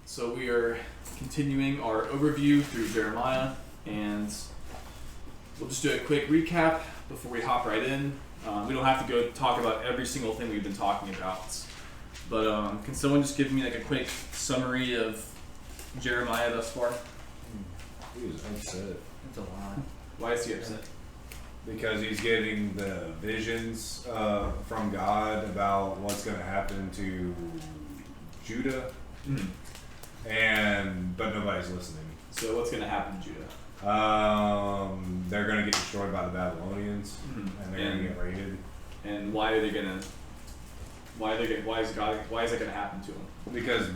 So we are continuing our overview through Jeremiah, and we'll just do a quick recap before we hop right in. We don't have to go talk about every single thing we've been talking about, but can someone just give me like a quick summary of Jeremiah thus far? He was upset. That's a lot. Why is he upset? Because he's getting the visions from God about what's going to happen to Judah, but nobody's listening. So what's going to happen to Judah? They're going to get destroyed by the Babylonians, and they're going to get raided. And why are they going to? Why is it going to happen to them? Because,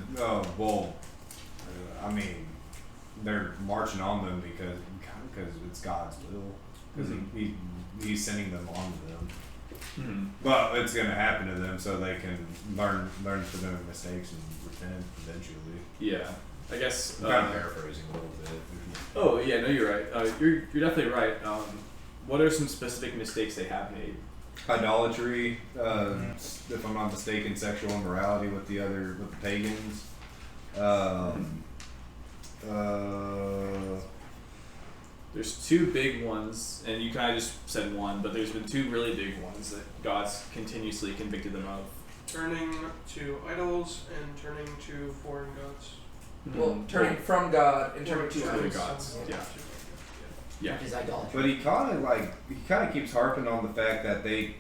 they're marching on them because it's God's will. Because he's sending them on to them. But it's going to happen to them so they can learn from their mistakes and repent eventually. Yeah, I guess. I'm kind of paraphrasing a little bit. Oh yeah, no, you're right. You're definitely right. What are some specific mistakes they have made? Idolatry, if I'm not mistaken, sexual immorality with the pagans. There's two big ones, and you kind of just said one, but there's been two really big ones that God's continuously convicted them of. Turning to idols and turning to foreign gods. Well, turning from God and turning to other idols. gods. Yeah. Which is idolatry. But he kind of keeps harping on the fact that they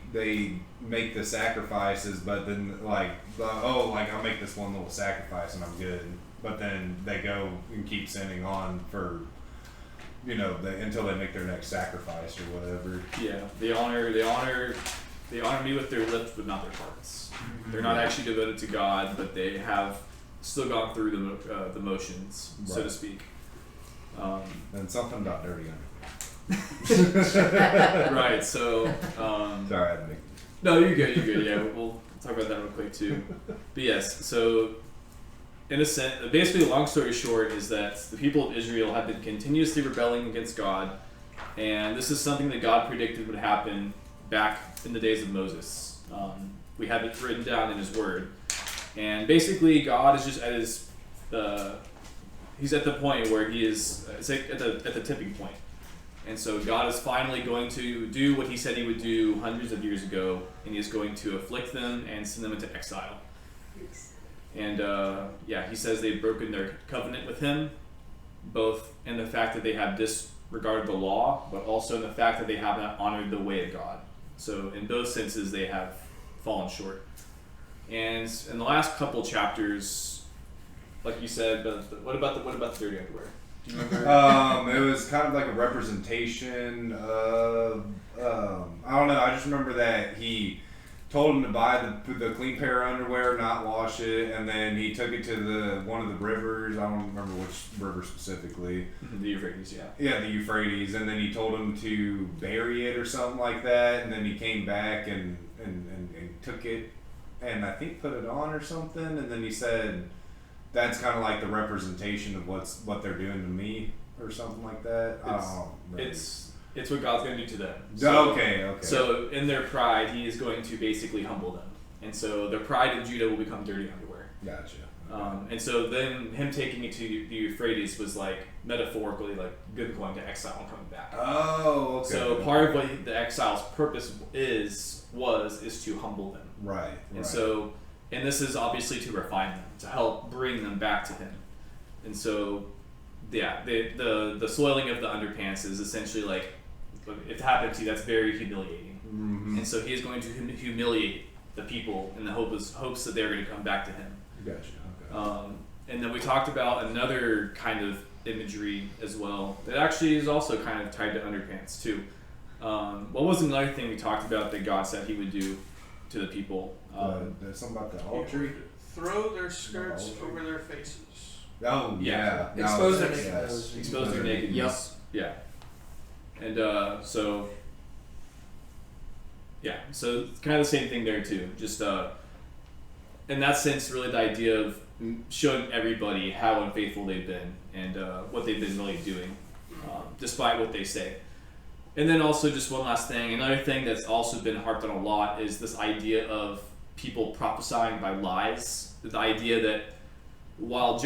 make the sacrifices, but then I'll make this one little sacrifice and I'm good. But then they go and keep sinning on for, until they make their next sacrifice or whatever. Yeah, they honor me with their lips, but not their hearts. They're not actually devoted to God, but they have still gone through the motions, so to speak. And something got dirty Right. So. Sorry, I had to make. No, you're good. Yeah, we'll talk about that real quick too. But yes, so. In a sense, basically, long story short, is that the people of Israel have been continuously rebelling against God, and this is something that God predicted would happen back in the days of Moses. We have it written down in His Word, and basically, God is just at his, He's at the point where He is, it's like at the tipping point, and so God is finally going to do what He said He would do hundreds of years ago, and He is going to afflict them and send them into exile. And He says they've broken their covenant with Him, both in the fact that they have disregarded the law, but also in the fact that they have not honored the way of God. So in both senses, they have fallen short. And in the last couple chapters, like you said, but what about the dirty underwear? Do you remember? It was kind of like a representation of I don't know. I just remember that he told him to buy the clean pair of underwear, not wash it, and then he took it to one of the rivers. I don't remember which river specifically. The Euphrates, yeah. Yeah, the Euphrates, and then he told him to bury it or something like that, and then he came back and took it, and I think put it on or something, and then he said, that's kind of like the representation of what they're doing to me, or something like that. It's what God's going to do to them. Okay. So in their pride, He is going to basically humble them. And so their pride in Judah will become dirty underwear. Gotcha. And so then Him taking it to the Euphrates was like metaphorically like good going to exile and coming back. Oh, okay. So part of what the exile's purpose is to humble them. Right. And so, and this is obviously to refine them, to help bring them back to Him. And so, yeah, the soiling of the underpants is essentially like, if it happens to you, that's very humiliating. And so He is going to humiliate the people in the hopes that they're going to come back to Him. Gotcha. Okay. And then we talked about another kind of imagery as well that actually is also kind of tied to underpants too. What was another thing we talked about that God said He would do to the people? There's something about the altar. Throw their skirts over their faces. Oh yeah. Expose their nakedness. Expose their nakedness. Yeah. And so it's kind of the same thing there too. Just in that sense, really the idea of showing everybody how unfaithful they've been and what they've been really doing, despite what they say. And then also just one last thing, another thing that's also been harped on a lot is this idea of people prophesying by lies. The idea that while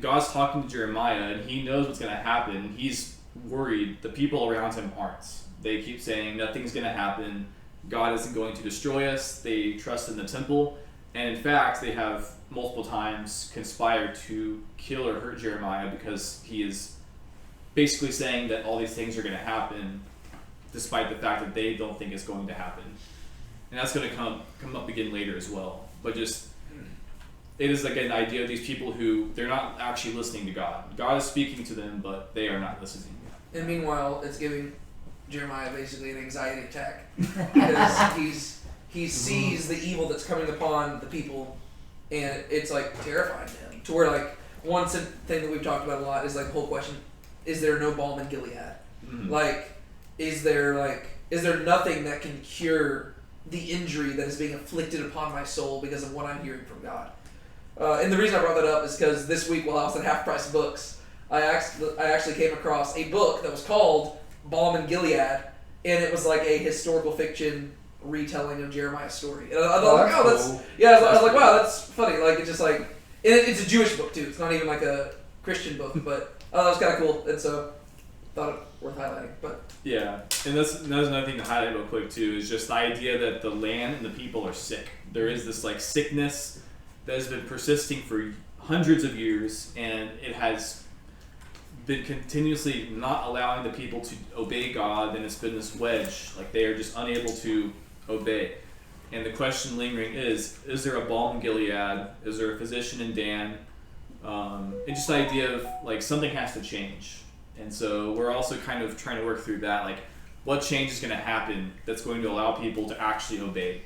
God's talking to Jeremiah and he knows what's going to happen, he's worried. The people around him aren't. They keep saying nothing's going to happen. God isn't going to destroy us. They trust in the temple. And in fact, they have multiple times conspired to kill or hurt Jeremiah because he is basically saying that all these things are going to happen despite the fact that they don't think it's going to happen. And that's going to come up again later as well. But just, it is like an idea of these people who, they're not actually listening to God. God is speaking to them, but they are not listening. And meanwhile, it's giving Jeremiah basically an anxiety attack because he sees the evil that's coming upon the people, and it's like terrifying to him. To where like one thing that we've talked about a lot is like the whole question: is there no balm in Gilead? Mm-hmm. Like, is there nothing that can cure the injury that is being inflicted upon my soul because of what I'm hearing from God? And the reason I brought that up is because this week while I was at Half Price Books, I actually came across a book that was called Balm in Gilead, and it was like a historical fiction retelling of Jeremiah's story. And I thought, I was like, wow, that's funny. Like, it's just like, and it's a Jewish book too. It's not even like a Christian book, but that was kind of cool, and so thought it worth highlighting. But yeah, and that's another thing to highlight real quick too, is just the idea that the land and the people are sick. There is this like sickness that has been persisting for hundreds of years, and it has been continuously not allowing the people to obey God, and it's been this wedge, like they are just unable to obey. And the question lingering is there a balm in Gilead? Is there a physician in Dan? And just the idea of like something has to change. And so we're also kind of trying to work through that, like what change is going to happen that's going to allow people to actually obey.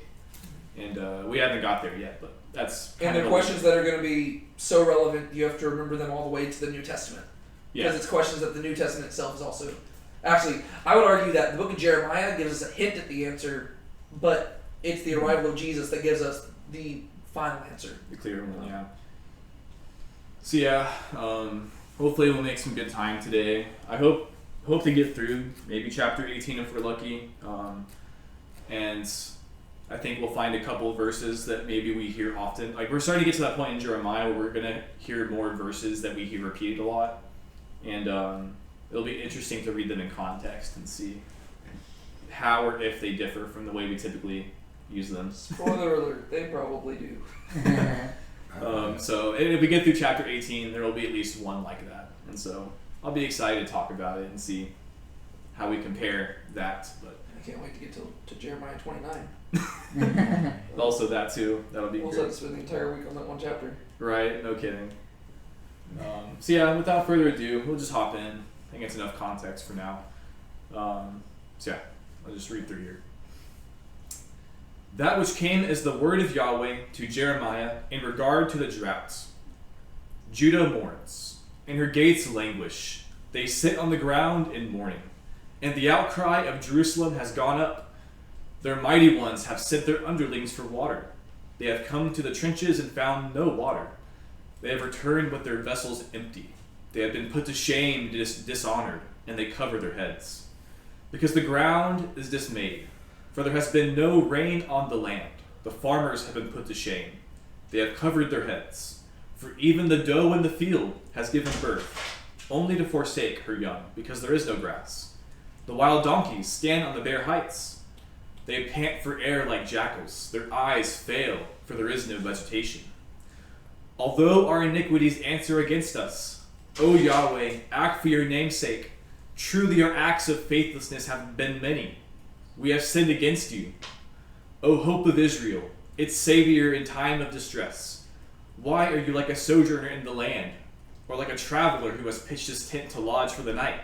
And we haven't got there yet, but that's kind and of they're questions that are going to be so relevant, you have to remember them all the way to the New Testament. Because it's questions that the New Testament itself is also... Actually, I would argue that the book of Jeremiah gives us a hint at the answer, but it's the arrival of Jesus that gives us the final answer. The clear one, yeah. So yeah, hopefully we'll make some good time today. I hope to get through maybe chapter 18 if we're lucky. And I think we'll find a couple of verses that maybe we hear often. Like, we're starting to get to that point in Jeremiah where we're going to hear more verses that we hear repeated a lot. And it'll be interesting to read them in context and see how or if they differ from the way we typically use them. Spoiler alert, they probably do. So if we get through chapter 18, there will be at least one like that. And so I'll be excited to talk about it and see how we compare that. But I can't wait to get to Jeremiah 29. Also that too. That'll be We'll great. set spend the entire week on that one chapter. Right? No kidding. So yeah, without further ado, we'll just hop in. I think it's enough context for now. So yeah, I'll just read through here. That which came as the word of Yahweh to Jeremiah in regard to the droughts. Judah mourns, and her gates languish. They sit on the ground in mourning. And the outcry of Jerusalem has gone up. Their mighty ones have sent their underlings for water. They have come to the trenches and found no water. They have returned with their vessels empty. They have been put to shame, dishonored, and they cover their heads. Because the ground is dismayed, for there has been no rain on the land. The farmers have been put to shame. They have covered their heads. For even the doe in the field has given birth, only to forsake her young, because there is no grass. The wild donkeys stand on the bare heights. They pant for air like jackals. Their eyes fail, for there is no vegetation. Although our iniquities answer against us, O Yahweh, act for your name's sake. Truly our acts of faithlessness have been many. We have sinned against you. O hope of Israel, its Savior in time of distress. Why are you like a sojourner in the land, or like a traveler who has pitched his tent to lodge for the night?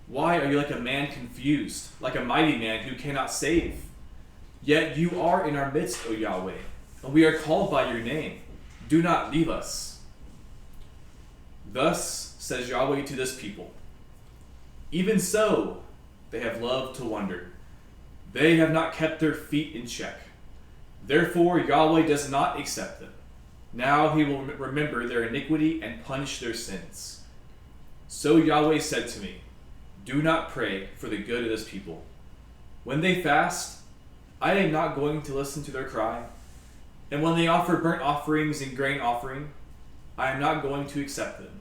Why are you like a man confused, like a mighty man who cannot save? Yet you are in our midst, O Yahweh, and we are called by your name. Do not leave us. Thus says Yahweh to this people. Even so, they have loved to wander. They have not kept their feet in check. Therefore, Yahweh does not accept them. Now he will remember their iniquity and punish their sins. So Yahweh said to me, do not pray for the good of this people. When they fast, I am not going to listen to their cry. And when they offer burnt offerings and grain offering, I am not going to accept them.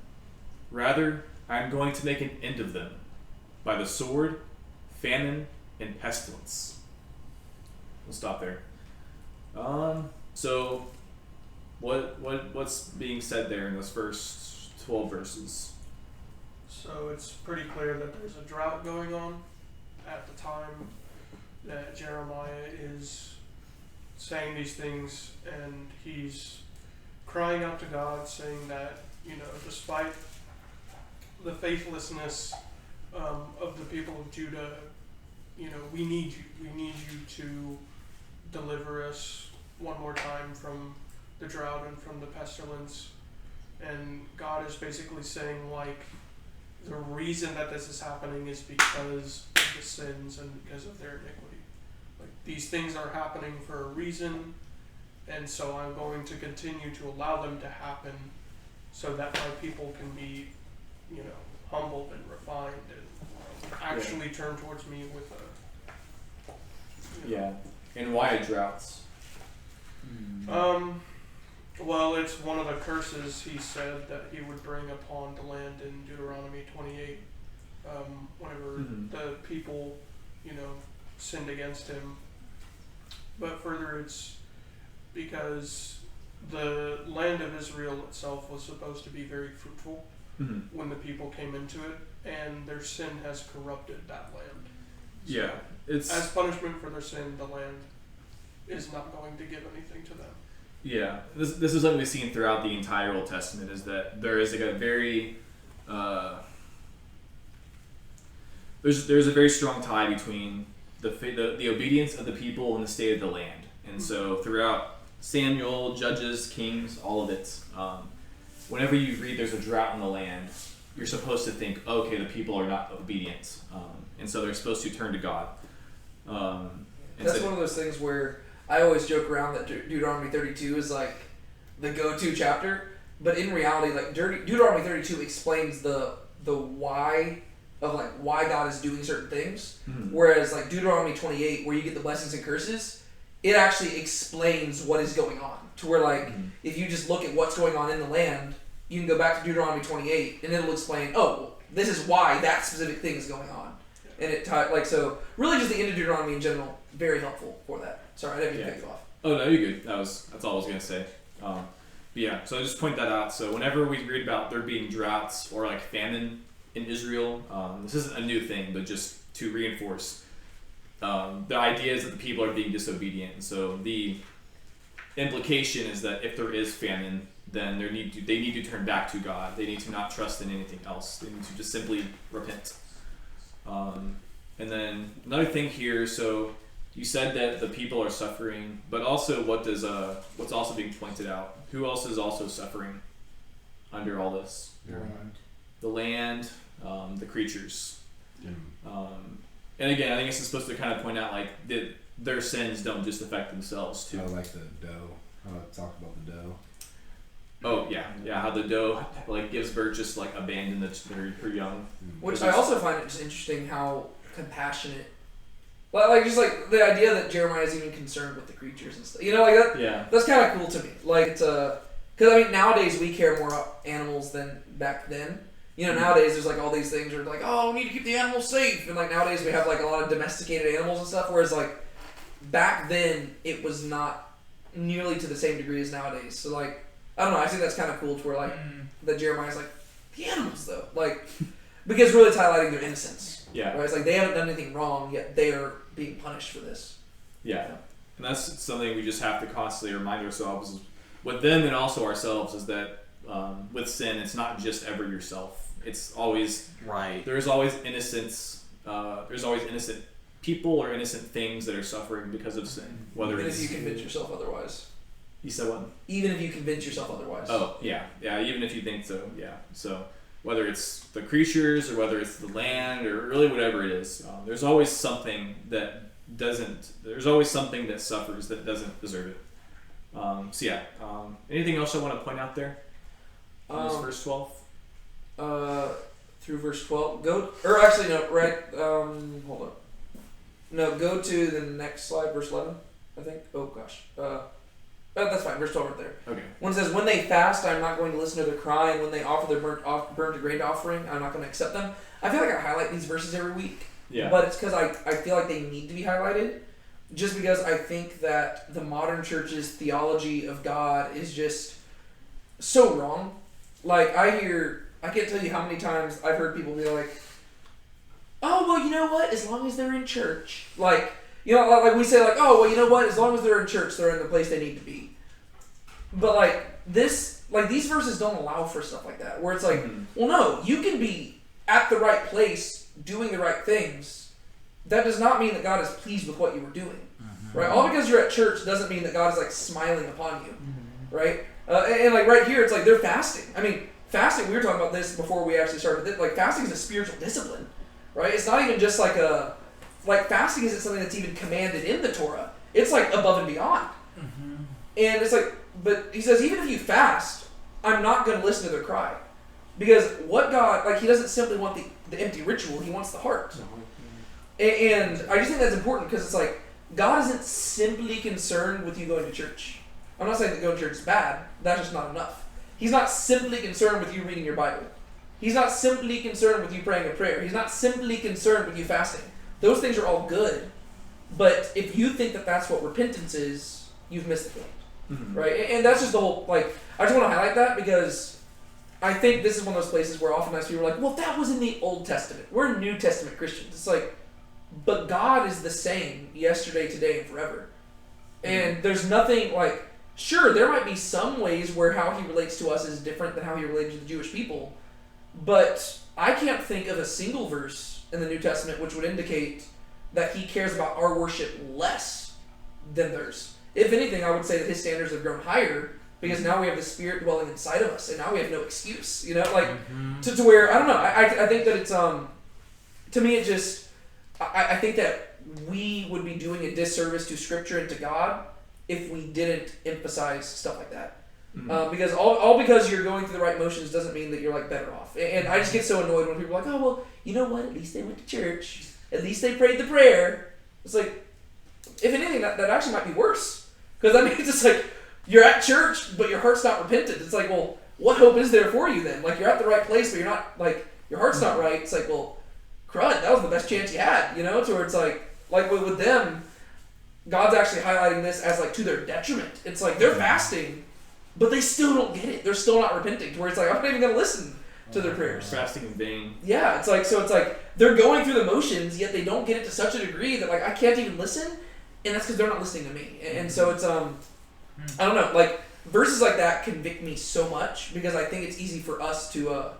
Rather, I am going to make an end of them by the sword, famine, and pestilence. We'll stop there. So, what's being said there in those first 12 verses? So it's pretty clear that there's a drought going on at the time that Jeremiah is saying these things, and he's crying out to God, saying that, despite the faithlessness of the people of Judah, we need you. We need you to deliver us one more time from the drought and from the pestilence. And God is basically saying, like, the reason that this is happening is because of the sins and because of their iniquity. Like, these things are happening for a reason, and so I'm going to continue to allow them to happen so that my people can be, humbled and refined and actually turn towards me with a... Yeah. And why droughts? Well, it's one of the curses he said that he would bring upon the land in Deuteronomy 28. Whenever the people, sinned against him. But further, it's because the land of Israel itself was supposed to be very fruitful when the people came into it, and their sin has corrupted that land. So Yeah. It's as punishment for their sin, the land is not going to give anything to them. Yeah, this is something we've seen throughout the entire Old Testament, is that there is like a very there's a very strong tie between the obedience of the people and the state of the land. And so throughout Samuel, Judges, Kings, all of it, whenever you read there's a drought in the land, you're supposed to think, okay, the people are not obedient, and so they're supposed to turn to God. That's one of those things where I always joke around that Deuteronomy 32 is like the go-to chapter, but in reality, like Deuteronomy 32 explains the why of like why God is doing certain things, whereas like Deuteronomy 28, where you get the blessings and curses, it actually explains what is going on. To where like if you just look at what's going on in the land, you can go back to Deuteronomy 28 and it'll explain, well, this is why that specific thing is going on, and it so really just the end of Deuteronomy in general, very helpful for that. Sorry, I didn't mean to cut you off. Oh no, you're good. That's all I was gonna say. But yeah, so I just point that out. So whenever we read about there being droughts or like famine in Israel, this isn't a new thing, but just to reinforce the idea is that the people are being disobedient. And so the implication is that if there is famine, then they need to turn back to God. They need to not trust in anything else. They need to just simply repent. And then another thing here, so you said that the people are suffering, but also what's also being pointed out? Who else is also suffering under all this? The land, the creatures. And again, I think it's supposed to kind of point out like their sins don't just affect themselves too. I like the doe. How it talked about the doe. Oh yeah, how the doe like gives birth, just like abandon her young. Which I also find it just interesting how compassionate, like just like the idea that Jeremiah is even concerned with the creatures and stuff. Like that. Yeah. That's kind of cool to me. Like it's because I mean nowadays we care more about animals than back then. Nowadays there's like all these things where like, oh, we need to keep the animals safe, and like nowadays we have like a lot of domesticated animals and stuff. Whereas like back then it was not nearly to the same degree as nowadays. So like I don't know. I think that's kind of cool to where like that Jeremiah's like the animals though, like because really it's highlighting their innocence. Yeah. Right. It's like they haven't done anything wrong yet they are being punished for this. Yeah. And that's something we just have to constantly remind ourselves with them and also ourselves is that with sin, it's not just ever yourself. It's always right. There's always innocence. There's always innocent people or innocent things that are suffering because of sin. Whether Even it's if you convince yourself otherwise. You said what? Even if you convince yourself otherwise. Oh yeah. Even if you think so, yeah. So whether it's the creatures or whether it's the land or really whatever it is, there's always something that doesn't. There's always something that suffers that doesn't deserve it. So yeah. Anything else I want to point out there? On this verse 12. Through verse 12. Hold on. No, go to the next slide, verse 11. I think. Oh gosh. That's fine. Verse 12 right there. Okay. When it says, when they fast, I'm not going to listen to their cry, and when they offer their burnt grain offering, I'm not going to accept them. I feel like I highlight these verses every week. Yeah. But it's because I feel like they need to be highlighted. Just because I think that the modern church's theology of God is just so wrong. Like, I can't tell you how many times I've heard people be like, oh, well, you know what? As long as they're in church. Like, you know, like we say, like, oh, well, you know what? As long as they're in church, they're in the place they need to be. But, like, these verses don't allow for stuff like that. Where it's like, well, no, you can be at the right place doing the right things. That does not mean that God is pleased with what you were doing. Right? All because you're at church doesn't mean that God is, like, smiling upon you. Right? And, like, right here, it's like they're fasting. I mean, fasting, we were talking about this before we actually started this. Like, fasting is a spiritual discipline. Right? It's not even just like fasting isn't something that's even commanded in the Torah. It's like above and beyond. And it's like, but he says, even if you fast, I'm not going to listen to their cry. Because what God, like, he doesn't simply want the empty ritual, he wants the heart. And I just think that's important because it's like, God isn't simply concerned with you going to church. I'm not saying that going to church is bad, that's just not enough. He's not simply concerned with you reading your Bible. He's not simply concerned with you praying a prayer. He's not simply concerned with you fasting. Those things are all good. But if you think that that's what repentance is, you've missed the point. Right? And that's just the whole, like, I just want to highlight that because I think this is one of those places where oftentimes people are like, well, that was in the Old Testament. We're New Testament Christians. It's like, but God is the same yesterday, today, and forever. And there's nothing, like, sure, there might be some ways where how he relates to us is different than how he related to the Jewish people. But I can't think of a single verse in the New Testament which would indicate that he cares about our worship less than theirs. If anything, I would say that his standards have grown higher because now we have the Spirit dwelling inside of us, and now we have no excuse. You know, like to where I don't know. I think that it's to me it just I think that we would be doing a disservice to Scripture and to God if we didn't emphasize stuff like that. Because all because you're going through the right motions doesn't mean that you're like better off. And I just get so annoyed when people are like, oh well, you know what? At least they went to church. At least they prayed the prayer. It's like, if anything, that actually might be worse. Because that means it's like you're at church, but your heart's not repentant. It's like, well, what hope is there for you then? Like you're at the right place, but you're not like your heart's not right. It's like, well, crud, that was the best chance you had, you know? To where it's like with them, God's actually highlighting this as like to their detriment. It's like they're fasting, but they still don't get it. They're still not repenting. To where it's like I'm not even going to listen to their prayers. Fasting in vain. Yeah, it's like they're going through the motions, yet they don't get it to such a degree that like I can't even listen, and that's because they're not listening to me. And so it's I don't know, like verses like that convict me so much because I think it's easy for us to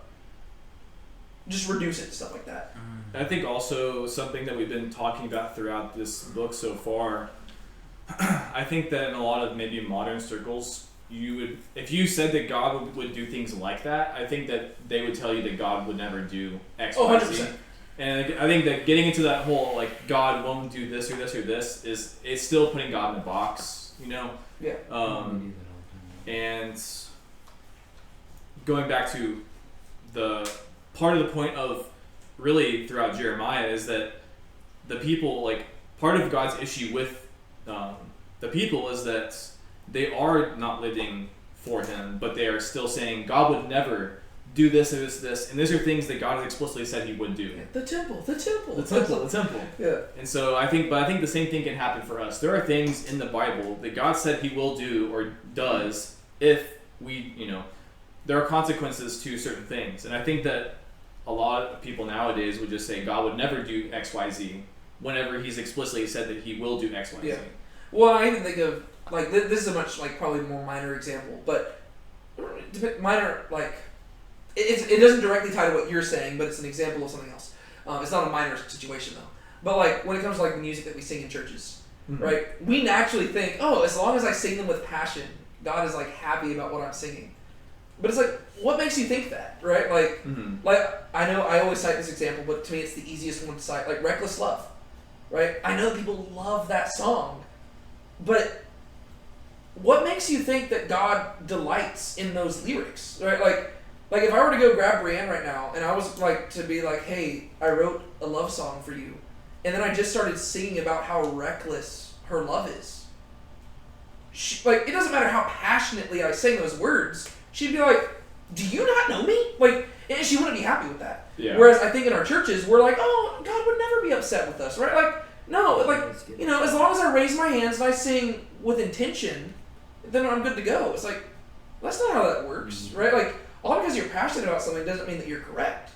just reduce it to stuff like that. I think also something that we've been talking about throughout this book so far, I think that in a lot of maybe modern circles, you would, if you said that God would do things like that, I think that they would tell you that God would never do X, Y, Z. 100%. And I think that getting into that whole like God won't do this or this or this it's still putting God in a box, you know. Yeah. And going back to the part of the point of really throughout Jeremiah is that the people, like part of God's issue with the people is that they are not living for him, but they are still saying God would never do this or this, and these are things that God has explicitly said he would do. The temple. The temple. Yeah. And so I think the same thing can happen for us. There are things in the Bible that God said he will do or does if we, you know, there are consequences to certain things. And I think that a lot of people nowadays would just say God would never do X, Y, Z whenever he's explicitly said that he will do X, Y, Yeah. Z. Well, I even think of, like, this is a much, like, probably more minor example, but minor, like, it doesn't directly tie to what you're saying, but it's an example of something else. It's not a minor situation, though. But, like, when it comes to, like, the music that we sing in churches, right, we naturally think, oh, as long as I sing them with passion, God is, like, happy about what I'm singing. But it's like, what makes you think that, right? Like, like I know I always cite this example, but to me it's the easiest one to cite, like Reckless Love, right? I know people love that song, but what makes you think that God delights in those lyrics, right? Like if I were to go grab Brienne right now and I was like to be like, hey, I wrote a love song for you, and then I just started singing about how reckless her love is, like, it doesn't matter how passionately I sing those words, she'd be like, do you not know me? Like, and she wouldn't be happy with that. Yeah. Whereas I think in our churches, we're like, oh, God would never be upset with us, right? Like, no, like, you know, as long as I raise my hands and I sing with intention, then I'm good to go. It's like, that's not how that works, right? Like, all because you're passionate about something doesn't mean that you're correct.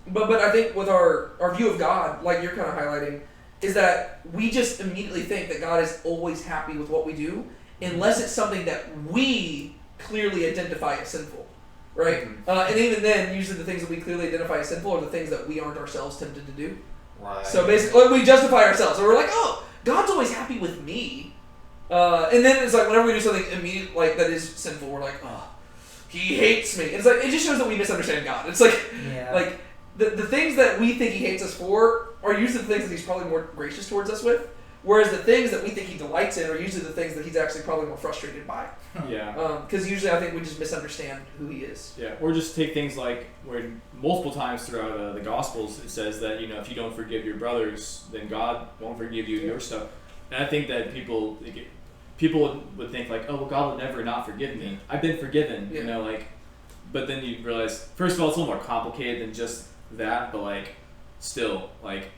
But I think with our view of God, like you're kind of highlighting, is that we just immediately think that God is always happy with what we do, unless it's something that we clearly identify as sinful, right? And even then, usually the things that we clearly identify as sinful are the things that we aren't ourselves tempted to do. Right. So basically, we justify ourselves. So we're like, oh, God's always happy with me. And then it's like whenever we do something immediate like that is sinful, we're like, oh, he hates me. It's like it just shows that we misunderstand God. It's like, like the things that we think he hates us for are usually the things that he's probably more gracious towards us with. Whereas the things that we think he delights in are usually the things that he's actually probably more frustrated by. Yeah. Because usually I think we just misunderstand who he is. Yeah, or just take things like where multiple times throughout the Gospels it says that, you know, if you don't forgive your brothers, then God won't forgive you your stuff. And I think that people would think like, oh, well, God will never not forgive me. I've been forgiven, you know, like. But then you realize, first of all, it's a little more complicated than just that. But like, still, like,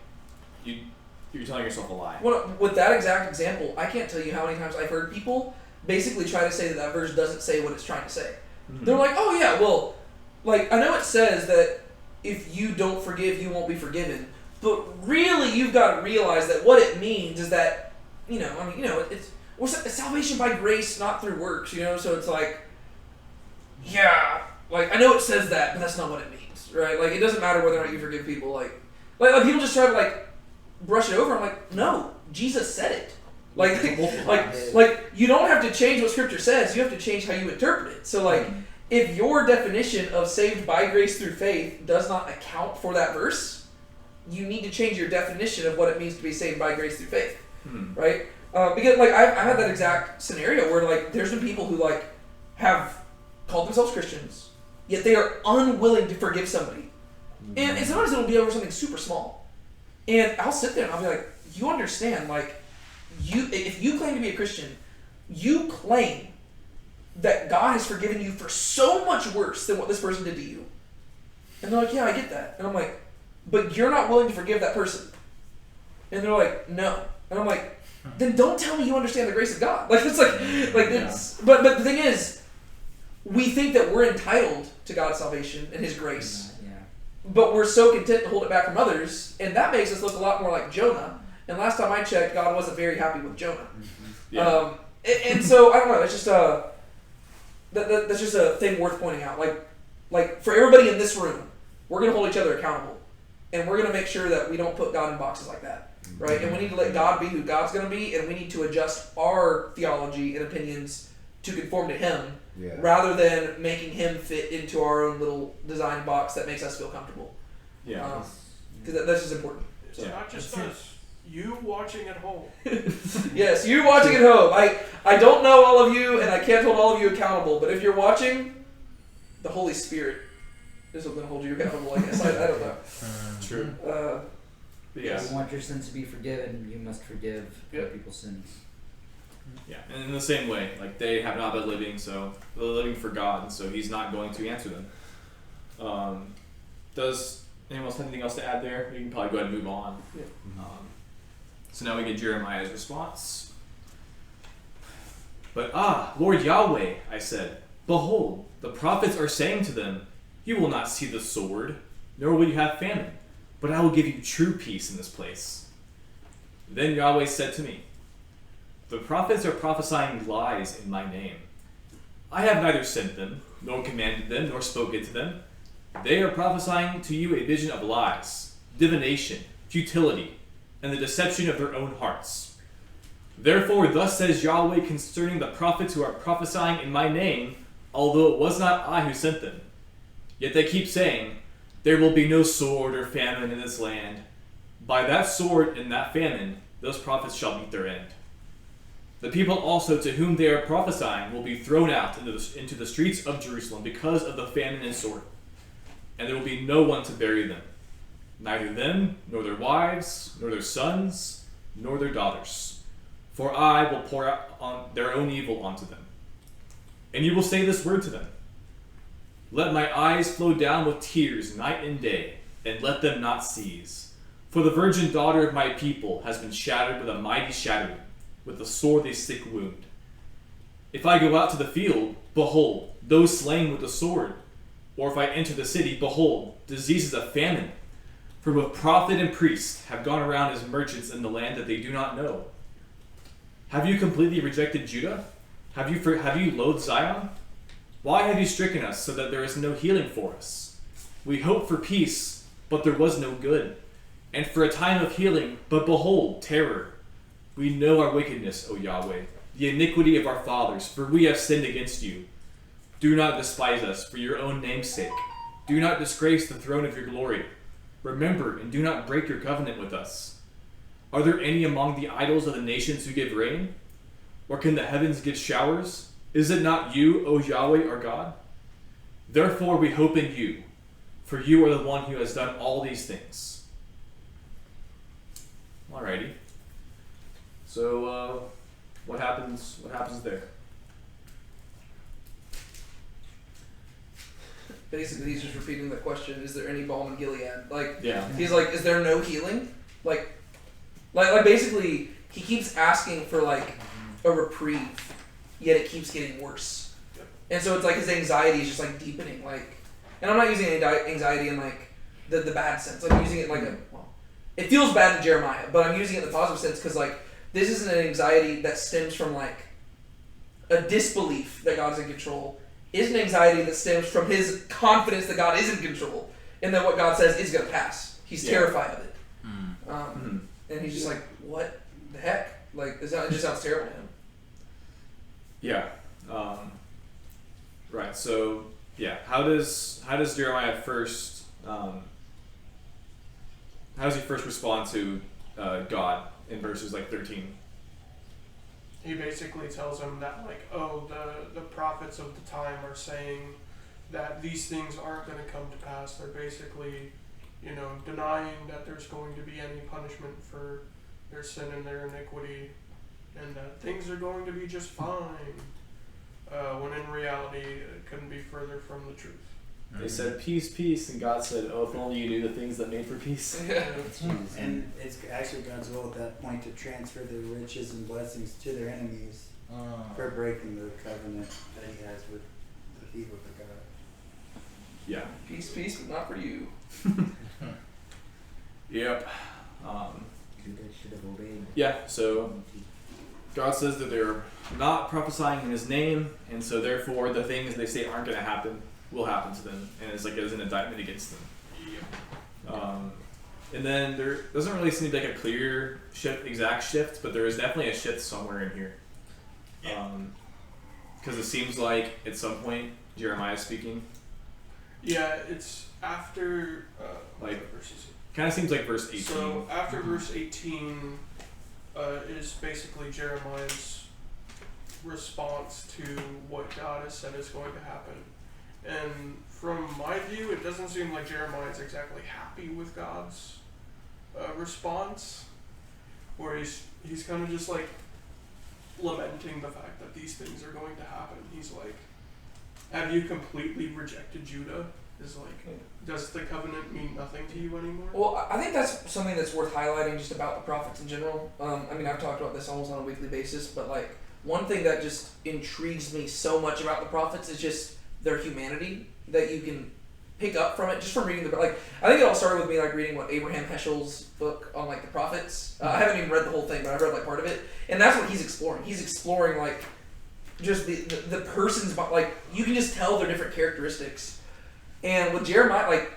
you're telling yourself a lie. Well, with that exact example, I can't tell you how many times I've heard people basically try to say that verse doesn't say what it's trying to say. Mm-hmm. They're like, oh yeah, well, like, I know it says that if you don't forgive, you won't be forgiven. But really, you've got to realize that what it means is that, you know, I mean, you know, it's salvation by grace, not through works, you know? So it's like, yeah, like, I know it says that, but that's not what it means, right? Like, it doesn't matter whether or not you forgive people. Like people just try to, like, brush it over. I'm like, no, Jesus said it. Like you don't have to change what Scripture says. You have to change how you interpret it. So like, if your definition of saved by grace through faith does not account for that verse, you need to change your definition of what it means to be saved by grace through faith, right? Because like I've had that exact scenario where like there's been people who like have called themselves Christians, yet they are unwilling to forgive somebody, and sometimes it'll be over something super small. And I'll sit there and I'll be like, you understand, like, if you claim to be a Christian, you claim that God has forgiven you for so much worse than what this person did to you. And they're like, yeah, I get that. And I'm like, but you're not willing to forgive that person. And they're like, no. And I'm like, then don't tell me you understand the grace of God. Like, it's like it's, but the thing is, we think that we're entitled to God's salvation and his grace. But we're so content to hold it back from others, and that makes us look a lot more like Jonah. And last time I checked, God wasn't very happy with Jonah. Yeah. And so I don't know. It's just that's just a thing worth pointing out. Like for everybody in this room, we're gonna hold each other accountable, and we're gonna make sure that we don't put God in boxes like that, right? And we need to let God be who God's gonna be, and we need to adjust our theology and opinions to conform to Him. Yeah. Rather than making him fit into our own little design box that makes us feel comfortable. Yeah. Because that's just important. It's not just us. You watching at home. Yes, you watching at home. I don't know all of you, and I can't hold all of you accountable, but if you're watching, the Holy Spirit is going to hold you accountable, I guess. I don't know. True. If you want your sins to be forgiven, you must forgive other people's sins. Yeah, and in the same way, like they have not been living, so they're living for God, so He's not going to answer them. Does anyone else have anything else to add there? We can probably go ahead and move on. Yeah. So now we get Jeremiah's response. But Lord Yahweh, I said, behold, the prophets are saying to them, you will not see the sword, nor will you have famine, but I will give you true peace in this place. Then Yahweh said to me, the prophets are prophesying lies in my name. I have neither sent them, nor commanded them, nor spoken to them. They are prophesying to you a vision of lies, divination, futility, and the deception of their own hearts. Therefore, thus says Yahweh concerning the prophets who are prophesying in my name, although it was not I who sent them. Yet they keep saying, there will be no sword or famine in this land. By that sword and that famine, those prophets shall meet their end. The people also to whom they are prophesying will be thrown out into the streets of Jerusalem because of the famine and sword, and there will be no one to bury them, neither them, nor their wives, nor their sons, nor their daughters. for I will pour out on their own evil onto them. And you will say this word to them: let my eyes flow down with tears night and day, and let them not cease. For the virgin daughter of my people has been shattered with a mighty shattering, with a sore they sick wound. If I go out to the field, behold, those slain with the sword. Or if I enter the city, behold, diseases of famine. For both prophet and priest have gone around as merchants in the land that they do not know. Have you completely rejected Judah? Have you loathed Zion? Why have you stricken us so that there is no healing for us? We hoped for peace, but there was no good, and for a time of healing, but behold, terror. We know our wickedness, O Yahweh, the iniquity of our fathers, for we have sinned against you. Do not despise us for your own name's sake. Do not disgrace the throne of your glory. Remember and do not break your covenant with us. Are there any among the idols of the nations who give rain? Or can the heavens give showers? Is it not you, O Yahweh, our God? Therefore we hope in you, for you are the one who has done all these things. Alrighty. So, what happens there? Basically, he's just repeating the question: is there any balm in Gilead? Like, Yeah. he's like, is there no healing? Like basically, he keeps asking for like a reprieve, yet it keeps getting worse. And so it's like his anxiety is just like deepening. Like, and I'm not using anxiety in like the bad sense. I'm using it like it feels bad to Jeremiah, but I'm using it in the positive sense because like this isn't an anxiety that stems from like a disbelief that God is in control. Is an anxiety that stems from his confidence that God is in control and that what God says is going to pass. He's terrified of it. And he's just like, what the heck? Like, it just sounds terrible to him. Yeah. Right. So, yeah. How does Jeremiah first how does he first respond to God in verses like 13? He basically tells him that, like, oh, the prophets of the time are saying that these things aren't going to come to pass. They're basically, denying that there's going to be any punishment for their sin and their iniquity, and that things are going to be just fine, when in reality it couldn't be further from the truth. They said, peace, peace, and God said, oh, if only you knew the things that made for peace. And it's actually God's will at that point to transfer the riches and blessings to their enemies for breaking the covenant that he has with the people of God. Yeah. Peace, peace, but not for you. Yep. Judah should have obeyed. Yeah, so God says that they're not prophesying in his name, and so therefore the things they say aren't going to happen will happen to them, and it's like as an indictment against them. And then there doesn't really seem like a clear exact shift, but there is definitely a shift somewhere in here. Because it seems like at some point Jeremiah is speaking. Yeah, it's after Kind of seems like verse 18. So after verse 18 is basically Jeremiah's response to what God has said is going to happen. And from my view, it doesn't seem like Jeremiah is exactly happy with God's response, where he's kind of just like lamenting the fact that these things are going to happen. He's like, have you completely rejected Judah? Is like, does the covenant mean nothing to you anymore? Well, I think that's something that's worth highlighting just about the prophets in general. I mean, I've talked about this almost on a weekly basis, but like one thing that just intrigues me so much about the prophets is just their humanity that you can pick up from it just from reading the like. I think it all started with me like reading Abraham Heschel's book on like the prophets. I haven't even read the whole thing, but I've read like part of it, and that's what he's exploring. He's exploring like just the person's like you can just tell their different characteristics. And with Jeremiah, like,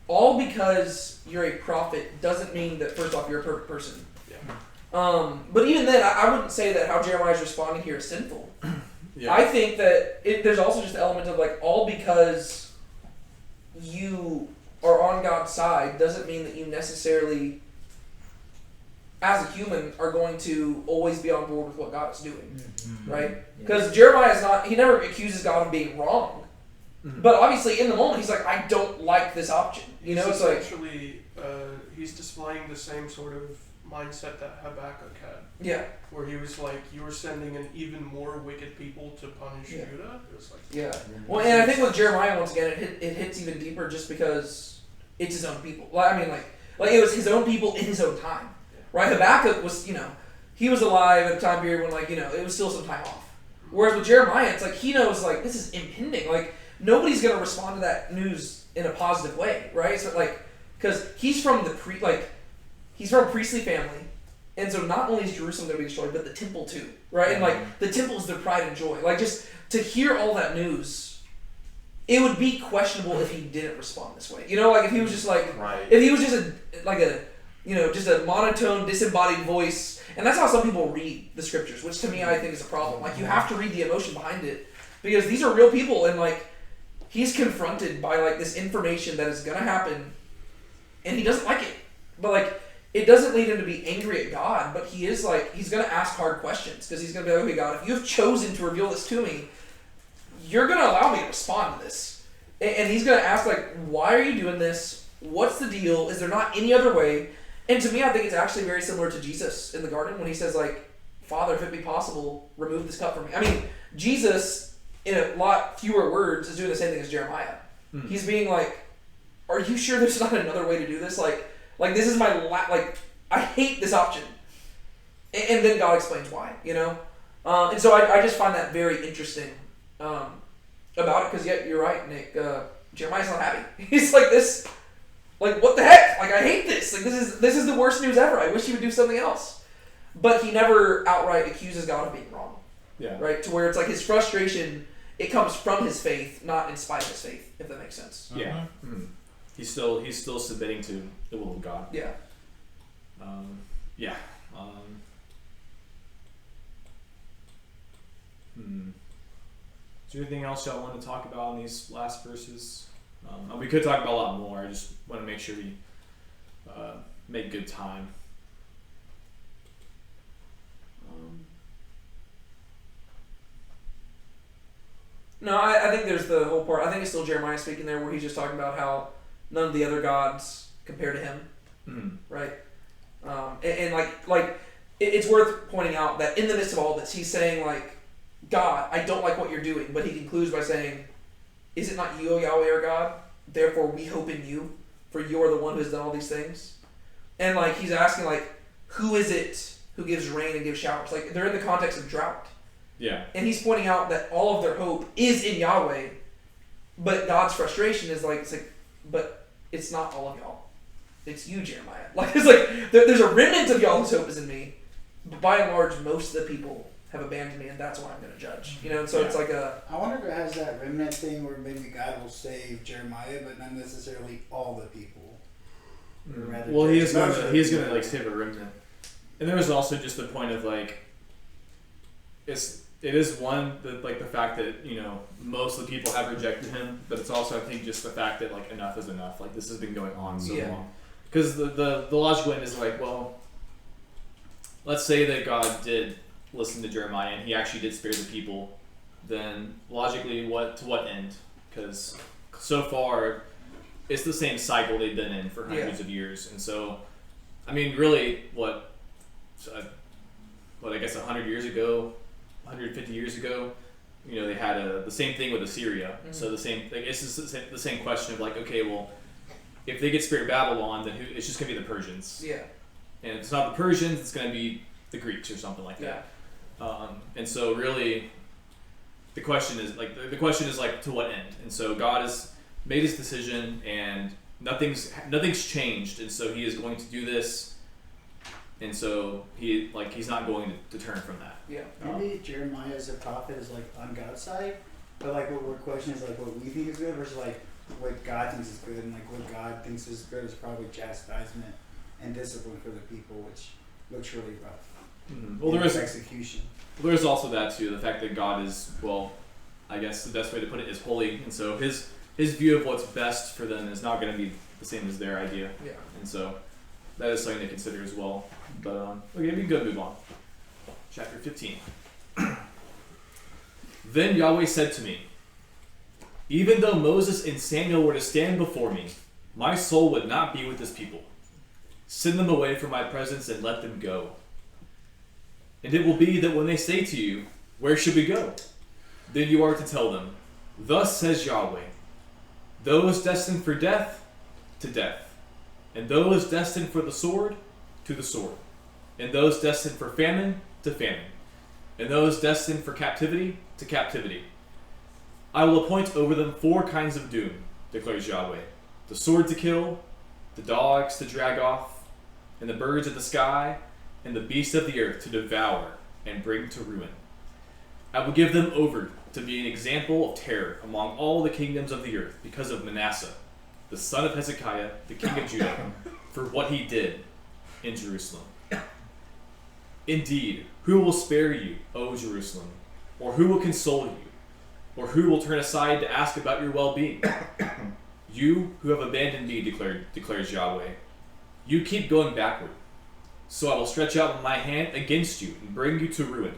all because you're a prophet doesn't mean that, first off, you're a perfect person. Yeah. But even then, I wouldn't say that how Jeremiah's responding here is sinful. Yeah. I think that there's also just the element of, like, all because you are on God's side doesn't mean that you necessarily, as a human, are going to always be on board with what God is doing. Mm-hmm. Right? Because Jeremiah is not, he never accuses God of being wrong. Mm-hmm. But obviously, in the moment, he's like, I don't like this option. You know, it's like essentially he's displaying the same sort of mindset that Habakkuk had, Yeah. where he was like, you were sending an even more wicked people to punish Yeah. Judah. It was like, Yeah. Well, and I think with Jeremiah, once again, it hits even deeper just because it's his own people. Like, I mean, like it was his own people in his own time, right? Habakkuk was, he was alive at a time period when, it was still some time off. Whereas with Jeremiah, it's like he knows, like, this is impending. Like, nobody's gonna respond to that news in a positive way, right? So, like, because he's from he's from a priestly family, and so not only is Jerusalem gonna be destroyed, but the temple too, right? And like the temple is their pride and joy. Like, just to hear all that news, it would be questionable if he didn't respond this way. Like if he was just like, Right. if he was just just a monotone, disembodied voice. And that's how some people read the scriptures, which to me I think is a problem. Like, you have to read the emotion behind it, because these are real people, and like he's confronted by like this information that is gonna happen, and he doesn't like it. But like, it doesn't lead him to be angry at God, but he is like, he's gonna ask hard questions, because he's gonna be like, okay, God, if you have chosen to reveal this to me, you're gonna allow me to respond to this. And he's gonna ask, like, why are you doing this? What's the deal? Is there not any other way? And to me, I think it's actually very similar to Jesus in the garden when he says, like, Father, if it be possible, remove this cup from me. I mean, Jesus, in a lot fewer words, is doing the same thing as Jeremiah. He's being like, are you sure there's not another way to do this? Like this is my I hate this option. And then God explains why, and so I just find that very interesting about it, because you're right, Nick. Jeremiah's not happy. He's like, this. Like, what the heck? Like, I hate this. Like, this is the worst news ever. I wish he would do something else. But he never outright accuses God of being wrong. Yeah. Right? To where it's like his frustration, it comes from his faith, not in spite of his faith, if that makes sense. Yeah. He's still submitting to the will of God. Yeah. Yeah. Is there anything else y'all want to talk about in these last verses? We could talk about a lot more. I just want to make sure we make good time. No, I think there's the whole part. I think it's still Jeremiah speaking there, where he's just talking about how none of the other gods compare to him, right? And it's worth pointing out that in the midst of all this, he's saying, like, God, I don't like what you're doing, but he concludes by saying, is it not you, O Yahweh, our God? Therefore we hope in you, for you are the one who has done all these things. And like, he's asking, like, who is it who gives rain and gives showers? Like, they're in the context of drought. Yeah. And he's pointing out that all of their hope is in Yahweh, but God's frustration is like, but it's not all of y'all. It's you, Jeremiah. Like, it's like, there's a remnant of y'all whose hope is in me, but by and large, most of the people have abandoned me, and that's what I'm going to judge. And so it's like a... I wonder if it has that remnant thing where maybe God will save Jeremiah, but not necessarily all the people. Well, he is going to like save a remnant. And there was also just the point of, like, it is one, the fact that, most of the people have rejected him, but it's also, I think, just the fact that, like, enough is enough. Like, this has been going on so long. Because the logical end is like, well, let's say that God did listen to Jeremiah and he actually did spare the people, then logically to what end? Because so far it's the same cycle they've been in for hundreds of years. And so, I mean, really, what I guess 100 years ago, 150 years ago, they had the same thing with Assyria. So the same thing. It's just the same question of, like, okay, well, if they get spared Babylon, then it's just going to be the Persians. Yeah. And if it's not the Persians, it's going to be the Greeks or something like that. And so really, the question is like, to what end? And so God has made his decision, and nothing's changed, and so he is going to do this, and so he's not going to turn from that. Yeah. Maybe Jeremiah as a prophet is like on God's side, but like what we're questioning is like what we think is good versus like what God thinks is good, and like what God thinks is good is probably chastisement and discipline for the people, which looks really rough. Well, there is execution. Well, there's also that too. The fact that God is, well, I guess the best way to put it is holy, and so his view of what's best for them is not going to be the same as their idea. Yeah. And so that is something to consider as well. But okay, we can move on. Chapter 15. Then Yahweh said to me, even though Moses and Samuel were to stand before me, my soul would not be with this people. Send them away from my presence and let them go. And it will be that when they say to you, where should we go? Then you are to tell them, thus says Yahweh, those destined for death, to death, and those destined for the sword, to the sword, and those destined for famine, to famine, and those destined for captivity, to captivity. I will appoint over them 4 kinds of doom, declares Yahweh, the sword to kill, the dogs to drag off, and the birds of the sky, and the beasts of the earth to devour and bring to ruin. I will give them over to be an example of terror among all the kingdoms of the earth because of Manasseh, the son of Hezekiah, the king of Judah, for what he did in Jerusalem. Indeed, who will spare you, O Jerusalem? Or who will console you? Or who will turn aside to ask about your well-being? You who have abandoned me, declares Yahweh. You keep going backward. So I will stretch out my hand against you and bring you to ruin.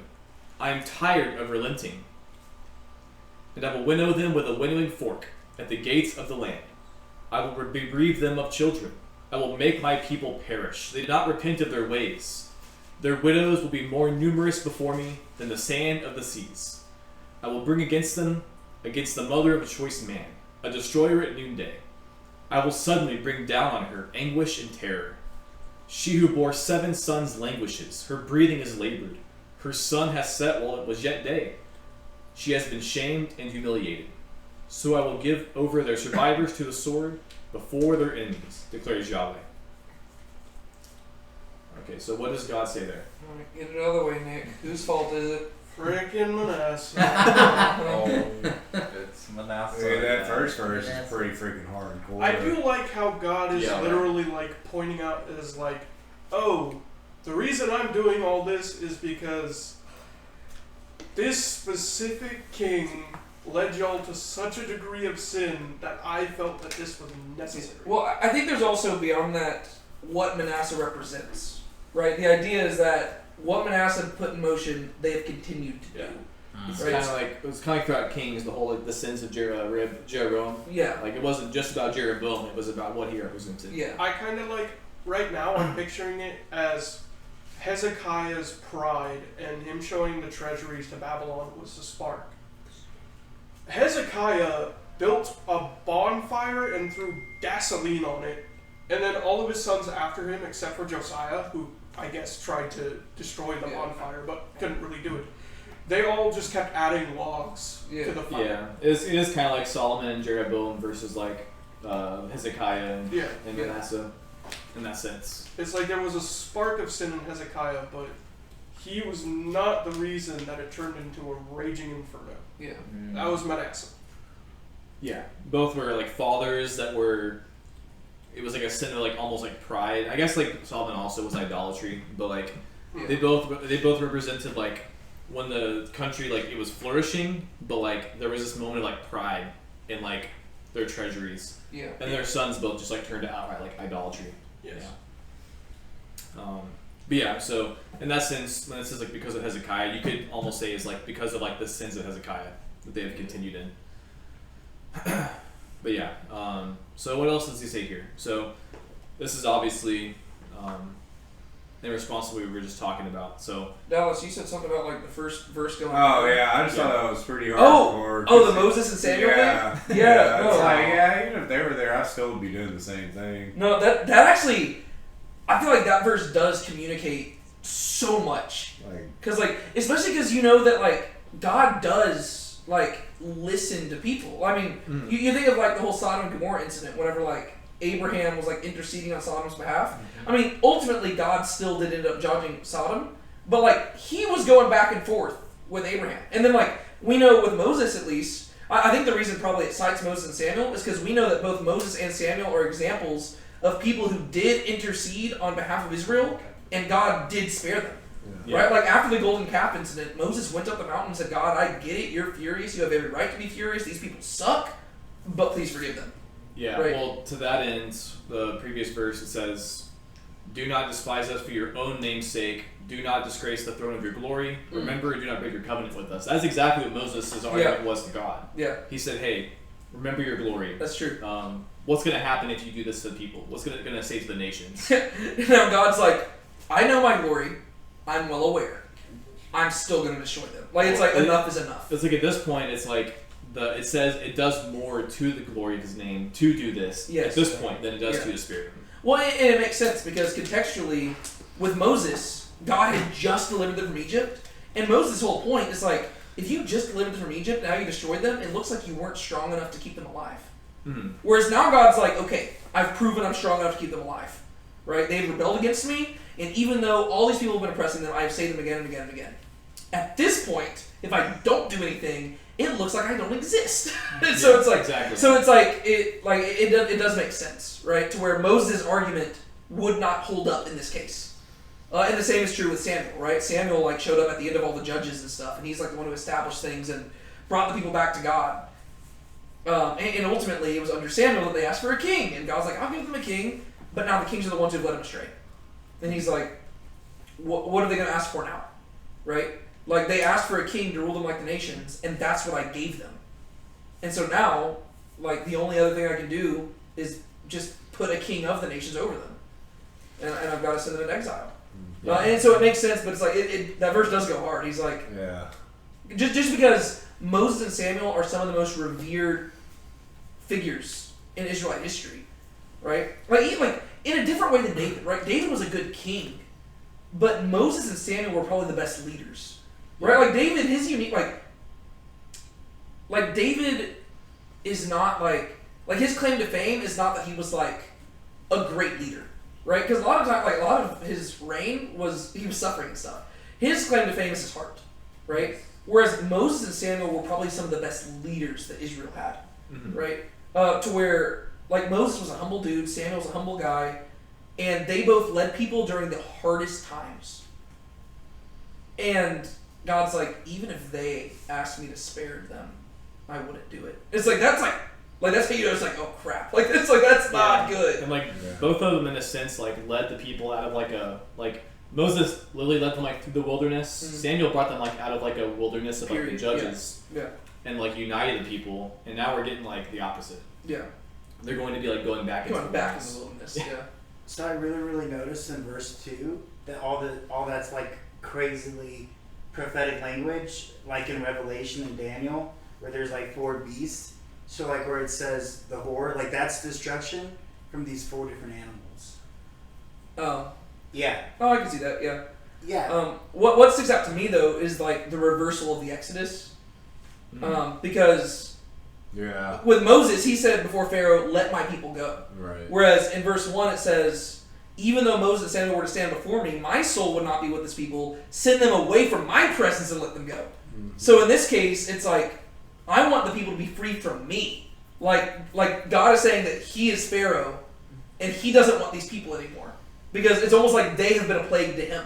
I am tired of relenting. And I will winnow them with a winnowing fork at the gates of the land. I will bereave them of children. I will make my people perish. They do not repent of their ways. Their widows will be more numerous before me than the sand of the seas. I will bring against them, against the mother of a choice man, a destroyer at noonday. I will suddenly bring down on her anguish and terror. She who bore 7 sons languishes. Her breathing is labored. Her sun has set while it was yet day. She has been shamed and humiliated. So I will give over their survivors to the sword before their enemies, declares Yahweh. Okay, so what does God say there? Alright, get it out of the way, Nick. Whose fault is it? Frickin' Manasseh. It's Manasseh. Hey, that first verse is pretty freaking hardcore. I do like how God is Yeah, literally like pointing out as like, oh, the reason I'm doing all this is because this specific king led y'all to such a degree of sin that I felt that this was necessary. Well, I think there's also beyond that what Manasseh represents, right? The idea is that what Manasseh put in motion, they have continued to do. Yeah. It's Right. kind of like it was kind of throughout Kings, the whole like the sins of Jeroboam. Yeah, Like it wasn't just about Jeroboam; it was about what he represented. yeah, I kind of like, right now I'm picturing it as Hezekiah's pride and him showing the treasuries to Babylon was the spark. Hezekiah built a bonfire and threw gasoline on it, and then all of his sons after him, except for Josiah, who I guess tried to destroy the bonfire but couldn't really do it, they all just kept adding logs to the fire. Yeah, it is kind of like Solomon and Jeroboam versus like Hezekiah and, Yeah. and Yeah. Manasseh in that sense. It's like there was a spark of sin in Hezekiah, but he was not the reason that it turned into a raging inferno. yeah. That was Manasseh. Yeah, both were like fathers that were. It was like a sin of like almost like pride. I guess like Solomon also was idolatry, but like Yeah. they both represented like when the country like it was flourishing, but like there was this moment of like pride in like their treasuries, Yeah. and their sons both just like turned to outright like idolatry. Yes. Yeah. But yeah, so in that sense, when it says like because of Hezekiah, you could almost say is like because of like the sins of Hezekiah that they have continued in. But yeah, so what else does he say here? So this is obviously in response to what we were just talking about. So Dallas, you said something about like the first verse going. Oh yeah, I just thought that was pretty Oh! hardcore. Oh, the Moses and Samuel yeah, thing? Yeah, It's no. like even if they were there, I still would be doing the same thing. No, that actually, I feel like that verse does communicate so much. Like Cause like, especially because you know that like God does like listen to people. I mean, you think of like the whole Sodom and Gomorrah incident, whenever like Abraham was like interceding on Sodom's behalf. I mean, ultimately God still did end up judging Sodom, but like he was going back and forth with Abraham, and then like we know with Moses at least. I think the reason probably it cites Moses and Samuel is because we know that both Moses and Samuel are examples of people who did intercede on behalf of Israel, and God did spare them. Yeah. Right? Like after the golden calf incident, Moses went up the mountain and said, God, I get it, you're furious, you have every right to be furious, these people suck, but please forgive them. yeah, Right. well to that end, the previous verse it says, "Do not despise us for your own name's sake. Do not disgrace the throne of your glory. Remember, do not break your covenant with us." That's exactly what Moses' argument was to God. Yeah. He said, "Hey, remember your glory. That's true. What's going to happen if you do this to the people? What's going to say to the nations? Now God's like, I know my glory. I'm well aware. I'm still going to destroy them. Like it's like enough is enough. It's like at this point, it's like it says it does more to the glory of His name to do this at this point than it does to His Spirit. Well, and it makes sense because contextually, with Moses, God had just delivered them from Egypt, and Moses' whole point is like, if you just delivered them from Egypt, now you destroyed them, it looks like you weren't strong enough to keep them alive. Mm-hmm. Whereas now God's like, okay, I've proven I'm strong enough to keep them alive. Right? They've rebelled against me, and even though all these people have been oppressing them, I have saved them again and again and again. At this point, if I don't do anything, it looks like I don't exist. So it's like, exactly. So it's like it does make sense, right? To where Moses' argument would not hold up in this case. And the same is true with Samuel, right? Samuel like showed up at the end of all the judges and stuff, and he's like the one who established things and brought the people back to God. And ultimately, it was under Samuel that they asked for a king, and God's like, I'll give them a king, but now the kings are the ones who've led them astray. And he's like, what are they going to ask for now, right? Like they asked for a king to rule them like the nations, and that's what I gave them. And so now, like the only other thing I can do is just put a king of the nations over them, and I've got to send them into exile. Yeah. And so it makes sense, but it's like that verse does go hard. He's like, just because Moses and Samuel are some of the most revered figures in Israelite history, right? Like in a different way than David, right? David was a good king, but Moses and Samuel were probably the best leaders, right? Like David, his unique like David is not like his claim to fame is not that he was like a great leader, right? Because a lot of times, like a lot of his reign was he was suffering and stuff. His claim to fame is his heart, right? Whereas Moses and Samuel were probably some of the best leaders that Israel had, right? To where like Moses was a humble dude, Samuel was a humble guy, and they both led people during the hardest times. And God's like, even if they asked me to spare them, I wouldn't do it. It's like that's how you know it's like, oh crap. Like it's like that's not good. And like both of them in a sense like led the people out of like Moses literally led them like through the wilderness. Mm-hmm. Samuel brought them like out of like a wilderness of like the judges. Yeah. And like united the people. And now we're getting like the opposite. Yeah. They're going to be like going back into the wilderness. Yeah. So I really noticed in verse 2 that all that's like crazily prophetic language, like in Revelation and Daniel, where there's like 4 beasts. So like where it says the horde, like that's destruction from these 4 different animals. Oh. Yeah. Oh, I can see that. Yeah. Yeah. What sticks out to me though is like the reversal of the Exodus, because with Moses he said before Pharaoh, "Let my people go." Right. Whereas in verse 1 it says, "Even though Moses and Samuel were to stand before me, my soul would not be with this people. Send them away from my presence and let them go." Mm-hmm. So in this case, it's like I want the people to be free from me. Like God is saying that He is Pharaoh, and He doesn't want these people anymore. Because it's almost like they have been a plague to Him,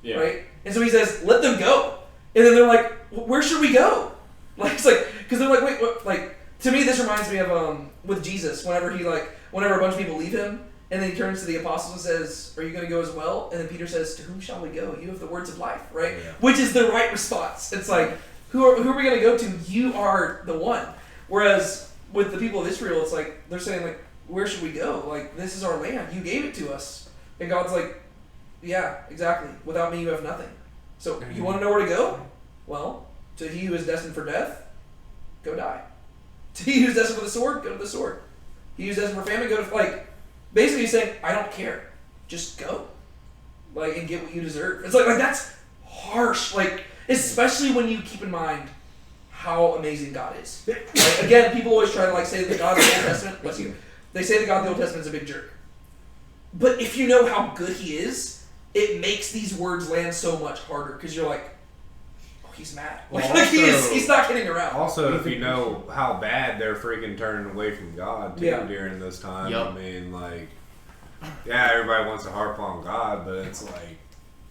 right? And so He says, "Let them go." And then they're like, "Where should we go?" Like it's like because they're like, "Wait, what?" Like to me, this reminds me of with Jesus. Whenever a bunch of people leave Him, and then He turns to the apostles and says, "Are you going to go as well?" And then Peter says, "To whom shall we go? You have the words of life," right? Yeah. Which is the right response. It's like, who are we going to go to? You are the one. Whereas with the people of Israel, it's like they're saying like, "Where should we go? Like this is our land. You gave it to us." And God's like, yeah, exactly. Without me, you have nothing. So you want to know where to go? Well, to he who is destined for death, go die. To he who is destined for the sword, go to the sword. He who is destined for famine, go to basically he's saying, I don't care. Just go. And get what you deserve. It's like that's harsh. Especially when you keep in mind how amazing God is. Again, people always try to say that the God of the Old Testament, bless you, they say the God of the Old Testament is a big jerk. But if you know how good He is, it makes these words land so much harder because you're like, oh, He's mad. Well, he's not kidding around. Also, if you know how bad they're freaking turning away from God too during this time, I mean, everybody wants to harp on God, but it's like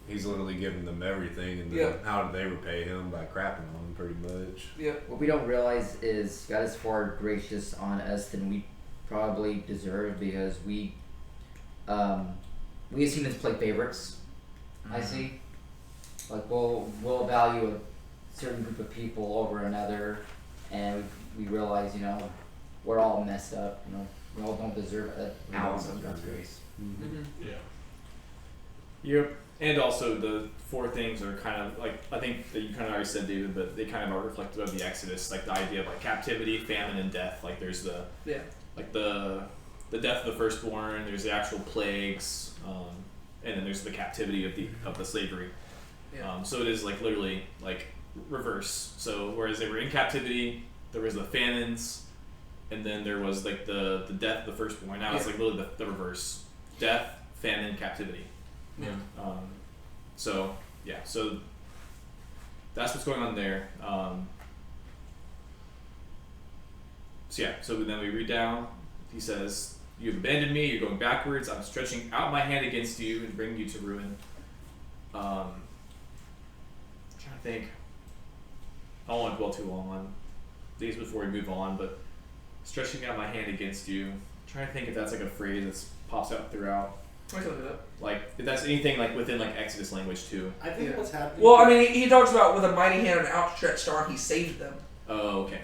He's literally giving them everything, and then how do they repay Him? By crapping on Him, pretty much. Yeah. What we don't realize is God is far gracious on us than we probably deserve because we as humans play favorites. I see. We'll value a certain group of people over another, and we realize, we're all messed up. We all don't deserve an We don't ounce of deserve God's it. grace. Mm-hmm. Yeah. Yep. And also the 4 things are kind of like, I think that you kind of already said, David, but they kind of are reflective of the Exodus, like the idea of like captivity, famine, and death. Like there's the like the death of the firstborn. There's the actual plagues, and then there's the captivity of the slavery. Yeah. So it is like literally like reverse. So whereas they were in captivity, there was the famines, and then there was like the death of the firstborn. Now it's like literally the reverse: death, famine, captivity. Yeah. So that's what's going on there. So then we read down. He says, "You have abandoned me. You're going backwards. I'm stretching out my hand against you and bringing you to ruin." I'm trying to think. I don't want to dwell too long on these before we move on, but stretching out my hand against you. I'm trying to think if that's like a phrase that pops out throughout. I can look it up. Like if that's anything like within like Exodus language too. I think Yeah. what's happening. Well, I mean, he talks about with a mighty hand and an outstretched arm, he saved them. Oh, okay.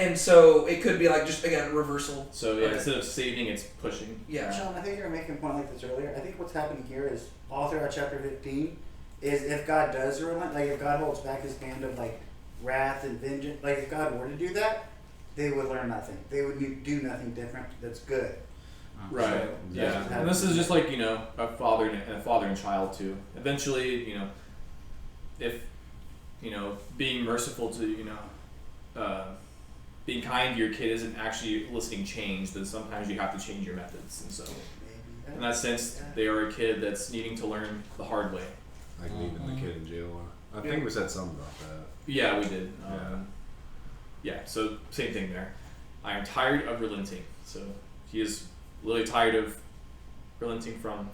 And so it could be like just again reversal. So yeah, Okay. instead of saving, it's pushing. Yeah. Sean, I think you were making a point like this earlier. I think what's happening here is all throughout chapter 15 is if God does relent, like if God holds back his hand of like wrath and vengeance, like if God were to do that, they would learn nothing. They would do nothing different that's good. Right. So that's Yeah. what's And this is happening. just like, a father and child too. Eventually, if being merciful to being kind to your kid isn't actually eliciting change, then sometimes you have to change your methods. And so Maybe. in that sense, they are a kid that's needing to learn the hard way. Like leaving the kid in jail. I think we said something about that. Yeah, we did. Yeah. So same thing there. I am tired of relenting. So he is really tired of relenting from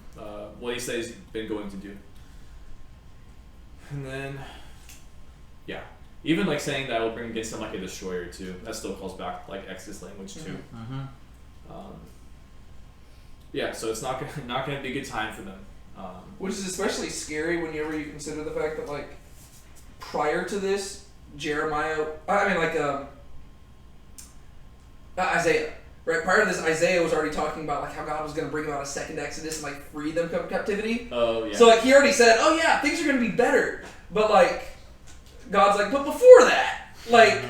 what he says he's been going to do. And then, even like saying that I will bring against him like a destroyer too. That still calls back like Exodus language too. So it's not gonna be a good time for them. Which is especially scary whenever you consider the fact that like prior to this, Isaiah, right? Prior to this, Isaiah was already talking about like how God was going to bring about a second Exodus and like free them from captivity. Oh yeah. So like he already said, oh yeah, things are going to be better. But like God's like, but before that, like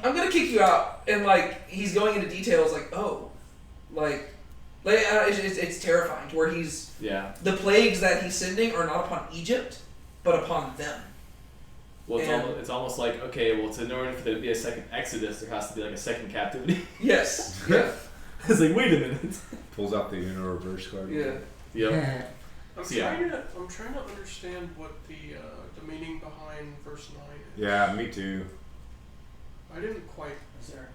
I'm going to kick you out, and like he's going into details like, it's terrifying to where he's the plagues that he's sending are not upon Egypt, but upon them. Well, And- it's almost like, okay, well, in order for there to be a second Exodus, there has to be like a second captivity. Yes. Yeah. It's like, wait a minute. Pulls out the Uno reverse card. Yeah. Yep. I'm So, yeah. trying to understand what the meaning behind verse 9 is. Yeah, me too. I didn't quite.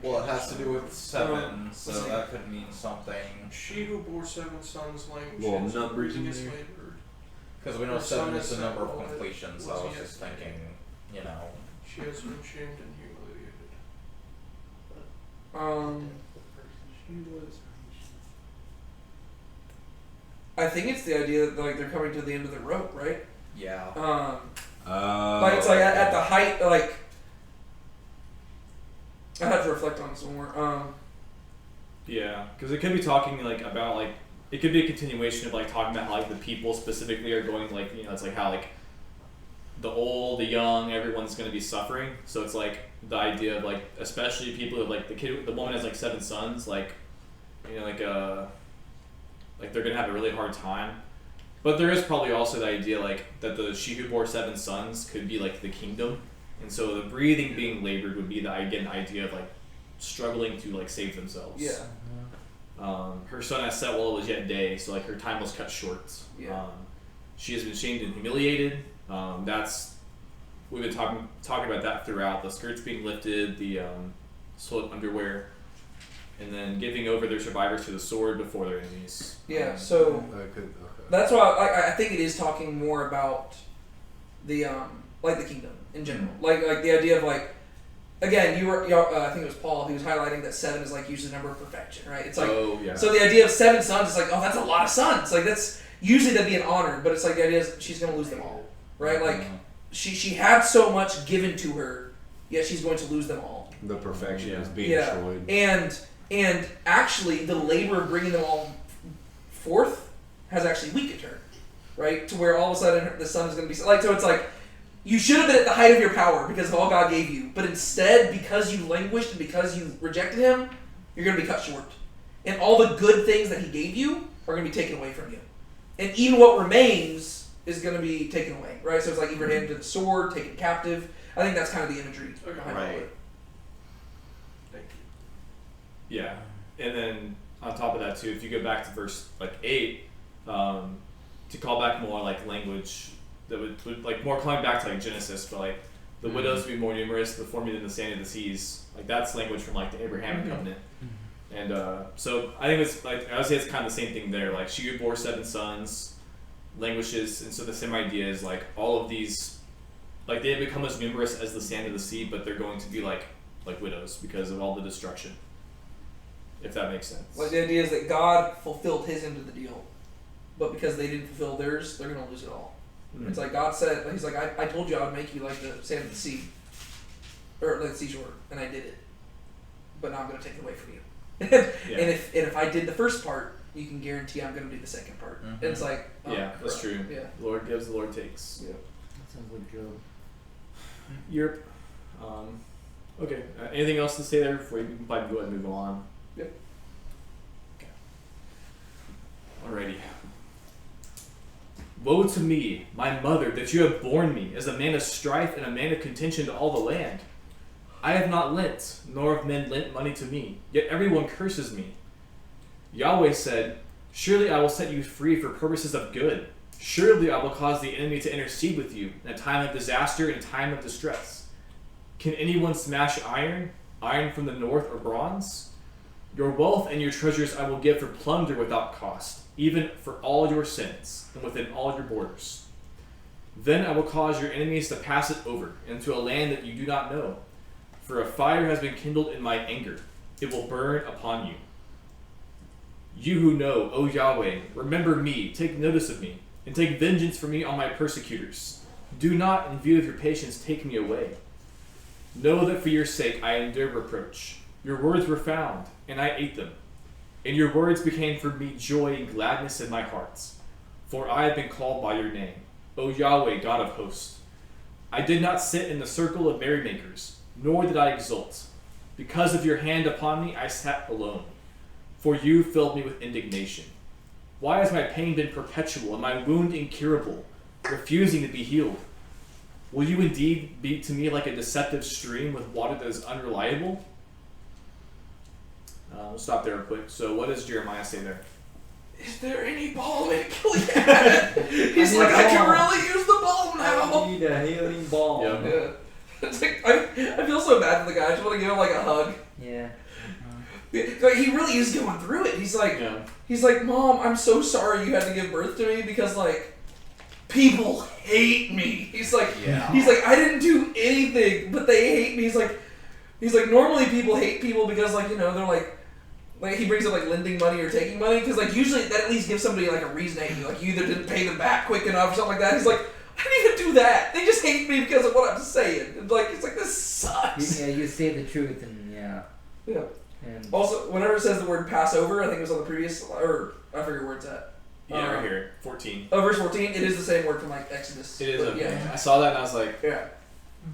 Well, it has to do with 7, so that could mean something. She who bore 7 sons, language Little is numbers in is there. labored. Because we know Her 7 son is the is number of Samuel, completion, so was I was he just estimated? thinking, She has been shamed and humiliated. I think it's the idea that like they're coming to the end of the rope, right? yeah. Like it's like at the height, like I have to reflect on this more. Yeah, because it could be talking like about like it could be a continuation of like talking about how like the people specifically are going like it's like how like the old, the young, everyone's going to be suffering. So it's like the idea of like especially people who like the woman has like 7 sons, like like they're gonna have a really hard time. But there is probably also the idea like that the she who bore 7 sons could be like the kingdom, and so the breathing being labored would be the idea of like struggling to like save themselves. Yeah. Her son has set while it was yet day, so like her time was cut short. Yeah. She has been shamed and humiliated. We've been talking about that throughout. The skirts being lifted, the soiled underwear, and then giving over their survivors to the sword before their enemies. Yeah. So Okay. that's why I think it is talking more about the like the kingdom in general, like the idea of like. Again, I think it was Paul who was highlighting that 7 is like usually the number of perfection, right? It's like so the idea of 7 sons is like, oh, that's a lot of sons. Like that's usually that'd be an honor, but it's like the idea is she's gonna lose them all, right? Like she had so much given to her, yet she's going to lose them all. The perfection is being Yeah. destroyed. And And actually, the labor of bringing them all forth has actually weakened her, right? To where all of a sudden the son is going to be like, so it's like, you should have been at the height of your power because of all God gave you, but instead, because you languished and because you rejected him, you're going to be cut short. And all the good things that he gave you are going to be taken away from you. And even what remains is going to be taken away, right? So it's like either handed to the sword, taken captive. I think that's kind of the imagery behind all of it. Thank you. Yeah, and then on top of that too, if you go back to verse 8, to call back more like language that would like more calling back to like Genesis, but like the widows would be more numerous before me than the sand of the seas. Like that's language from like the Abrahamic covenant. And so I think it's like I would say it's kind of the same thing there. Like she bore 7 sons, languishes, and so the same idea is like all of these, like they become as numerous as the sand of the sea, but they're going to be like widows because of all the destruction. If that makes sense. Like the idea is that God fulfilled his end of the deal, but because they didn't fulfill theirs, they're going to lose it all. Mm-hmm. It's like God said, he's like, I told you I would make you like the sand of the sea, or like the seashore, and I did it, but now I'm going to take it away from you. And if I did the first part, you can guarantee I'm going to do the second part. And it's like, that's true. Yeah. The Lord gives, the Lord takes. Yeah. That sounds like Job. Europe. Okay. Anything else to say there before we can probably go ahead and move on? Yep. Okay. Alrighty. Woe to me, my mother, that you have borne me as a man of strife and a man of contention to all the land. I have not lent, nor have men lent money to me, yet everyone curses me. Yahweh said, surely I will set you free for purposes of good. Surely I will cause the enemy to intercede with you in a time of disaster and time of distress. Can anyone smash iron, iron from the north or bronze? Your wealth and your treasures I will give for plunder without cost, even for all your sins, and within all your borders. Then I will cause your enemies to pass it over into a land that you do not know. For a fire has been kindled in my anger. It will burn upon you. You who know, O Yahweh, remember me, take notice of me, and take vengeance for me on my persecutors. Do not, in view of your patience, take me away. Know that for your sake I endure reproach. Your words were found, and I ate them. And your words became for me joy and gladness in my heart. For I have been called by your name, O Yahweh, God of hosts. I did not sit in the circle of merrymakers, nor did I exult. Because of your hand upon me, I sat alone. For you filled me with indignation. Why has my pain been perpetual and my wound incurable, refusing to be healed? Will you indeed be to me like a deceptive stream with water that is unreliable? We'll stop there real quick. So what does Jeremiah say there? Is there any balm in Gilead? He's like, I can really use the balm now. I need a healing balm. Yep. Yeah. It's like, I feel so bad for the guy. I just want to give him like a hug. Yeah. Like, he really is going through it. He's like, Mom, I'm so sorry you had to give birth to me because like people hate me. He's like, I didn't do anything, but they hate me. He's like, normally people hate people because like, you know, they're like he brings up like lending money or taking money because like usually that at least gives somebody like a reason to hate you. Like you either didn't pay them back quick enough or something like that. He's like, I didn't even do that. They just hate me because of what I'm saying. And like, it's like, this sucks. You say the truth and Yeah. And Also, whenever it says the word Passover, I think it was on the previous, or I forget where it's at. Yeah, right here, 14. Oh, verse 14, it is the same word from like Exodus. It is, But, okay. Yeah. I saw that and I was like, Yeah.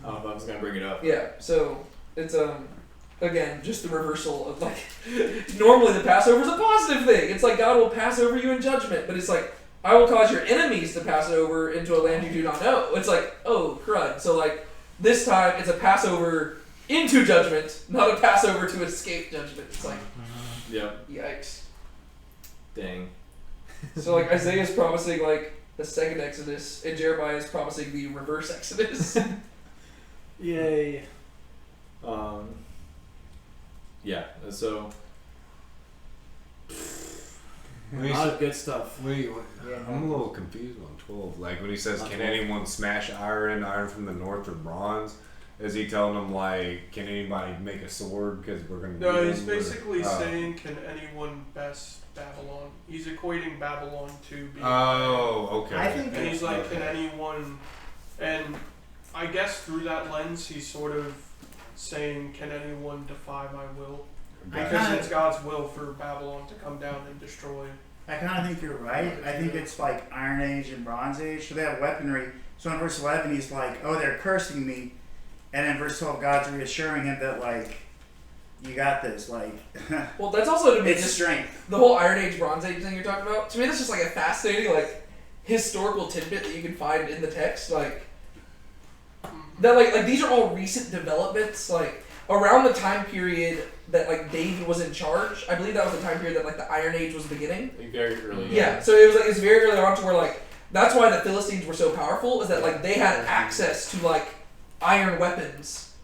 I don't know if I was going to bring it up. Yeah. So, it's, again, just the reversal of like, normally the Passover is a positive thing. It's like God will pass over you in judgment, but it's like, I will cause your enemies to pass over into a land you do not know. It's like, oh, crud. So like, this time it's a Passover into judgment, not a Passover to escape judgment. It's like, Yep. yikes. Dang. So like Isaiah's promising like the second Exodus, and Jeremiah is promising the reverse Exodus. Yay. Yeah, so a When lot of good stuff. Wait, Yeah. I'm a little confused on 12. Like when he says, "Can anyone smash iron, iron from the north or bronze?" Is he telling them like, "Can anybody make a sword because we're gonna?" No, do he's them," or- basically Oh. saying, can anyone best Babylon? He's equating Babylon to being. Oh, okay. I think- And he's like, Okay. can anyone. And I guess through that lens, he's sort of saying, can anyone defy my will? I Because kinda- it's God's will for Babylon to come down and destroy. I kind of think you're right. I think it's like Iron Age and Bronze Age, so they have weaponry. So in verse 11, he's like, "Oh, they're cursing me," and in verse 12, God's reassuring him that like, "You got this." Like, Well, that's also to me it's just strength. the whole Iron Age, Bronze Age thing you're talking about. To me, that's just like a fascinating like historical tidbit that you can find in the text. Like that, like these are all recent developments. Like around the time period that like David was in charge, I believe that was the time period that like the Iron Age was beginning. Like very early. Yeah, so it was like it's very early on to where like that's why the Philistines were so powerful is that like they had access to like iron weapons,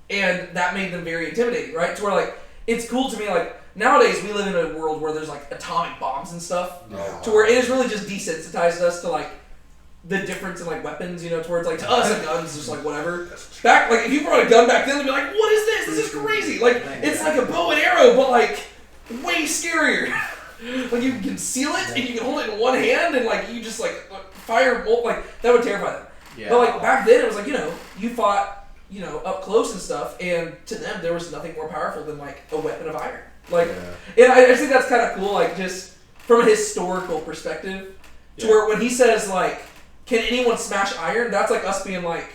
and that made them very intimidating, right? To where like it's cool to me like nowadays we live in a world where there's like atomic bombs and stuff, to where it has really just desensitized us to like the difference in like weapons, you know, towards like to us a gun's just like whatever. Back like if you brought a gun back then, they'd be like, what is this? This is crazy. Like it's like a bow and arrow, but like way scarier. Like you can conceal it and you can hold it in one hand and like you just like fire like that would terrify them. Yeah. But like back then it was like, you know, you fought, you know, up close and stuff, and to them there was nothing more powerful than like a weapon of iron. Like and I just think that's kinda cool, like just from a historical perspective. To where when he says like, can anyone smash iron? That's like us being like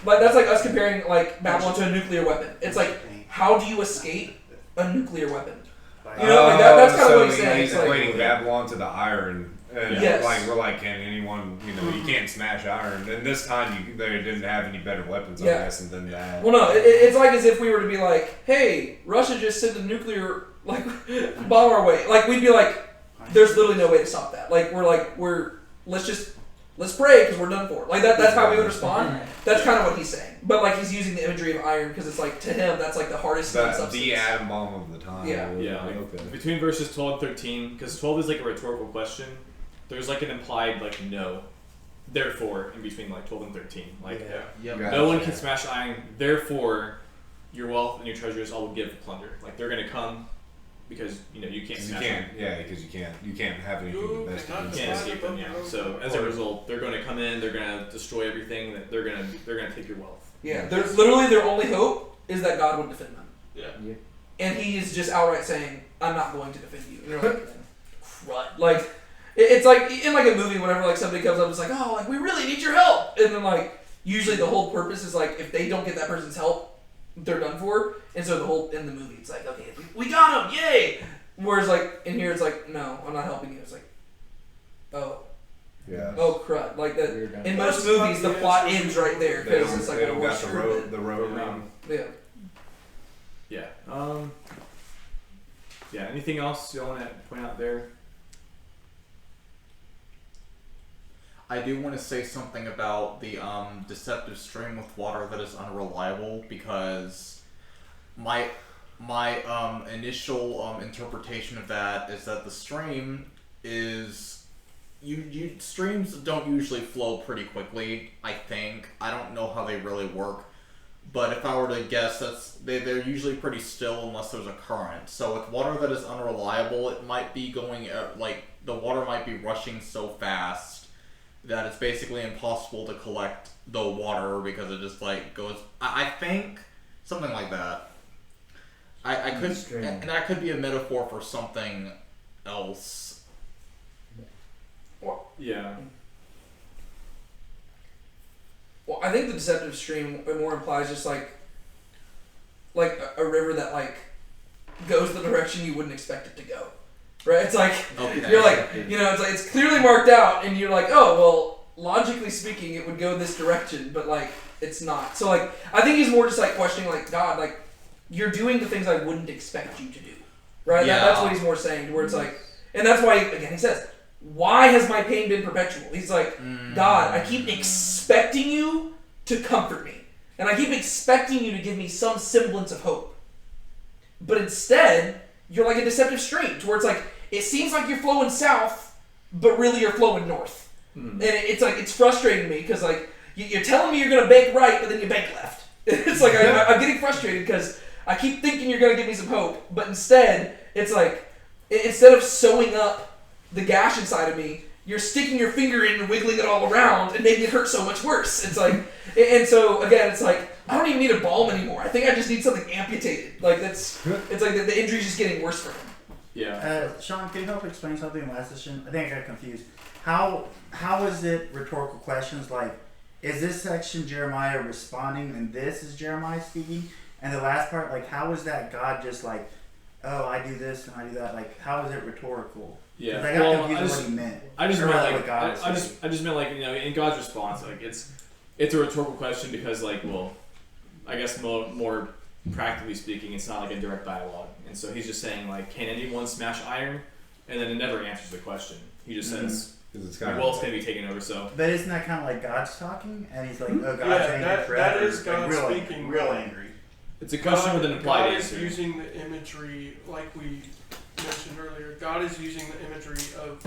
that's like us comparing like Babylon to a nuclear weapon. It's like, how do you escape a nuclear weapon? You know, like that's kind of what he's saying. He's It's like, equating Babylon to the iron. And Yes. like we're like, can anyone? You know, you can't smash iron. And this time, they didn't have any better weapons, I guess, than that. well, no, it's like as if we were to be like, hey, Russia just sent a nuclear like bomb our way. Like we'd be like, there's literally no way to stop that. Like let's pray because we're done for. Like that's how we would respond. That's kind of what he's saying. But like he's using the imagery of iron because it's like to him that's like the hardest substance. The atom bomb of the time. Yeah. Yeah, like, Okay. between verses 12 and 13, because 12 is like a rhetorical question, there's like an implied like no, therefore in between like 12 and 13. Like Yep. Got no it. one can smash iron, therefore your wealth and your treasures I will give plunder. Like they're gonna come because you know you can't 'Cause you smash can't. iron. Yeah, because you can't have anything You invested. cannot in You it. can't escape them, yeah. So as a result, they're going to come in. They're going to destroy everything. That they're going to take your wealth. Yeah, there's literally their only hope is that God would defend them. Yeah. And he is just outright saying, I'm not going to defend you. And you're like, crud. Like, it's like, in like a movie, whenever like somebody comes up, it's like, oh, like, we really need your help. And then like, usually the whole purpose is like, if they don't get that person's help, they're done for. And so the whole, in the movie, it's like, okay, we got him, yay! Whereas like, in here, it's like, no, I'm not helping you. It's like, oh, Yeah. oh crud. Like, that. We're done. In most movies, the plot ends right there, They because don't, it's like, they well, don't we're got the screwed road. then. The road ring. Yeah. Yeah. Yeah. Anything else you want to point out there? I do want to say something about the deceptive stream with water that is unreliable, because my initial interpretation of that is that the stream is streams don't usually flow pretty quickly. I think I don't know how they really work, but if I were to guess, they're usually pretty still unless there's a current. So with water that is unreliable, it might be going like the water might be rushing so fast that it's basically impossible to collect the water because it just like goes. I think something like that. I could, and that could be a metaphor for something else. Yeah. Well, I think the deceptive stream more implies just like a river that like goes the direction you wouldn't expect it to go, right? It's like Okay. you're like, you know, it's like it's clearly marked out, and you're like, oh well, logically speaking, it would go this direction, but like it's not. So like I think he's more just like questioning like God, like you're doing the things I wouldn't expect you to do, right? Yeah. That's what he's more saying, where it's like, and that's why again he says, why has my pain been perpetual? He's like, God, I keep expecting you to comfort me. And I keep expecting you to give me some semblance of hope. But instead, you're like a deceptive stream, to where it's like, it seems like you're flowing south, but really you're flowing north. And it's like, it's frustrating me, because like, you're telling me you're going to bank right, but then you bank left. It's like, I'm getting frustrated, because I keep thinking you're going to give me some hope, but instead, it's like, instead of sewing up the gash inside of me, you're sticking your finger in and wiggling it all around and making it hurt so much worse. It's like, and so again, it's like, I don't even need a balm anymore. I think I just need something amputated. Like it's like the injury's just getting worse for him. Yeah. Sean, can you help explain something in last session? I think I got confused. How is it rhetorical questions like? Is this section Jeremiah responding and this is Jeremiah speaking? And the last part, like, how is that God just like, oh, I do this and I do that? Like, how is it rhetorical? Yeah. 'Cause I got confused on what he meant. I just Or meant rather like what God was saying. I just meant like, you know, in God's response, like it's a rhetorical question because like, well, I guess more practically speaking, it's not like a direct dialogue, and so he's just saying like, can anyone smash iron? And then it never answers the question. He just says, Because it's like, kind well, of it's gonna be taken over. So But isn't that kind of like God's talking? And he's like, oh, God's Yeah, angry that forever. is God like, real speaking. Angry, real angry. it's a question with an implied God answer. is using the imagery, like we mentioned earlier. God is using the imagery of,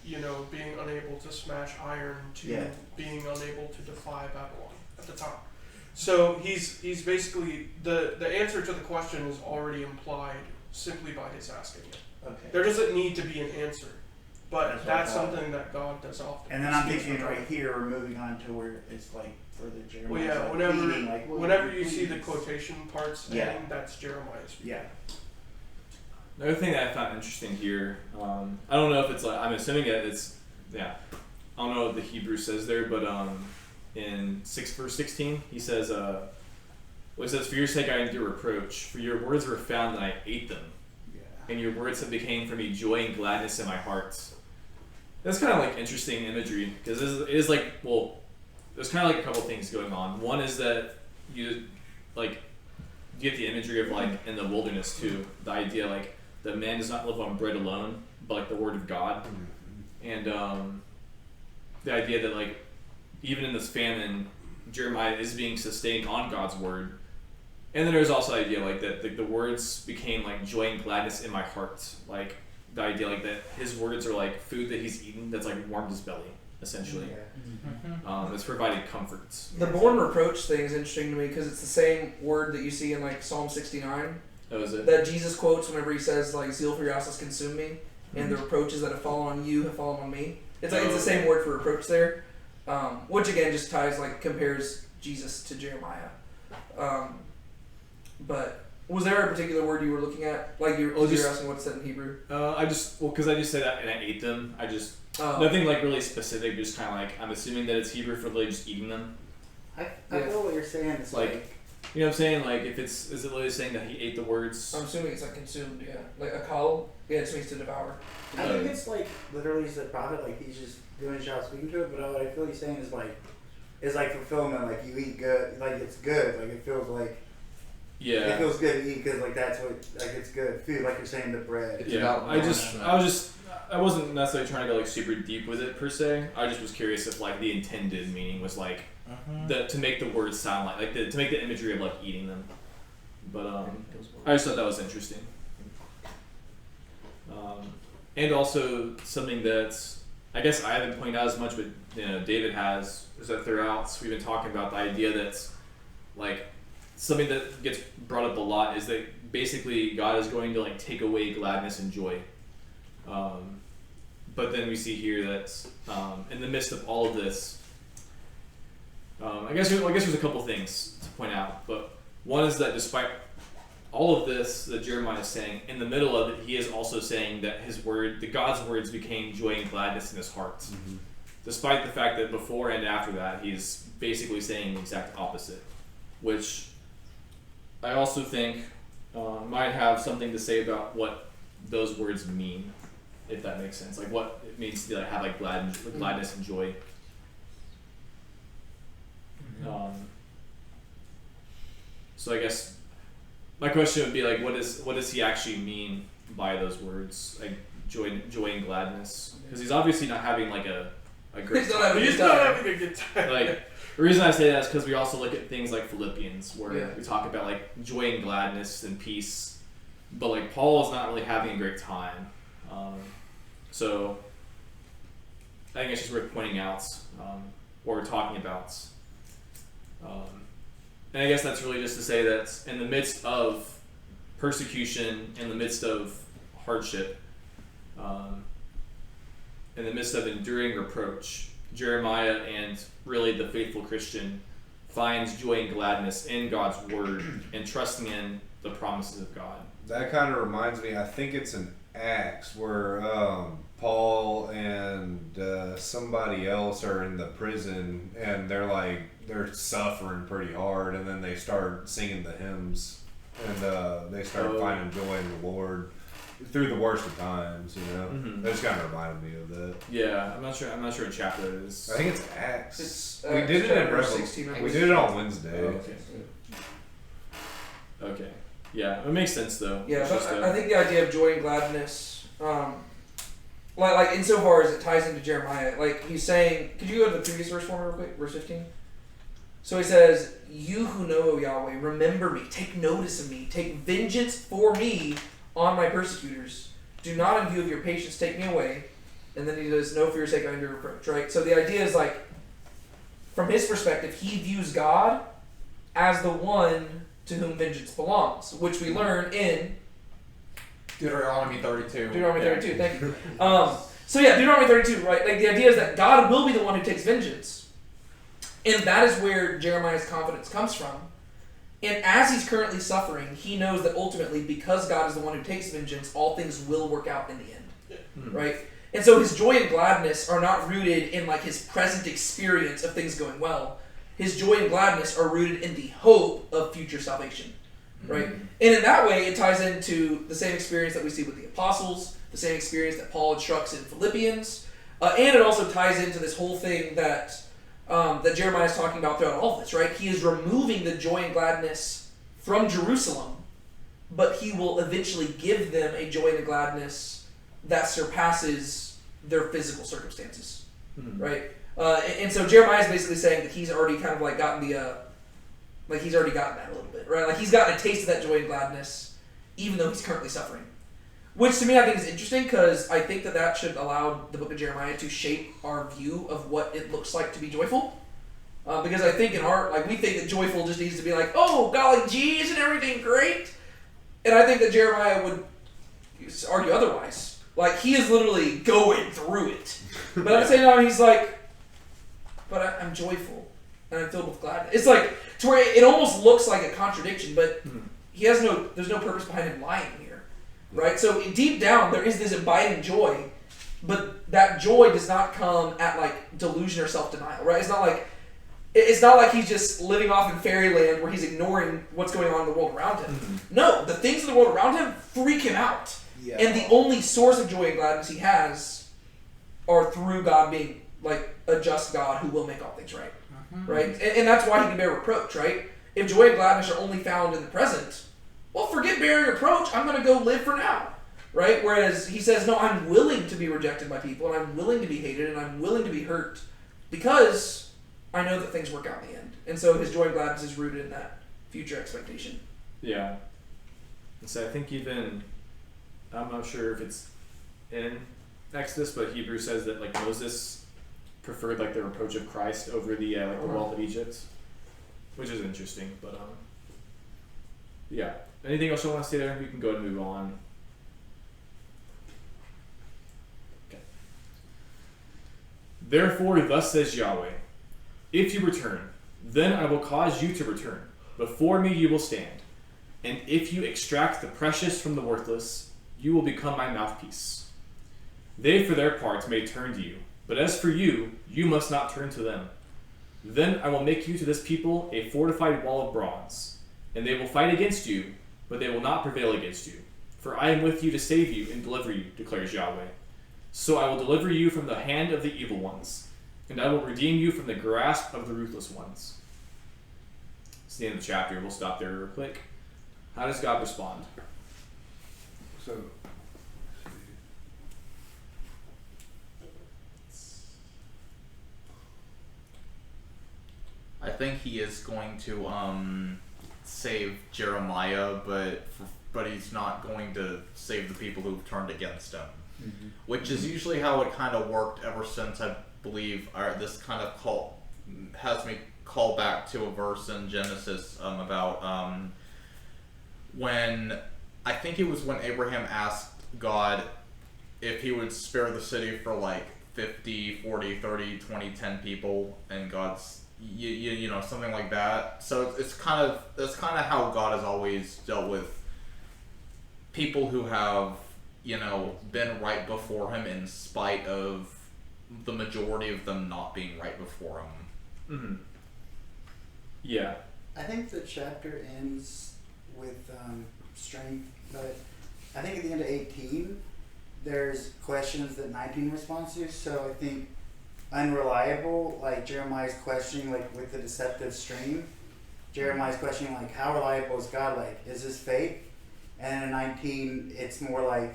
you know, being unable to smash iron to Yeah. being unable to defy Babylon at the time. So he's basically the answer to the question is already implied simply by his asking it. Okay. There doesn't need to be an answer, but That's what I that's thought. something that God does often. And then He I'm speaks thinking from right here, we're moving on to where it's like further Jeremiah. Well, yeah. like Whenever pleading, like, well, whenever you see the please. quotation parts, Yeah. ending, that's Jeremiah speaking. Yeah. Another thing that I found interesting here, I don't know if it's like, I'm assuming it's, yeah, I don't know what the Hebrew says there, but in verse 16, he says, well, it says, for your sake I endure reproach, for your words were found and I ate them, Yeah. and your words have became for me joy and gladness in my heart. That's kind of like interesting imagery, because it is like, well, there's kind of like a couple things going on. One is that you get the imagery of like in the wilderness too, the idea like that man does not live on bread alone, but like the word of God, and the idea that like even in this famine, Jeremiah is being sustained on God's word, and then there's also the idea like that the words became like joy and gladness in my heart, like the idea like that his words are like food that he's eaten that's like warmed his belly essentially. It's provided comfort. The born reproach thing is interesting to me because it's the same word that you see in like Psalm 69 That was it. that Jesus quotes whenever he says like zeal for your house has consumed me, and the reproaches that have fallen on you have fallen on me. It's like it's the same word for reproach there, which again just ties like compares Jesus to Jeremiah. But was there a particular word you were looking at? Like you're asking what's said in Hebrew? Because I just said that and I ate them. I just nothing like really specific. Just kind of like I'm assuming that it's Hebrew for literally just eating them. I Yeah. feel what you're saying. It's Like, you know what I'm saying? Like if is it literally saying that he ate the words? I'm assuming it's like consumed, yeah. Like a kal, yeah, it just means to devour. I think it's like literally he's the prophet, like he's just doing his job speaking to it. But what I feel he's saying is like fulfillment. Like you eat good, like it's good. Like it feels like Yeah. it feels good to eat because like that's what like it's good food. Like you're saying the bread. It's Yeah, about I wasn't necessarily trying to go like super deep with it per se. I just was curious if like the intended meaning was like to make the words sound like to make the imagery of like eating them. But I just thought that was interesting. And also something that I guess I haven't pointed out as much, but you know David has, is that throughout we've been talking about the idea that like something that gets brought up a lot is that basically God is going to like take away gladness and joy. But then we see here that in the midst of all of this, I guess there's a couple things to point out. But one is that despite all of this that Jeremiah is saying, in the middle of it, he is also saying that God's words became joy and gladness in his heart. Despite the fact that before and after that, he's basically saying the exact opposite, which I also think might have something to say about what those words mean, if that makes sense. Like what it means to have like gladness and joy. So I guess my question would be like, what does he actually mean by those words, like joy and gladness? Because he's obviously not having like a great He's not time. having a He's good not time. having a good time. Like the reason I say that is because we also look at things like Philippians, where Yeah. we talk about like joy and gladness and peace, but like Paul is not really having a great time. So I think it's just worth pointing out what we're talking about. And I guess that's really just to say that in the midst of persecution, in the midst of hardship, in the midst of enduring reproach, Jeremiah and really the faithful Christian finds joy and gladness in God's word and trusting in the promises of God. That kind of reminds me, I think it's in Acts where Paul and somebody else are in the prison and they're suffering pretty hard, and then they start singing the hymns and they start finding joy in the Lord through the worst of times, you know. Mhm. That just kind of reminded me of that. Yeah, I'm not sure what chapter it is. I think it's Acts. It's, we did it in chapter Revelation. 16, I We believe. did it on Wednesday. Oh, okay. Okay. Yeah, it makes sense though. Yeah, It's but just, I think the idea of joy and gladness, like insofar as it ties into Jeremiah, like he's saying, could you go to the previous verse for me real quick, verse 15? So he says, "You who know, O Yahweh, remember me, take notice of me, take vengeance for me on my persecutors. Do not in view of your patience take me away." And then he says, "No fear sake I endure reproach," right? So the idea is like, from his perspective, he views God as the one to whom vengeance belongs, which we learn in Deuteronomy 32. Deuteronomy 32, thank you. So yeah, Deuteronomy 32, right? Like the idea is that God will be the one who takes vengeance. And that is where Jeremiah's confidence comes from. And as he's currently suffering, he knows that ultimately, because God is the one who takes vengeance, all things will work out in the end. Right? And so his joy and gladness are not rooted in like his present experience of things going well. His joy and gladness are rooted in the hope of future salvation. Right? And in that way, it ties into the same experience that we see with the apostles, the same experience that Paul instructs in Philippians, and it also ties into this whole thing that that Jeremiah is talking about throughout all of this, right? He is removing the joy and gladness from Jerusalem, but he will eventually give them a joy and a gladness that surpasses their physical circumstances, right? And so Jeremiah is basically saying that he's already kind of like gotten he's already gotten that a little bit, right? Like he's gotten a taste of that joy and gladness, even though he's currently suffering. Which to me I think is interesting, because I think that should allow the book of Jeremiah to shape our view of what it looks like to be joyful. Because I think in we think that joyful just needs to be like, oh, golly gee, isn't everything great? And I think that Jeremiah would argue otherwise. Like, he is literally going through it. But at the same time, he's like, but I'm joyful, and I'm filled with gladness. It's like, to where it almost looks like a contradiction, but there's no purpose behind him lying here. Right? So deep down, there is this abiding joy, but that joy does not come at like delusion or self-denial, right? It's not like he's just living off in fairyland where he's ignoring what's going on in the world around him. No, the things in the world around him freak him out. Yeah. And the only source of joy and gladness he has are through God being like a just God who will make all things right. Right? And that's why he can bear reproach, right? If joy and gladness are only found in the present, well, forget bearing reproach. I'm going to go live for now, right? Whereas he says, no, I'm willing to be rejected by people, and I'm willing to be hated, and I'm willing to be hurt, because I know that things work out in the end. And so his joy and gladness is rooted in that future expectation. Yeah. And so I think even, I'm not sure if it's in Exodus, but Hebrews says that like Moses preferred like the reproach of Christ over the the wealth of Egypt, which is interesting. But yeah. Anything else you want to say there? We can go ahead and move on. Okay. Therefore, thus says Yahweh, if you return, then I will cause you to return. Before me you will stand. And if you extract the precious from the worthless, you will become my mouthpiece. They for their part may turn to you, but as for you, you must not turn to them. Then I will make you to this people a fortified wall of bronze, and they will fight against you, but they will not prevail against you. For I am with you to save you and deliver you, declares Yahweh. So I will deliver you from the hand of the evil ones, and I will redeem you from the grasp of the ruthless ones. It's the end of the chapter. We'll stop there real quick. How does God respond? So, I think he is going to save Jeremiah, but he's not going to save the people who've turned against him. Which is usually how it kind of worked ever since, I believe, this kind of has me call back to a verse in Genesis about when, I think it was when Abraham asked God if he would spare the city for like 50, 40, 30, 20, 10 people, and God you know, something like that. So that's kind of how God has always dealt with people who have, you know, been right before him in spite of the majority of them not being right before him. Mm-hmm. Yeah. I think the chapter ends with strength, but I think at the end of 18, there's questions that 19 responds to. So I think unreliable, like Jeremiah's questioning, like with the deceptive stream. Jeremiah's questioning, like, how reliable is God? Like, is this fake? And in 19, it's more like,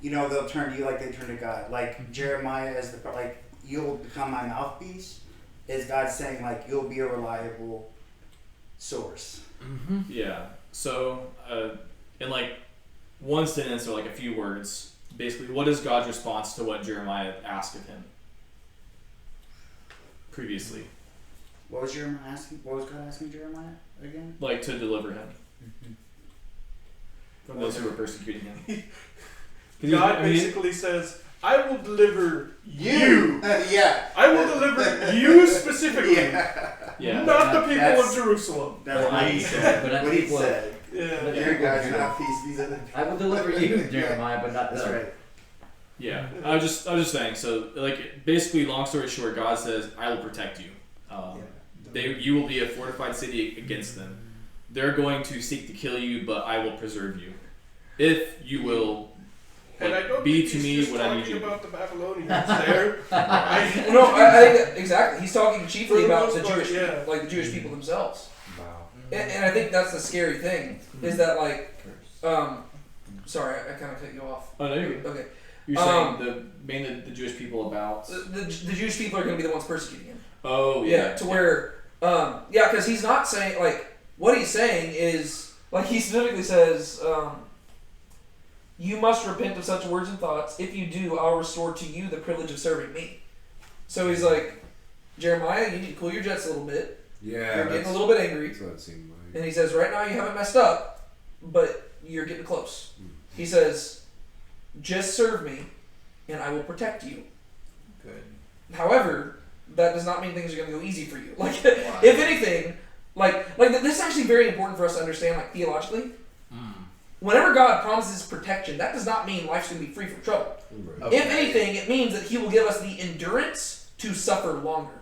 you know, they'll turn to you like they turn to God. Like Jeremiah as the, like, you'll become my mouthpiece. Is God saying, like, you'll be a reliable source? Mm-hmm. Yeah. So, in like one sentence or like a few words, basically, what is God's response to what Jeremiah asked of him previously? What was Jeremiah asking? What was God asking Jeremiah again? Like to deliver him from those who were persecuting him. 'Cause God basically says, I will deliver you. Yeah. I will deliver you specifically. Yeah. Not the people That's- of Jerusalem. That's what he said. But not What he people- said. Yeah. Your God's mouthpiece. These are the. I will deliver you, Jeremiah, but not That's them. right. Yeah. I was just saying. So, like, basically, long story short, God says, "I will protect you. You will be a fortified city against them. They're going to seek to kill you, but I will preserve you, if you will." And I don't be think to he's me just what I need talking you to be. about the Babylonians there. I, No, I think that, exactly. He's talking chiefly For the about most the part, Jewish, yeah. like the Jewish people themselves, Wow. and I think that's the scary thing is that like, sorry, I kind of cut you off. Oh no, you're good. Okay, You're saying mainly the Jewish people about. the Jewish people are going to be the ones persecuting him. Oh Yeah, to where, yeah, because he's not saying like what he's saying is like he specifically says, you must repent of such words and thoughts. If you do, I'll restore to you the privilege of serving me. So he's like, Jeremiah, you need to cool your jets a little bit. Yeah, You're getting a little bit angry. That's what it seemed like. And he says, right now you haven't messed up, but you're getting close. He says, just serve me, and I will protect you. Good. However, that does not mean things are going to go easy for you. Like, if anything, like this is actually very important for us to understand, like theologically. Whenever God promises protection, that does not mean life's going to be free from trouble. Okay. If anything, it means that He will give us the endurance to suffer longer,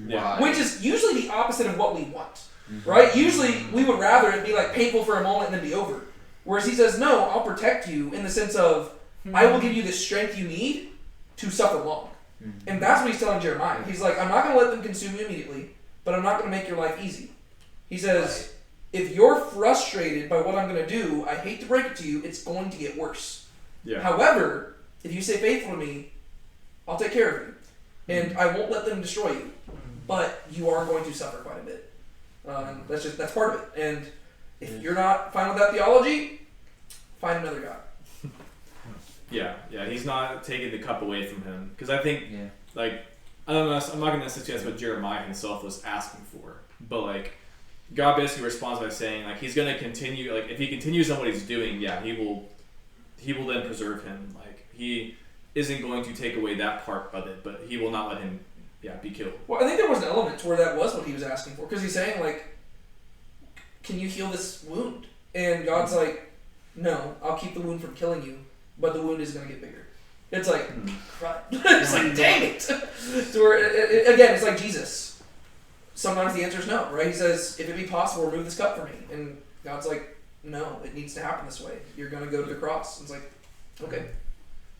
Yeah. which is usually the opposite of what we want, right? Usually, we would rather it be like painful for a moment and then be over. Whereas He says, "No, I'll protect you," in the sense of, "I will give you the strength you need to suffer long." And that's what He's telling Jeremiah. He's like, "I'm not going to let them consume you immediately, but I'm not going to make your life easy." He says, if you're frustrated by what I'm going to do, I hate to break it to you, it's going to get worse. Yeah. However, if you stay faithful to me, I'll take care of you. And I won't let them destroy you. But you are going to suffer quite a bit. That's part of it. And if you're not fine with that theology, find another God. Yeah. He's not taking the cup away from him, because I think, like, I don't know. I'm not gonna suggest what Jeremiah himself was asking for, but like, God basically responds by saying, like, He's gonna continue. Like, if He continues on what He's doing, He will then preserve him. Like, He isn't going to take away that part of it, but He will not let him, be killed. Well, I think there was an element to where that was what he was asking for. Because he's saying, like, can you heal this wound? And God's like, no, I'll keep the wound from killing you, but the wound is going to get bigger. It's like, crap. It's like, dang it. So again, it's like Jesus. Sometimes the answer is no, right? He says, if it be possible, remove this cup from me. And God's like, no, it needs to happen this way. You're going to go to the cross. And it's like, okay.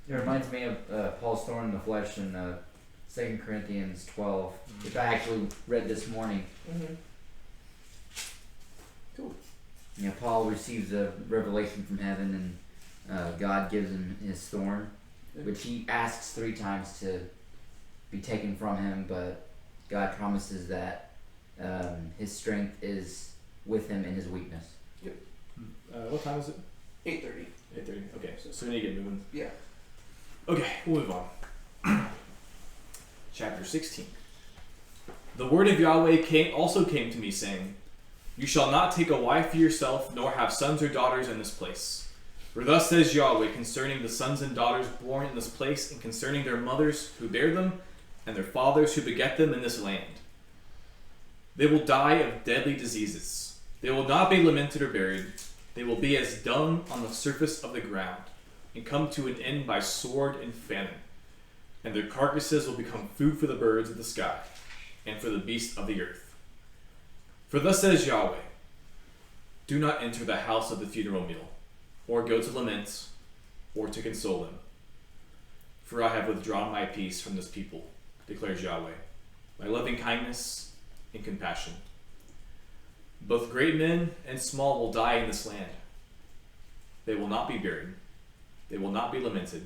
It reminds me of Paul's thorn in the flesh in 2 Corinthians 12, which I actually read this morning. Mm-hmm. Cool. You know, Paul receives a revelation from heaven, and God gives him his thorn, which he asks 3 times to be taken from him, but God promises that his strength is with him in his weakness. What time is it? 8:30. 8:30. Okay, so we need to get moving. Yeah. Okay, we'll move on. Chapter 16. The word of Yahweh also came to me, saying, You shall not take a wife for yourself, nor have sons or daughters in this place. For thus says Yahweh concerning the sons and daughters born in this place, and concerning their mothers who bear them, and their fathers who beget them in this land. They will die of deadly diseases. They will not be lamented or buried. They will be as dung on the surface of the ground, and come to an end by sword and famine. And their carcasses will become food for the birds of the sky, and for the beasts of the earth. For thus says Yahweh, do not enter the house of the funeral meal, or go to lament, or to console them. For I have withdrawn my peace from this people, declares Yahweh, my loving kindness and compassion. Both great men and small will die in this land. They will not be buried. They will not be lamented,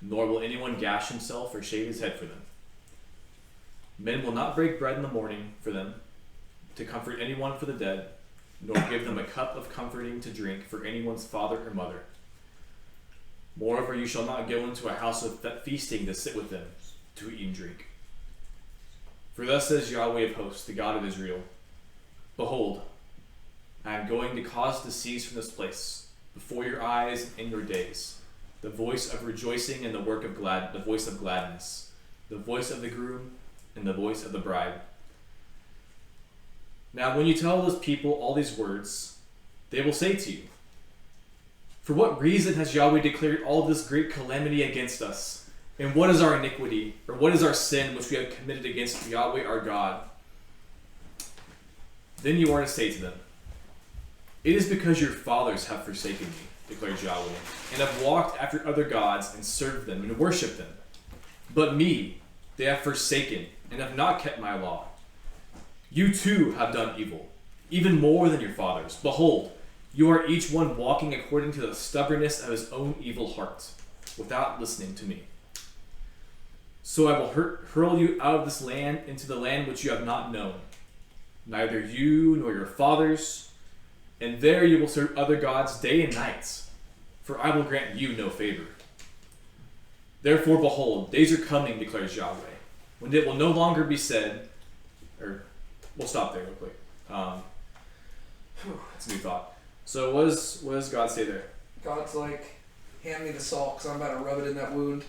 nor will anyone gash himself or shave his head for them. Men will not break bread in the morning for them, to comfort anyone for the dead, nor give them a cup of comforting to drink for anyone's father or mother. Moreover, you shall not go into a house of feasting to sit with them, to eat and drink. For thus says Yahweh of hosts, the God of Israel, behold, I am going to cause to cease from this place, before your eyes and in your days, the voice of rejoicing and the voice of gladness, the voice of the groom and the voice of the bride. Now when you tell those people all these words, they will say to you, for what reason has Yahweh declared all this great calamity against us? And what is our iniquity, or what is our sin which we have committed against Yahweh our God? Then you are to say to them, it is because your fathers have forsaken me, declares Yahweh, and have walked after other gods and served them and worshipped them. But me they have forsaken and have not kept my law. You too have done evil, even more than your fathers. Behold, you are each one walking according to the stubbornness of his own evil heart, without listening to me. So I will hurl you out of this land into the land which you have not known, neither you nor your fathers, and there you will serve other gods day and night, for I will grant you no favor. Therefore, behold, days are coming, declares Yahweh, when it will no longer be said, or we'll stop there real quick. It's a new thought. So what does God say there? God's like, hand me the salt because I'm about to rub it in that wound.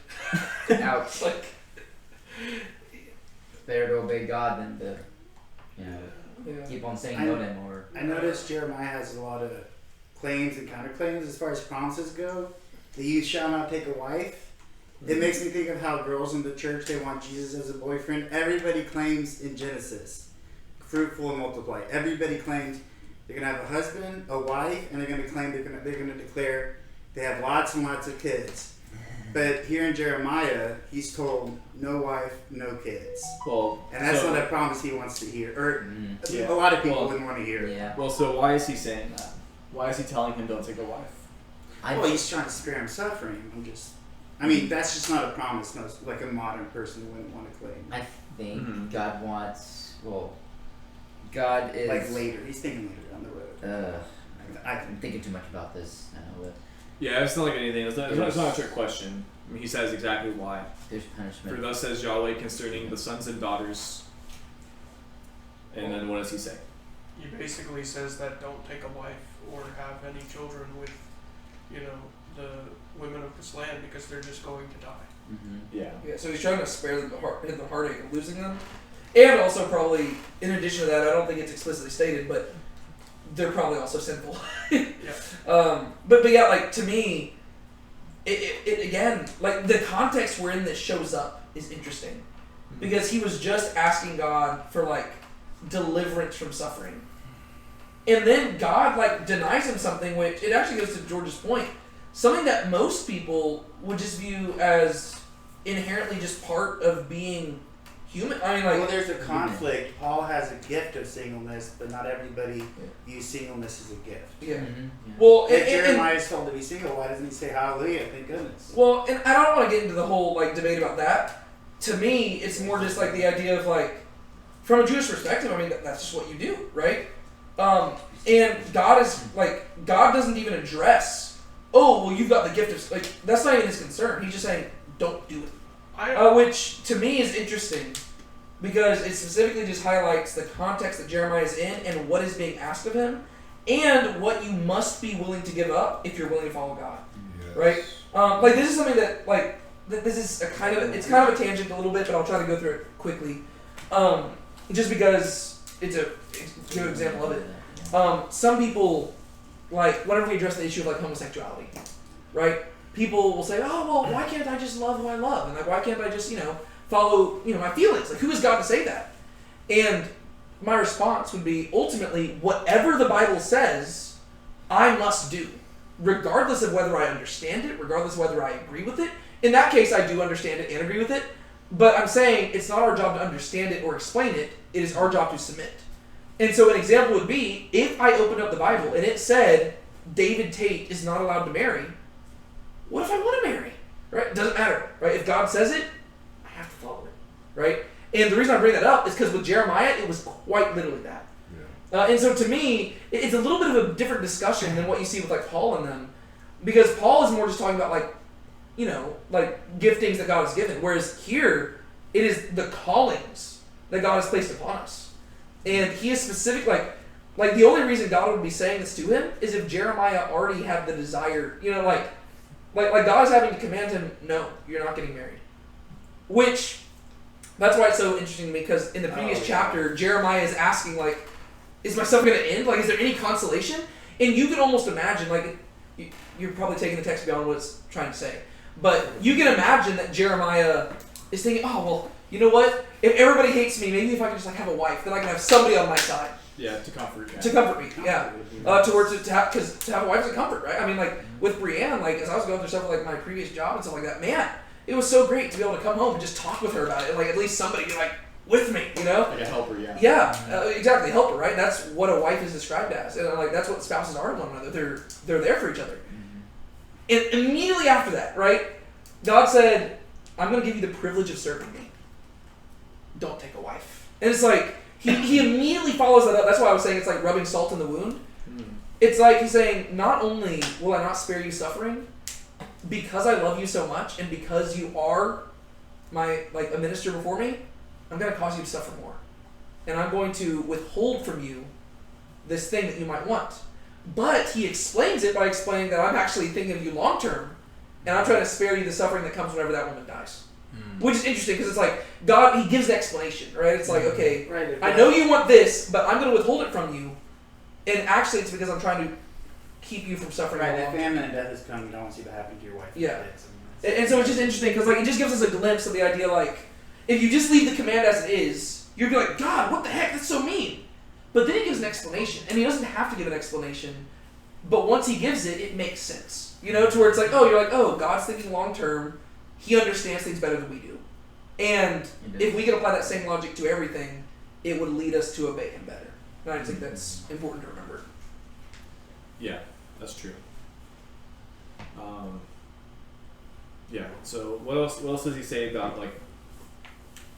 Ouch. Like, Better to obey God than to, yeah. keep on saying no to him. Or I noticed Jeremiah has a lot of claims and counterclaims as far as promises go. The youth shall not take a wife. It makes me think of how girls in the church, they want Jesus as a boyfriend. Everybody claims in Genesis, fruitful and multiply. Everybody claims they're going to have a husband, a wife, and they're going to claim they're going to declare they have lots and lots of kids. But here in Jeremiah, he's told no wife, no kids. Well, And that's so, not a promise he wants to hear. Or Yeah. a lot of people Well, wouldn't want to hear. yeah. Well, so why is he saying that? Why is he telling him don't take a wife? Well, he's trying to spare him suffering. I mean, that's just not a promise most, like a modern person wouldn't want to claim. I think Mhm. God wants. Well, God is Like later. He's thinking later down the road. I'm thinking too much about this now, but Yeah, it's not like anything. It's not a trick question. I mean, he says exactly why. there's For punishment. thus says Yahweh concerning the sons and daughters. And then what does he say? He basically says that don't take a wife or have any children with, the women of this land because they're just going to die. Mm-hmm. Yeah. Yeah, so he's trying to spare them the heartache of losing them. And also probably, in addition to that, I don't think it's explicitly stated, but they're probably also sinful. Yeah. But yeah, like, to me, it again, like, the context wherein this shows up is interesting. Because he was just asking God for, like, deliverance from suffering. And then God, like, denies him something, which, it actually goes to George's point, something that most people would just view as inherently just part of being human. I mean, like, Well, there's a conflict. Paul has a gift of singleness, but not everybody views singleness as a gift. yeah. Mm-hmm. Yeah. Well, If and Jeremiah is told to be single, why doesn't he say hallelujah? Thank goodness. well, and I don't want to get into the whole, like, debate about that. To me, it's more just like the idea of, like, from a Jewish perspective, I mean, that's just what you do, right? And God is, like, God doesn't even address, oh, well, you've got the gift of, like, that's not even his concern. He's just saying, don't do it. Which, to me, is interesting, because it specifically just highlights the context that Jeremiah is in and what is being asked of him, and what you must be willing to give up if you're willing to follow God, right? Like, this is something that, like, this is it's kind of a tangent a little bit, but I'll try to go through it quickly. Just because it's a good example of it. Some people, like, whenever we address the issue of like homosexuality, right? People will say, oh, well, why can't I just love who I love? And like, why can't I just, follow, my feelings? Like, who is God to say that? And my response would be, ultimately, whatever the Bible says, I must do. Regardless of whether I understand it, regardless of whether I agree with it. In that case, I do understand it and agree with it. But I'm saying it's not our job to understand it or explain it. It is our job to submit. And so an example would be, if I opened up the Bible and it said David Tate is not allowed to marry, what if I want to marry? Right? It doesn't matter. Right? If God says it, I have to follow it. Right? And the reason I bring that up is because with Jeremiah, it was quite literally that. Yeah. And so to me, it's a little bit of a different discussion than what you see with like Paul and them. Because Paul is more just talking about like giftings that God has given. Whereas here, it is the callings that God has placed upon us. And he is specific, like the only reason God would be saying this to him is if Jeremiah already had the desire, like God is having to command him, no, you're not getting married. Which, that's why it's so interesting to me, because in the previous chapter, Jeremiah is asking, like, is my stuff going to end? Like, is there any consolation? And you can almost imagine, like, you're probably taking the text beyond what it's trying to say. But you can imagine that Jeremiah is thinking, oh, well, you know what? If everybody hates me, maybe if I can just like have a wife, then I can have somebody on my side. Yeah, to comfort. Yeah. To comfort me, yeah. To have a wife is a comfort, right? I mean, like with Brienne, like as I was going through stuff with like my previous job and stuff like that, man, it was so great to be able to come home and just talk with her about it, and like at least somebody like with me, Like a helper, yeah. Yeah, exactly, helper, right? That's what a wife is described as, and like that's what spouses are to one another. They're there for each other. And immediately after that, right, God said, I'm going to give you the privilege of serving me. Don't take a wife. And it's like, he immediately follows that up. That's why I was saying it's like rubbing salt in the wound. It's like he's saying, not only will I not spare you suffering, because I love you so much, and because you are a minister before me, I'm going to cause you to suffer more. And I'm going to withhold from you this thing that you might want. But he explains it by explaining that I'm actually thinking of you long term, and I'm trying to spare you the suffering that comes whenever that woman dies. Which is interesting because it's like God, he gives the explanation, right? It's like, okay, Right, I know you want this, but I'm going to withhold it from you, and actually it's because I'm trying to keep you from suffering. Right, long if term. famine and death has come, you don't want to see what happened to your wife. Yeah. Kids. I mean, And so it's just interesting because like it just gives us a glimpse of the idea like if you just leave the command as it is, you're gonna be like, God, what the heck? That's so mean. But then he gives an explanation, and he doesn't have to give an explanation. But once he gives it, it makes sense. To where it's like, oh, you're like, oh, God's thinking long term. He understands things better than we do. And if we could apply that same logic to everything, it would lead us to obey him better. And I just think that's important to remember. Yeah, that's true. Yeah. So what else? What else does he say about like?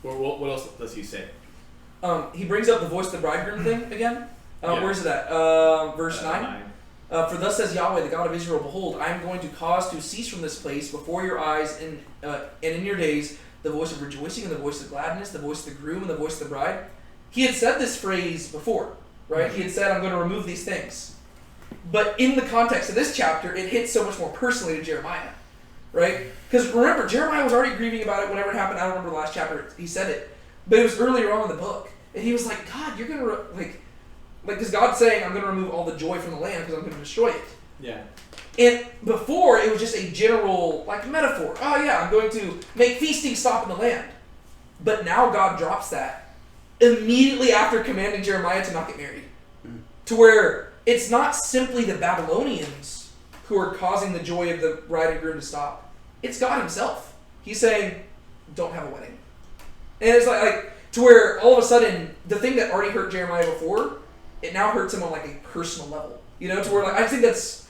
Or what else does he say? He brings up the voice of the bridegroom thing again. Yeah. Where's it at? Verse 9. For thus says Yahweh, the God of Israel, behold, I am going to cause to cease from this place before your eyes and in your days the voice of rejoicing and the voice of gladness, the voice of the groom and the voice of the bride. He had said this phrase before, right? He had said, I'm going to remove these things. But in the context of this chapter, it hits so much more personally to Jeremiah, right? Because remember, Jeremiah was already grieving about it whenever it happened. I don't remember the last chapter he said it, but it was earlier on in the book. And he was like, God, you're going to, because God's saying, I'm going to remove all the joy from the land because I'm going to destroy it. Yeah. And before, it was just a general, metaphor. Oh, yeah, I'm going to make feasting stop in the land. But now God drops that immediately after commanding Jeremiah to not get married. To where it's not simply the Babylonians who are causing the joy of the bride and groom to stop. It's God himself. He's saying, don't have a wedding. And it's like to where all of a sudden, the thing that already hurt Jeremiah before, it now hurts him on a personal level. To where I think that's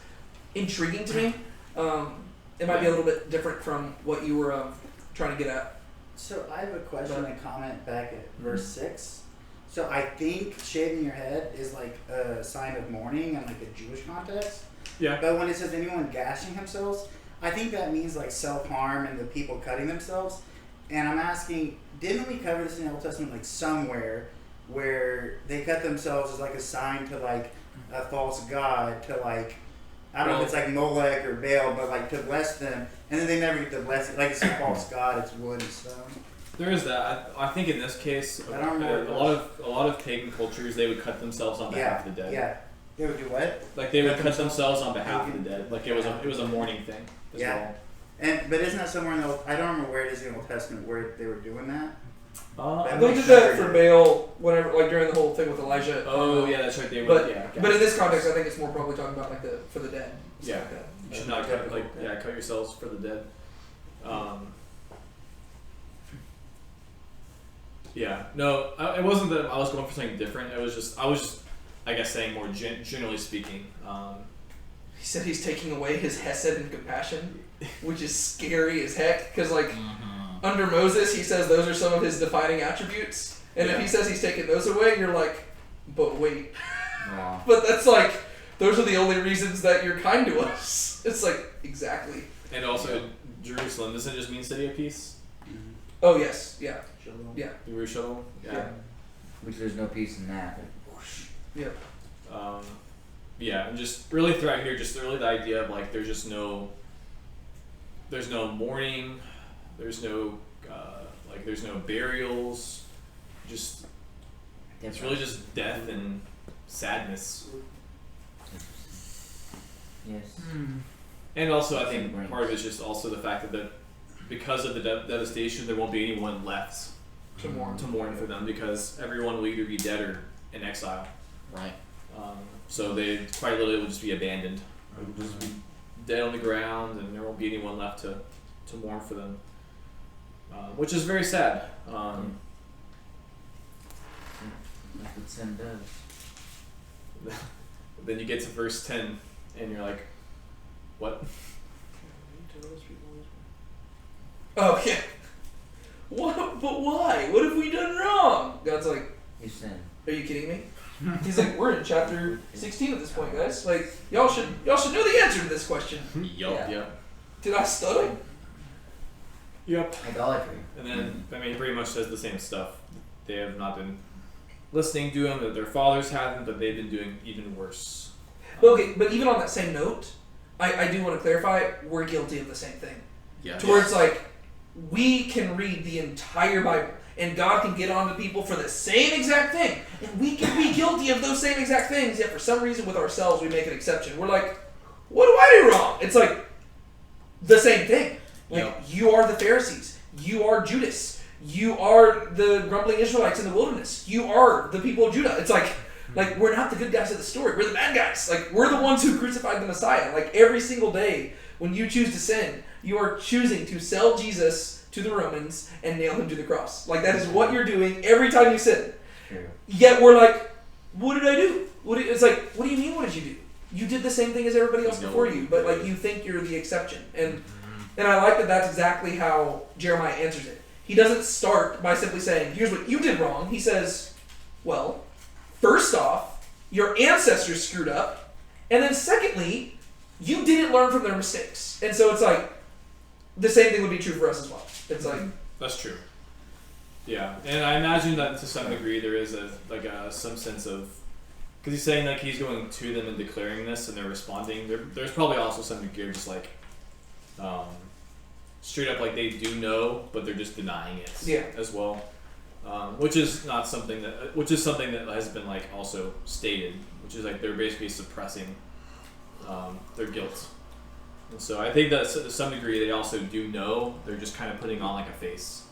intriguing to me. It might be a little bit different from what you were trying to get at. So I have a question and comment back at verse 6. So I think shaving your head is like a sign of mourning in like a Jewish context. Yeah. But when it says anyone gashing themselves, I think that means like self-harm and the people cutting themselves. And I'm asking, didn't we cover this in the Old Testament somewhere where they cut themselves as a sign to a false god to I don't know if it's Molech or Baal, but to bless them, and then they never get to bless it. It's a false god, it's wood and stone. There is that. I think in this case, I don't remember a lot of pagan cultures, they would cut themselves on behalf of the dead. Yeah. They would do what? Like they would Cut cut themselves? themselves on behalf of the dead. Like it was a mourning thing as Yeah. well. But isn't that somewhere in the I don't remember where it is in the Old Testament where they were doing that. They did that for Baal whenever, like during the whole thing with Elijah. Oh yeah, that's right. They But- would. Yeah. But in this context, I think it's more probably talking about like for the dead. Yeah. Stuff like that. You should not cut cut yourselves for the dead. Yeah, no, it wasn't that I was going for something different. I was just, I guess, saying more generally speaking. He said he's taking away his hesed and compassion, which is scary as heck. Because like under Moses, he says those are some of his defining attributes, and if he says he's taking those away, you're like, but wait, Wow. but that's like those are the only reasons that you're kind to us. It's like exactly. And also, Jerusalem doesn't it just mean city of peace? Oh yes, yeah, yeah. Jerusalem, yeah. Which there's no peace in that. Yeah, and just really throughout here, just really the idea of like there's no mourning, there's no burials, just it's really just death and sadness. Yes. And also, I think part of it is just also the fact that because of the devastation, there won't be anyone left To mourn. for them because everyone will either be dead or in exile. Right. So they quite literally will just be abandoned. They'll just be dead on the ground, and there won't be anyone left to mourn for them, which is very sad. That's what sin does. Then you get to verse 10, and you're like, what? Oh yeah. What? But why? What have we done wrong? God's like, You sin. are you kidding me? He's like, we're in chapter 16 at this point, guys. Like, y'all should know the answer to this question. Yup. Yeah. Did I stutter? Yep. Idolatry. And then, I mean, he pretty much says the same stuff. They have not been listening to him, that their fathers haven't, but they've been doing even worse. Okay, but even on that same note, I do want to clarify, we're guilty of the same thing. Yeah. Towards like, we can read the entire Bible, and God can get on to people for the same exact thing, and we can be guilty of those same exact things, yet for some reason with ourselves we make an exception. We're like, what do I do wrong? It's like, the same thing. Like, you are the Pharisees. You are Judas. You are the grumbling Israelites in the wilderness. You are the people of Judah. It's like we're not the good guys of the story. We're the bad guys. Like, we're the ones who crucified the Messiah. Like, every single day when you choose to sin, you are choosing to sell Jesus to the Romans and nail him to the cross. Like, that is what you're doing every time you sin. True. Yet we're like, what did I do? It's like, what do you mean, what did you do? You did the same thing as everybody else before you, but like, you think you're the exception. And I like that that's exactly how Jeremiah answers it. He doesn't start by simply saying, here's what you did wrong. He says, well, first off, your ancestors screwed up. And then secondly, you didn't learn from their mistakes. And so it's like, the same thing would be true for us as well. It's like... That's true. Yeah, and I imagine that to some degree there is some sense of... Because he's saying like he's going to them and declaring this and they're responding. There's probably also some degree of just like... straight up like they do know, but they're just denying it as well. Which is something that has been like also stated, which is like they're basically suppressing their guilt. And so I think that to some degree they also do know, they're just kind of putting on like a face.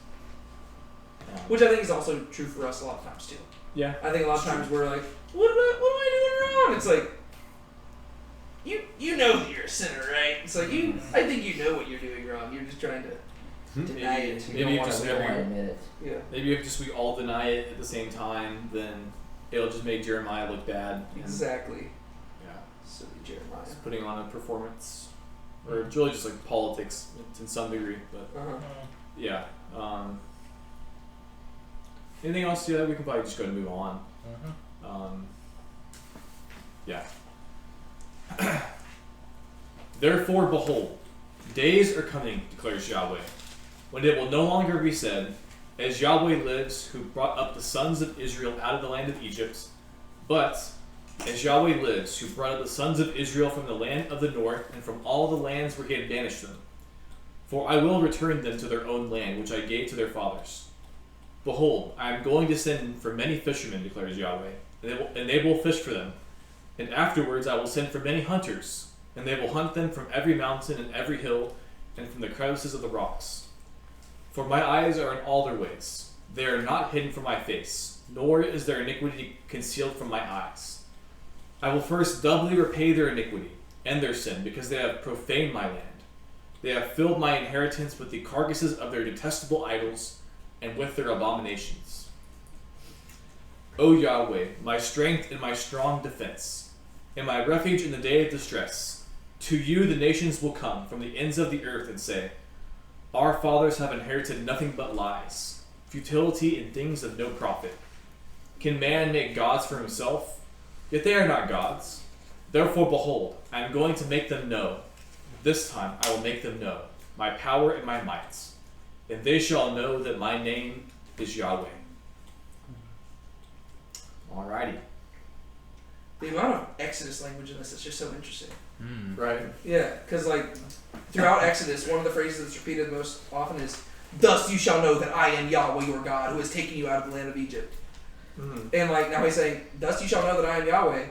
Which I think is also true for us a lot of times too. Yeah. I think a lot of times we're like, what am I doing wrong? It's like, you know that you're a sinner, right? It's like, I think you know what you're doing wrong. You're just trying to deny it. You don't want to admit it. Yeah. Maybe if just we all deny it at the same time, then it'll just make Jeremiah look bad. Exactly. Yeah. Silly Jeremiah. It's putting on a performance. Or it's really just like politics to some degree, but yeah. Anything else? Yeah, we can probably just go and move on. Yeah. Therefore, behold, days are coming, declares Yahweh, when it will no longer be said, as Yahweh lives, who brought up the sons of Israel out of the land of Egypt, but as Yahweh lives, who brought up the sons of Israel from the land of the north and from all the lands where he had banished them. For I will return them to their own land, which I gave to their fathers. Behold, I am going to send for many fishermen, declares Yahweh, and they will fish for them. And afterwards I will send for many hunters, and they will hunt them from every mountain and every hill, and from the crevices of the rocks. For my eyes are in all their ways. They are not hidden from my face, nor is their iniquity concealed from my eyes. I will first doubly repay their iniquity and their sin, because they have profaned my land. They have filled my inheritance with the carcasses of their detestable idols, and with their abominations. O Yahweh, my strength and my strong defense, and my refuge in the day of distress, to you the nations will come from the ends of the earth and say, our fathers have inherited nothing but lies, futility and things of no profit. Can man make gods for himself? Yet they are not gods. Therefore, behold, I am going to make them know. This time I will make them know my power and my might. And they shall know that my name is Yahweh. Alrighty. The amount of Exodus language in this is just so interesting. Right. Yeah, because like throughout Exodus, one of the phrases that's repeated most often is, "Thus you shall know that I am Yahweh your God, who has taken you out of the land of Egypt." Mm-hmm. And like now he's saying, "Thus you shall know that I am Yahweh,"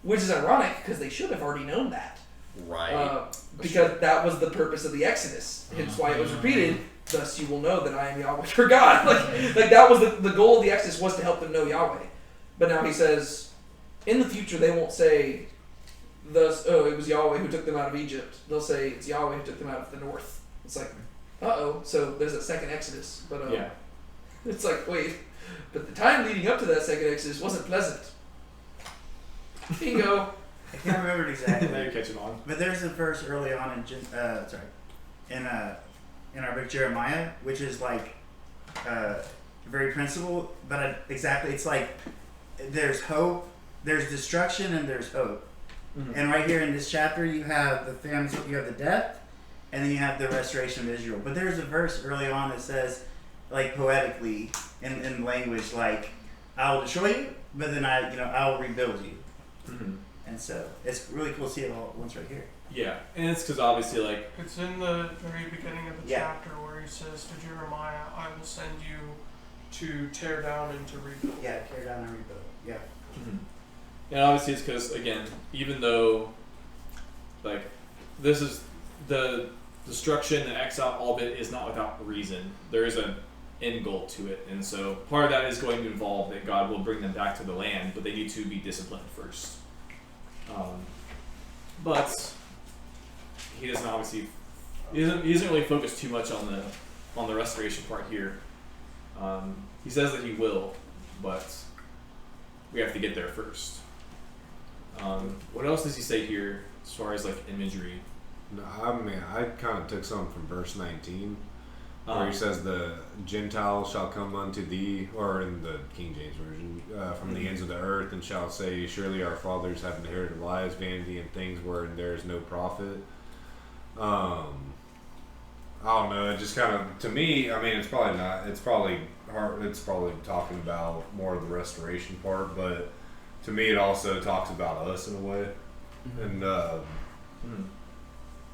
which is ironic because they should have already known that. Right. Because that was the purpose of the Exodus. Hence why it was repeated. Thus you will know that I am Yahweh your God. Like that was the goal of the Exodus, was to help them know Yahweh. But now he says, in the future they won't say, "Thus, it was Yahweh who took them out of Egypt." They'll say it's Yahweh who took them out of the north. It's like, so there's a second Exodus. But Yeah. it's like, wait, but the time leading up to that second Exodus wasn't pleasant. Bingo. I can't remember it exactly. Now you're catching on. But there's a verse early on in our book Jeremiah, which is like very principle, but exactly it's like there's hope, there's destruction, and there's hope. Mm-hmm. And right here in this chapter, you have the famines, you have the death, and then you have the restoration of Israel. But there's a verse early on that says, like poetically in language, like I will destroy you, but then I will rebuild you. Mm-hmm. And so it's really cool to see it all at once right here. Yeah, and it's because obviously, like, It's in the very beginning of the Yeah. chapter where he says to Jeremiah, I will send you to tear down and to rebuild. Yeah, tear down and rebuild. Yeah. mm-hmm. And obviously it's because, again, even though, like, this is the destruction and exile, all of it is not without reason. There is an end goal to it, and so part of that is going to involve that God will bring them back to the land, but they need to be disciplined first. But he doesn't obviously he doesn't really focus too much on the restoration part here. He says that he will, but we have to get there first. What else does he say here as far as like imagery? No, I mean, I kind of took something from verse 19, where he says, "The Gentiles shall come unto thee," or in the King James version, "from the ends of the earth, and shall say, Surely our fathers have inherited lies, vanity, and things wherein there is no profit." I don't know. It just kind of, to me, I mean, it's probably not. It's probably hard. It's probably talking about more of the restoration part, but to me, it also talks about us in a way, and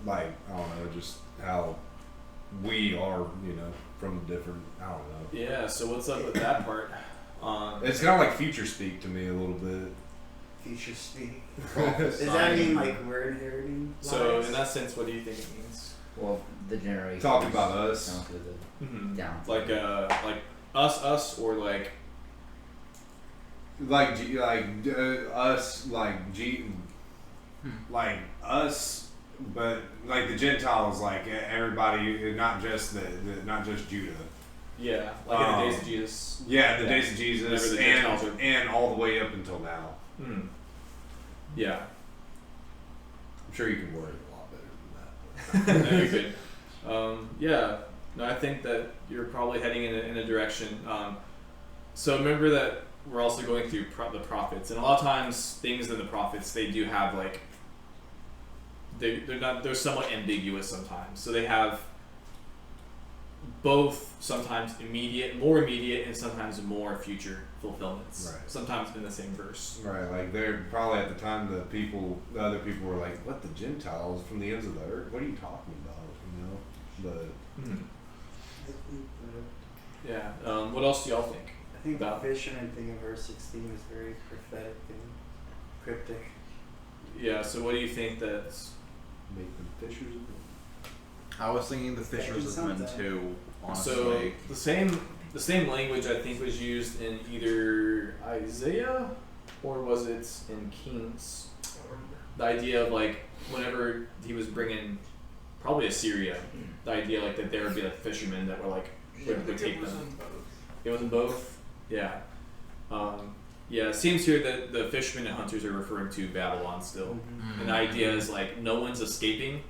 like, I don't know, just how we are, from different, I don't know. Yeah, so what's up with that part? It's kind of like future speak to me a little bit. Future speak. Does that mean like we're inheriting? So lives? in that sense, what do you think it means? Well, the generation. Talking about us. Down to the Mm-hmm. down. Like us, or like Like us, like us, but like the Gentiles, like everybody, not just not just Judah. yeah, like in the days of Jesus. Yeah, the Yeah. days of Jesus, Whenever the Gentiles are- and all the way up until now. Mm. Yeah. I'm sure you can word it a lot better than that. No, you're good. Yeah. No, I think that you're probably heading in a direction. So remember that we're also going through the prophets, and a lot of times things in the prophets, they do have like they're somewhat ambiguous sometimes. So they have both sometimes more immediate, and sometimes more future fulfillments. Right. Sometimes in the same verse. Right, like they're probably at the time the other people were like, "What, the Gentiles from the ends of the earth? What are you talking about?" But Mm. Yeah. What else do y'all think? I think About- the fisherman thing in verse 16 is very prophetic and cryptic. Yeah. So what do you think that's? Make them fishers of men. I was thinking the fishers of men too. Honestly, So the same language I think was used in either Isaiah or was it in Kings? The idea of like whenever he was bringing probably Assyria, the idea like that there would be like fishermen that were like I would think take it was them. in both. It was in both. Yeah. Yeah. It seems here that the fishermen and hunters are referring to Babylon still. And the idea is like no one's escaping,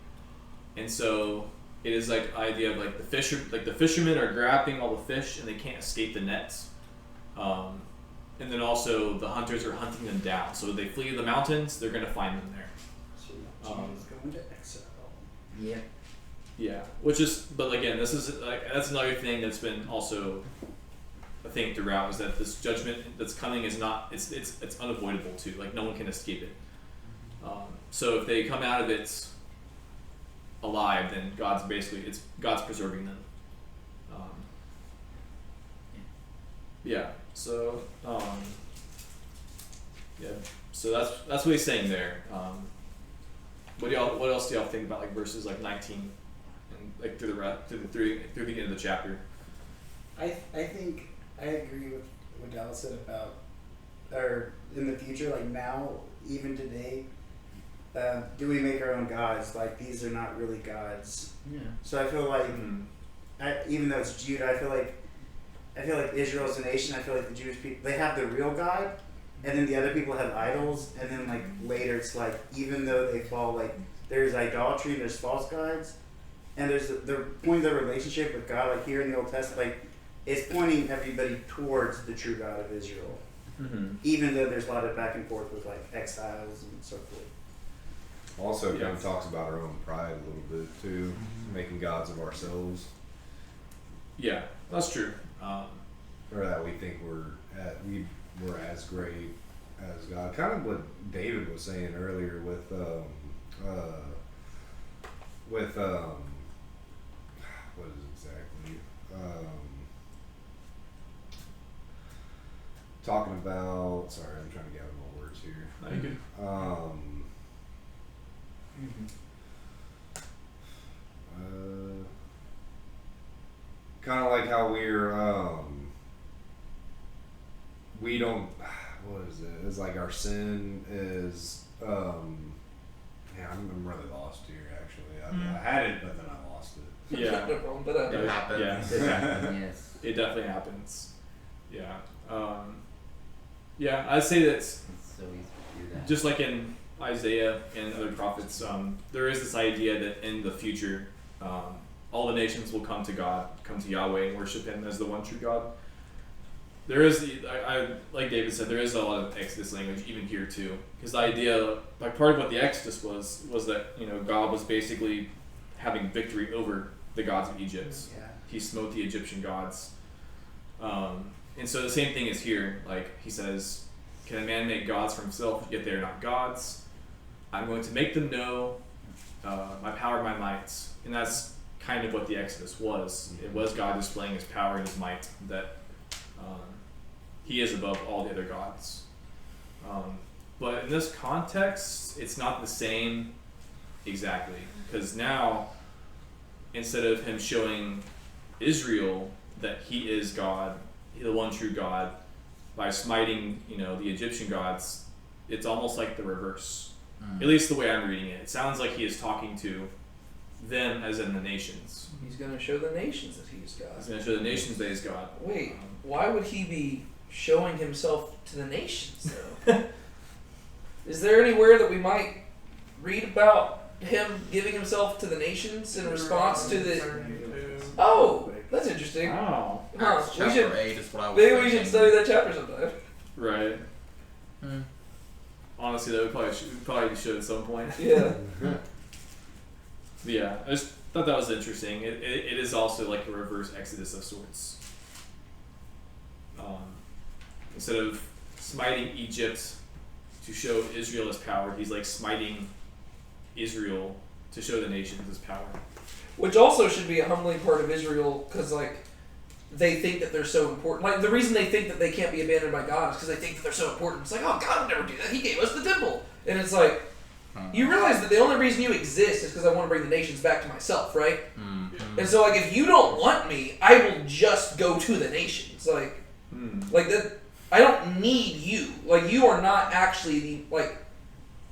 and so it is like the idea of like the fishermen are grabbing all the fish and they can't escape the nets, and then also the hunters are hunting them down. So if they flee the mountains, they're gonna find them there. So Jesus going to exile. Yeah. Yeah, which is but again, this is like that's another thing that's been also a thing throughout is that this judgment that's coming is not it's unavoidable too. Like no one can escape it. So if they come out of it alive, then God's preserving them. Yeah. So yeah. So that's what he's saying there. What else do y'all think about like verses like 19 and like through the end of the chapter? I think I agree with what Dallas said about, or in the future, like now, even today, do we make our own gods? Like these are not really gods. Yeah. So I feel like, even though it's Judah, I feel like Israel as a nation. I feel like the Jewish people, they have the real God, and then the other people have idols, and then like later it's like even though they fall, like there's idolatry and there's false gods, and there's the point of the relationship with God. Like here in the Old Testament, like it's pointing everybody towards the true God of Israel, even though there's a lot of back and forth with like exiles and so forth. Also, kind of talks about our own pride a little bit too, making gods of ourselves, Yeah, that's true. or that we think we're as great as God. Kind of what David was saying earlier with what is it exactly? Talking about. Sorry, I'm trying to gather my words here. No, you good. Kind of like how we don't. What is it? It's like our sin is. Yeah, I'm really lost here. Actually, I had it, but then I lost it. Yeah. No problem, but it happens. Yeah, it happens. Yes. It definitely happens. Yeah. Yeah, I'd say that's It's so easy to do that. just like in Isaiah and other prophets, there is this idea that in the future, all the nations will come to God, come to Yahweh, and worship Him as the one true God. There is, I like David said, there is a lot of Exodus language even here too, because the idea, like part of what the Exodus was that God was basically having victory over the gods of Egypt. Yeah. He smote the Egyptian gods. And so the same thing is here. Like he says, can a man make gods for himself, yet they are not gods? I'm going to make them know my power and my might. And that's kind of what the Exodus was. It was God displaying His power and His might, that He is above all the other gods. But in this context, it's not the same exactly. Because now, instead of Him showing Israel that He is God, the one true God, by smiting, the Egyptian gods, it's almost like the reverse. At least the way I'm reading it. It sounds like He is talking to them as in the nations. He's going to show the nations that He is God. He's going to show the nations that He's God. Wait, why would He be showing Himself to the nations, though? Is there anywhere that we might read about Him giving Himself to the nations in response to the... 32. Oh, that's interesting. Oh. Huh, Acts we chapter should, 8 is what I was maybe thinking. we should study that chapter sometime. Right. Hmm. Honestly, that we probably should at some point. Yeah. But yeah, I just thought that was interesting. It is also like a reverse Exodus of sorts. Instead of smiting Egypt to show Israel His power, He's like smiting Israel to show the nations His power. Which also should be a humbling part of Israel, because, like, they think that they're so important. Like the reason they think that they can't be abandoned by God is because they think that they're so important. It's like, oh, God would never do that. He gave us the temple, and it's like you realize that the only reason you exist is because I want to bring the nations back to myself, right? And so like if you don't want me, I will just go to the nations. Like that. I don't need you. Like you are not actually the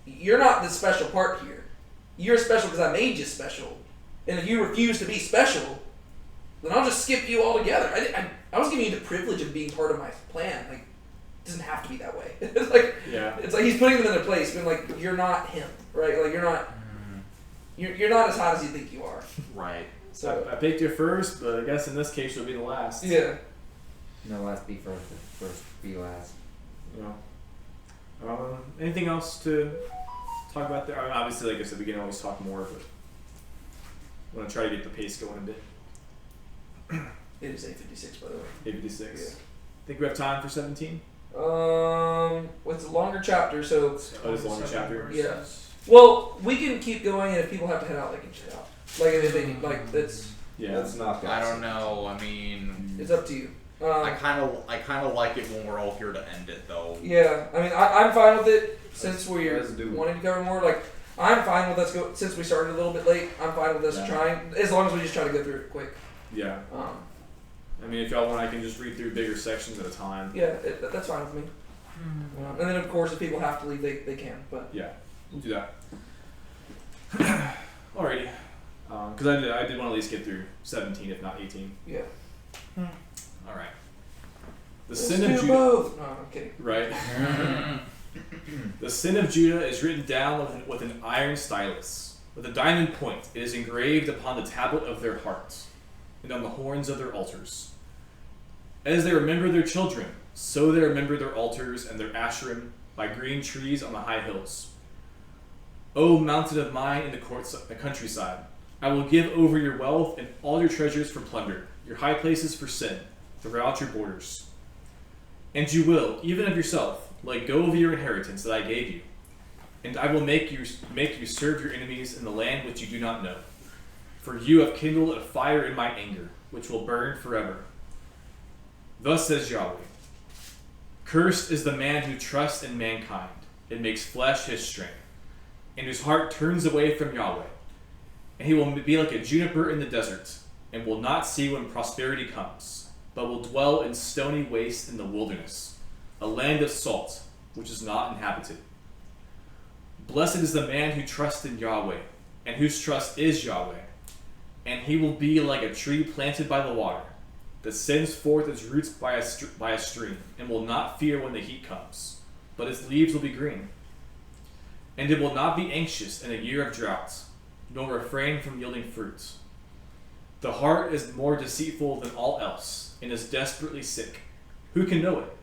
you're not the special part here. You're special because I made you special. And if you refuse to be special, then I'll just skip you altogether. I was giving you the privilege of being part of my plan. Like, it doesn't have to be that way. It's like he's putting them in their place, being like, you're not him, right? Like you're not as hot as you think you are. Right. So I picked you first, but I guess in this case you'll be the last. yeah. No, last be first. First be last. Yeah. Anything else to talk about there? I mean, obviously, like I said, we can always talk more, but I want to try to get the pace going a bit. It is 8:56, by the way. 8:56. Yeah. Think we have time for 17? It's a longer chapter, so Oh, it's a longer chapter. yeah. Well, we can keep going, and if people have to head out, they can head out. Like if they need, like that's Yeah. That's not. I don't know. I mean, it's up to you. I kind of like it when we're all here to end it, though. Yeah, I mean, I'm fine with it since we're Let's do it. wanting to cover more. Like, I'm fine with us go since we started a little bit late. I'm fine with us Yeah. trying as long as we just try to go through it quick. Yeah. I mean, if y'all want, I can just read through bigger sections at a time. Yeah, that's fine with me. And then of course, if people have to leave, they can. But Yeah, we'll do that. Alrighty. Because I did want to at least get through 17, if not 18. yeah, All right. The let's sin of do Judah. both. No, I'm kidding. Right. The sin of Judah is written down with an iron stylus. With a diamond point, it is engraved upon the tablet of their hearts and on the horns of their altars. As they remember their children, so they remember their altars and their asherim by green trees on the high hills. O mountain of mine in the countryside, I will give over your wealth and all your treasures for plunder, your high places for sin, throughout your borders. And you will, even of yourself, let go of your inheritance that I gave you. And I will make you serve your enemies in the land which you do not know. For you have kindled a fire in my anger, which will burn forever. Thus says Yahweh, cursed is the man who trusts in mankind, and makes flesh his strength, and whose heart turns away from Yahweh. And he will be like a juniper in the desert, and will not see when prosperity comes, but will dwell in stony waste in the wilderness, a land of salt, which is not inhabited. Blessed is the man who trusts in Yahweh, and whose trust is Yahweh. And he will be like a tree planted by the water, that sends forth its roots by a stream, and will not fear when the heat comes, but its leaves will be green. And it will not be anxious in a year of drought, nor refrain from yielding fruit. The heart is more deceitful than all else, and is desperately sick. Who can know it?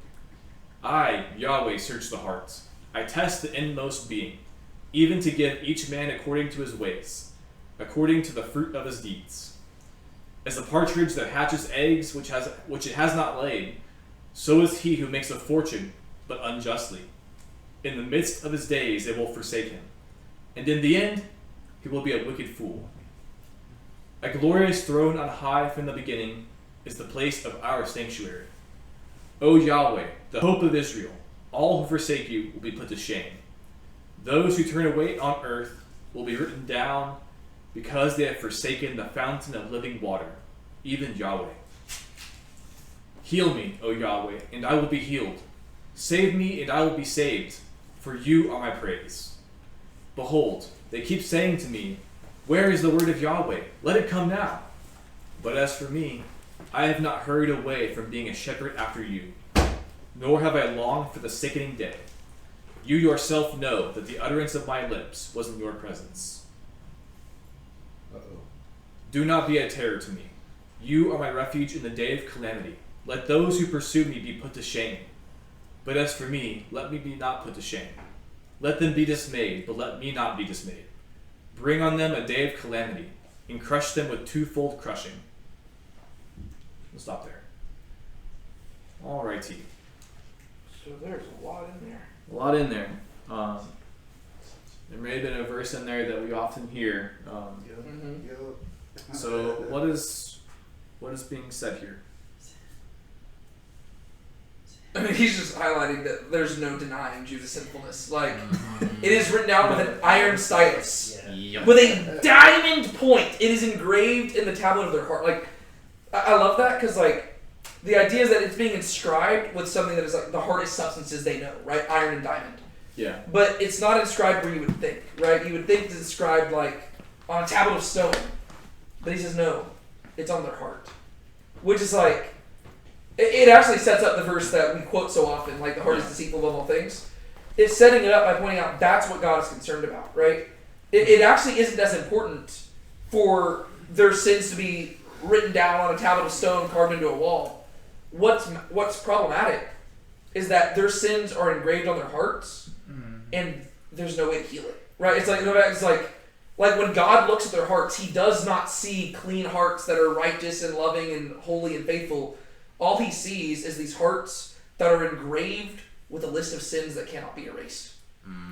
I, Yahweh, search the heart. I test the inmost being, even to give each man according to his ways, according to the fruit of his deeds. As the partridge that hatches eggs which it has not laid, so is he who makes a fortune, but unjustly. In the midst of his days they will forsake him, and in the end he will be a wicked fool. A glorious throne on high from the beginning is the place of our sanctuary. O Yahweh, the hope of Israel, all who forsake you will be put to shame. Those who turn away on earth will be written down, because they have forsaken the fountain of living water, even Yahweh. Heal me, O Yahweh, and I will be healed. Save me, and I will be saved, for you are my praise. Behold, they keep saying to me, where is the word of Yahweh? Let it come now. But as for me, I have not hurried away from being a shepherd after you, nor have I longed for the sickening day. You yourself know that the utterance of my lips was in your presence. Do not be a terror to me. You are my refuge in the day of calamity. Let those who pursue me be put to shame. But as for me, let me be not put to shame. Let them be dismayed, but let me not be dismayed. Bring on them a day of calamity, and crush them with twofold crushing. We'll stop there. Alrighty. So there's a lot in there. A lot in there. There may have been a verse in there that we often hear. Mm-hmm. So what is being said here? I mean, he's just highlighting that there's no denying Judah's sinfulness. Like, it is written down with an iron stylus. Yeah. With a diamond point. It is engraved in the tablet of their heart. Like, I love that because, like, the idea is that it's being inscribed with something that is, like, the hardest substances they know, right? Iron and diamond. Yeah. But it's not inscribed where you would think, right? You would think it's inscribed, like, on a tablet of stone. But he says, no, it's on their heart. Which is, like, it actually sets up the verse that we quote so often, like, the heart is deceitful above all things. It's setting it up by pointing out that's what God is concerned about, right? It actually isn't as important for their sins to be written down on a tablet of stone carved into a wall. What's problematic is that their sins are engraved on their hearts, and there's no way to heal it, right? It's like when God looks at their hearts, He does not see clean hearts that are righteous and loving and holy and faithful. All He sees is these hearts that are engraved with a list of sins that cannot be erased.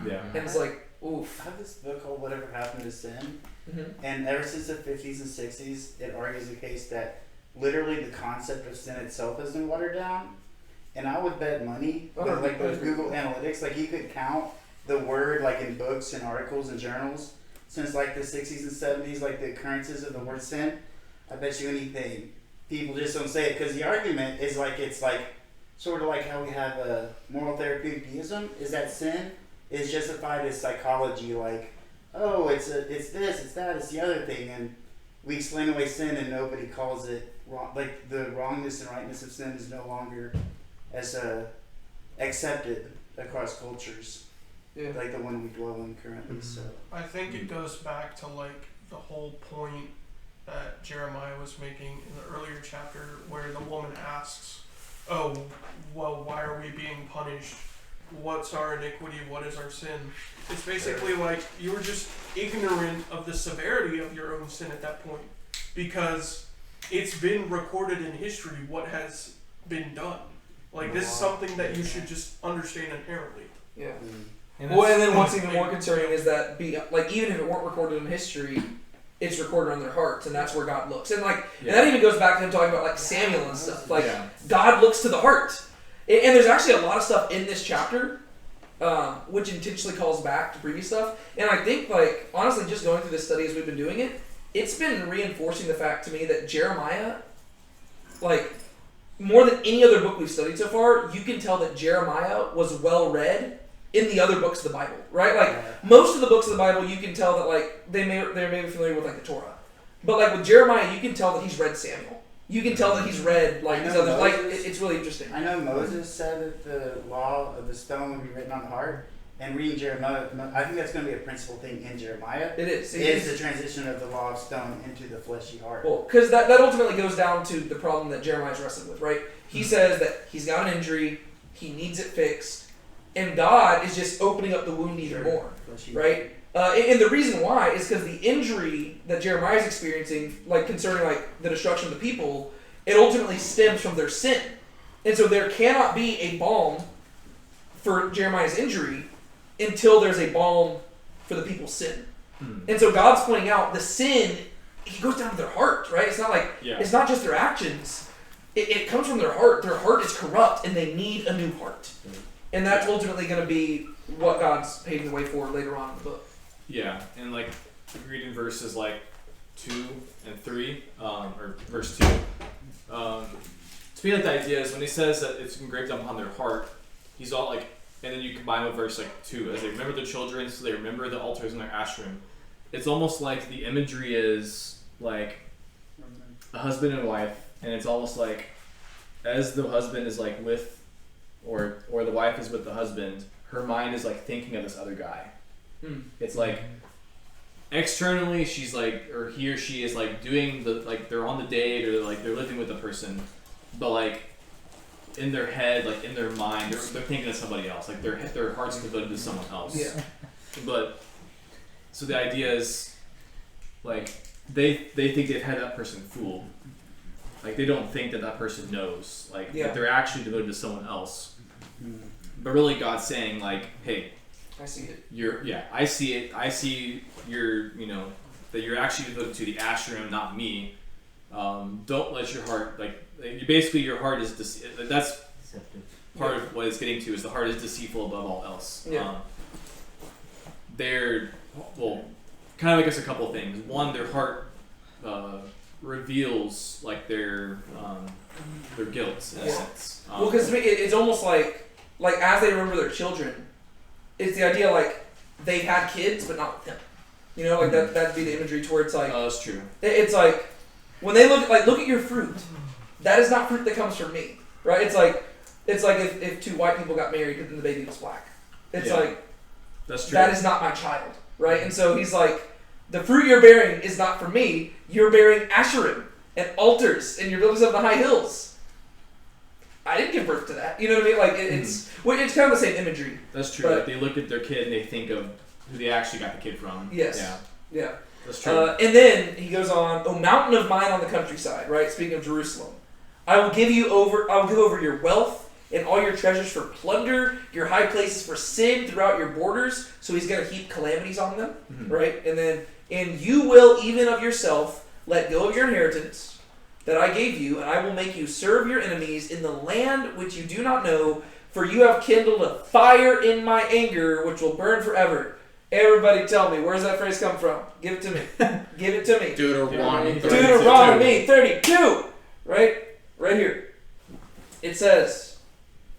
Yeah. And it's like, oof. I have this book called Whatever Happened to Sin, Mm-hmm. and ever since the 50s and 60s, it argues the case that literally the concept of sin itself has been watered down. And I would bet money with like those Google Analytics, like you could count the word like in books and articles and journals since like the 60s and 70s, like the occurrences of the word sin. I bet you anything, people just don't say it because the argument is like it's like sort of like how we have a moral therapeutic deism, is that sin is justified as psychology, like, oh, it's this, it's that, it's the other thing, and we explain away sin and nobody calls it wrong. Like the wrongness and rightness of sin is no longer as accepted across cultures, like the one we dwell in currently. So I think it goes back to like the whole point that Jeremiah was making in the earlier chapter, where the woman asks, "Oh, well, why are we being punished? What's our iniquity? What is our sin?" It's basically like you were just ignorant of the severity of your own sin at that point, because it's been recorded in history what has been done. Like, this is something that you should just understand inherently. Yeah. And Well, and then what's even more concerning is that even if it weren't recorded in history, it's recorded on their hearts, and that's where God looks. And and that even goes back to him talking about like Samuel and stuff. Like God looks to the heart, and there's actually a lot of stuff in this chapter, which intentionally calls back to previous stuff. And I think like honestly, just going through this study as we've been doing it, it's been reinforcing the fact to me that Jeremiah, like more than any other book we've studied so far, you can tell that Jeremiah was well read in the other books of the Bible, right? Like most of the books of the Bible, you can tell that like they're maybe familiar with like the Torah, but like with Jeremiah, you can tell that he's read Samuel. You can tell that he's read like these others. Like it's really interesting. I know Moses said that the law of the stone would be written on the heart, and reading Jeremiah, I think that's going to be a principal thing in Jeremiah. It is the transition of the law of stone into the fleshy heart. Well, because that ultimately goes down to the problem that Jeremiah's wrestling with, right? He says that he's got an injury, he needs it fixed. And God is just opening up the wound even more, right? And the reason why is because the injury that Jeremiah is experiencing, like concerning like the destruction of the people, it ultimately stems from their sin. And so there cannot be a balm for Jeremiah's injury until there's a balm for the people's sin. And so God's pointing out the sin, He goes down to their heart, right? It's not like it's not just their actions. It comes from their heart. Their heart is corrupt, and they need a new heart. And that's ultimately going to be what God's paving the way for later on in the book. Yeah, and like reading verses like 2 and 3, or verse 2. To me, like the idea is when he says that it's engraved upon their heart, he's all like, and then you combine with verse like 2, as they remember the children, so they remember the altars in their ashram. It's almost like the imagery is like a husband and wife, and it's almost like as the husband is like with or the wife is with the husband, her mind is like thinking of this other guy. It's like externally she's like, or he or she is like doing the, like they're on the date or like they're living with the person, but like in their head, like in their mind, they're thinking of somebody else. Like their heart's devoted to someone else. Yeah. But so the idea is like they think they've had that person fooled. Like they don't think that person knows. Like that they're actually devoted to someone else. But really God's saying like, hey, I see it. I see it. I see you're, that you're actually devoted to the ashram, not me. Don't let your heart, like basically your heart is that's Deceptive. part of what it's getting to is the heart is deceitful above all else. Yeah. They're, well, kind of I guess a couple of things. One, their heart reveals like their guilt in a sense. Well, because it's almost like as they remember their children, it's the idea like they've had kids but not with him. You know, like that'd be the imagery towards like. That's true. It's like when they look at your fruit, that is not fruit that comes from me, right? It's like if two white people got married and the baby was black. It's like that's true. That is not my child, right? And so he's like, the fruit you're bearing is not from me. You're bearing Asherim and altars, and you're building up the high hills. I didn't give birth to that. You know what I mean? Like it's kind of the same imagery. That's true. But, like they look at their kid and they think of who they actually got the kid from. Yes. Yeah. Yeah. That's true. And then he goes on, "O mountain of mine on the countryside," right? Speaking of Jerusalem, I will give over your wealth and all your treasures for plunder, your high places for sin throughout your borders. So he's going to heap calamities on them, right? And then, and you will even of yourself let go of your inheritance that I gave you, and I will make you serve your enemies in the land which you do not know, for you have kindled a fire in my anger, which will burn forever. Everybody tell me, where's that phrase come from? Give it to me. Give it to me. Deuteronomy 32. Deuteronomy 32. Right here. It says,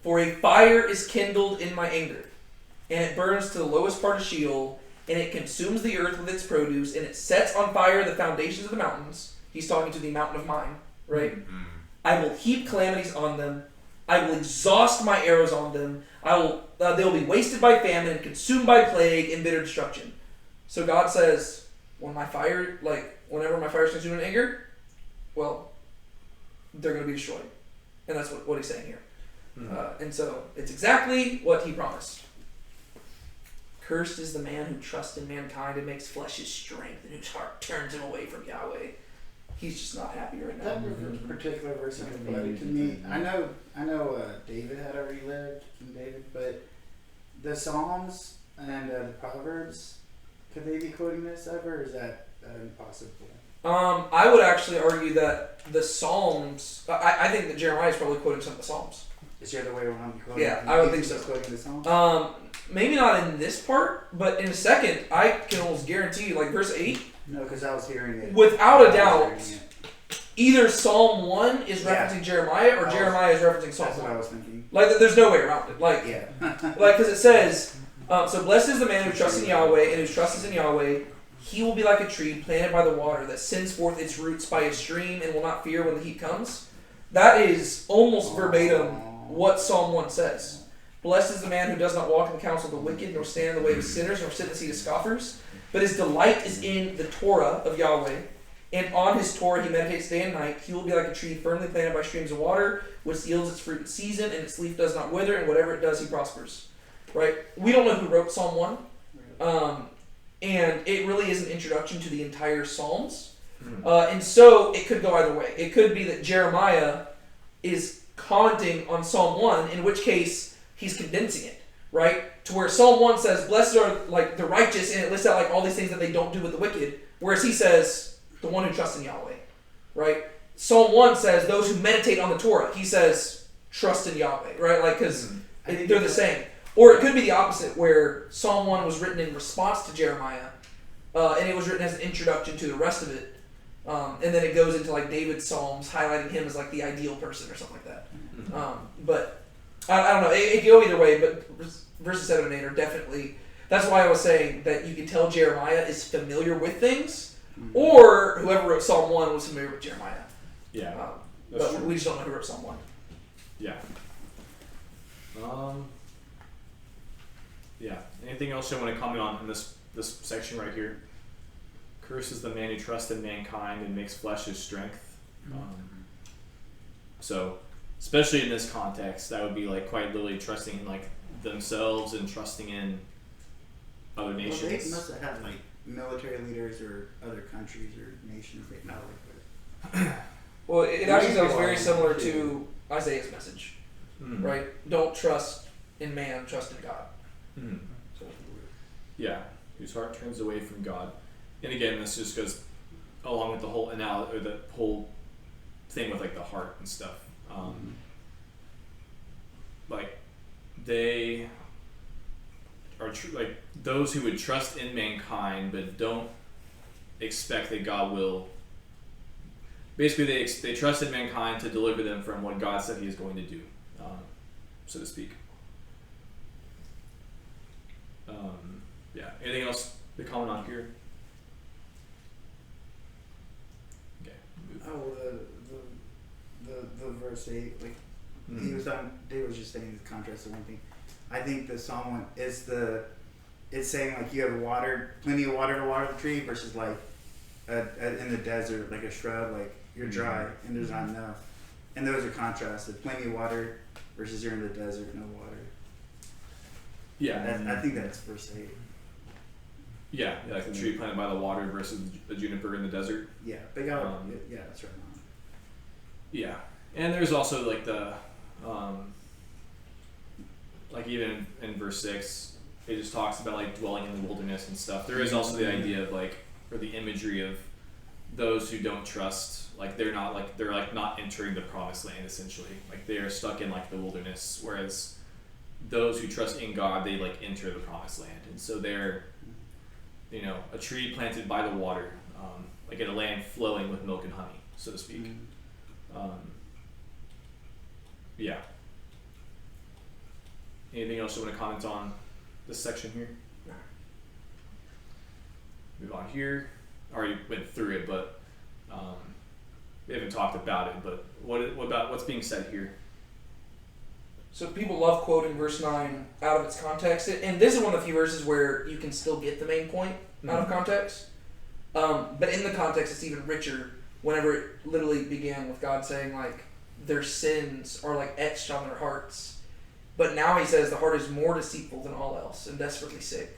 "For a fire is kindled in my anger, and it burns to the lowest part of Sheol, and it consumes the earth with its produce, and it sets on fire the foundations of the mountains." He's talking to the mountain of mine, right? "I will heap calamities on them. I will exhaust my arrows on them. They will be wasted by famine and consumed by plague and bitter destruction." So God says, whenever my fire is consumed in anger, well, they're going to be destroyed. And that's what he's saying here. And so it's exactly what he promised. "Cursed is the man who trusts in mankind and makes flesh his strength, and whose heart turns him away from Yahweh." He's just not happy right now. That particular verse is poetic to me. I know. David had already lived, King David, but the Psalms and the Proverbs, could they be quoting this ever? Or is that impossible? I would actually argue that the Psalms. I think that Jeremiah is probably quoting some of the Psalms. Is the other way around? Yeah, I would think so. Quoting the Psalms. Maybe not in this part, but in a second, I can almost guarantee you, like verse 8. No, because I was hearing it. Without a I was doubt, hearing it. either Psalm 1 is referencing Jeremiah, or Jeremiah is referencing Psalm That's what 1. I was thinking. Like, there's no way around it. Like, Yeah. because it says, so blessed is the man who trusts in Yahweh, and whose trust is in Yahweh. He will be like a tree planted by the water that sends forth its roots by a stream and will not fear when the heat comes. That is almost verbatim what Psalm 1 says. Blessed is the man who does not walk in the counsel of the wicked, nor stand in the way of sinners, nor sit in the seat of scoffers. But his delight is in the Torah of Yahweh. And on his Torah he meditates day and night. He will be like a tree firmly planted by streams of water, which yields its fruit in season, and its leaf does not wither, and whatever it does, he prospers. Right? We don't know who wrote Psalm 1. And it really is an introduction to the entire Psalms. And so it could go either way. It could be that Jeremiah is commenting on Psalm 1, in which case he's condensing it, right? To where Psalm 1 says, blessed are like the righteous, and it lists out like all these things that they don't do with the wicked. Whereas he says, the one who trusts in Yahweh, right? Psalm 1 says, those who meditate on the Torah. He says, trust in Yahweh, right? Like, because they're the same. Or it could be the opposite, where Psalm 1 was written in response to Jeremiah, and it was written as an introduction to the rest of it. And then it goes into like David's Psalms, highlighting him as like the ideal person or something like that. But I don't know. It could go either way, but verses 7 and 8 are definitely... That's why I was saying that you can tell Jeremiah is familiar with things, or whoever wrote Psalm 1 was familiar with Jeremiah. Yeah. But true. we just don't know who wrote Psalm 1. Yeah. Yeah. Anything else you want to comment on in this section right here? Cursed is the man who trusts in mankind and makes flesh his strength. So, especially in this context, that would be like quite literally trusting in like themselves and trusting in other nations. Well, they must have had like military leaders or other countries or nations they know with. Well, it actually sounds very similar to Isaiah's message, right? Don't trust in man, trust in God. So, yeah, whose heart turns away from God. And again, this just goes along with the whole or the whole thing with like the heart and stuff. Like they are like those who would trust in mankind but don't expect that God will. Basically, they trust in mankind to deliver them from what God said He is going to do, so to speak. Yeah. Anything else to comment on here? Okay. Move. The verse 8, like he was on. Dave was just saying the contrast of one thing. I think the Psalm 1 is it's saying like you have water, plenty of water to water the tree versus like in the desert, like a shrub, like you're dry and there's not enough. And those are contrasted. Plenty of water versus you're in the desert, no water. Yeah. I think that's verse 8. Yeah, like the tree planted by the water versus the juniper in the desert. Yeah, but yeah, that's right. Yeah, and there's also like the, like even in verse 6, it just talks about like dwelling in the wilderness and stuff. There is also the idea of like, or the imagery of those who don't trust, like they're not entering the promised land essentially. Like they are stuck in like the wilderness, whereas those who trust in God, they like enter the promised land, and so they're, you know, a tree planted by the water, like in a land flowing with milk and honey, so to speak. Yeah. Anything else you want to comment on this section here? Move on here. Already went through it, but we haven't talked about it. But what about what's being said here? So people love quoting verse 9 out of its context. And this is one of the few verses where you can still get the main point out of context. But in the context, it's even richer whenever it literally began with God saying, like, their sins are like etched on their hearts. But now he says the heart is more deceitful than all else and desperately sick.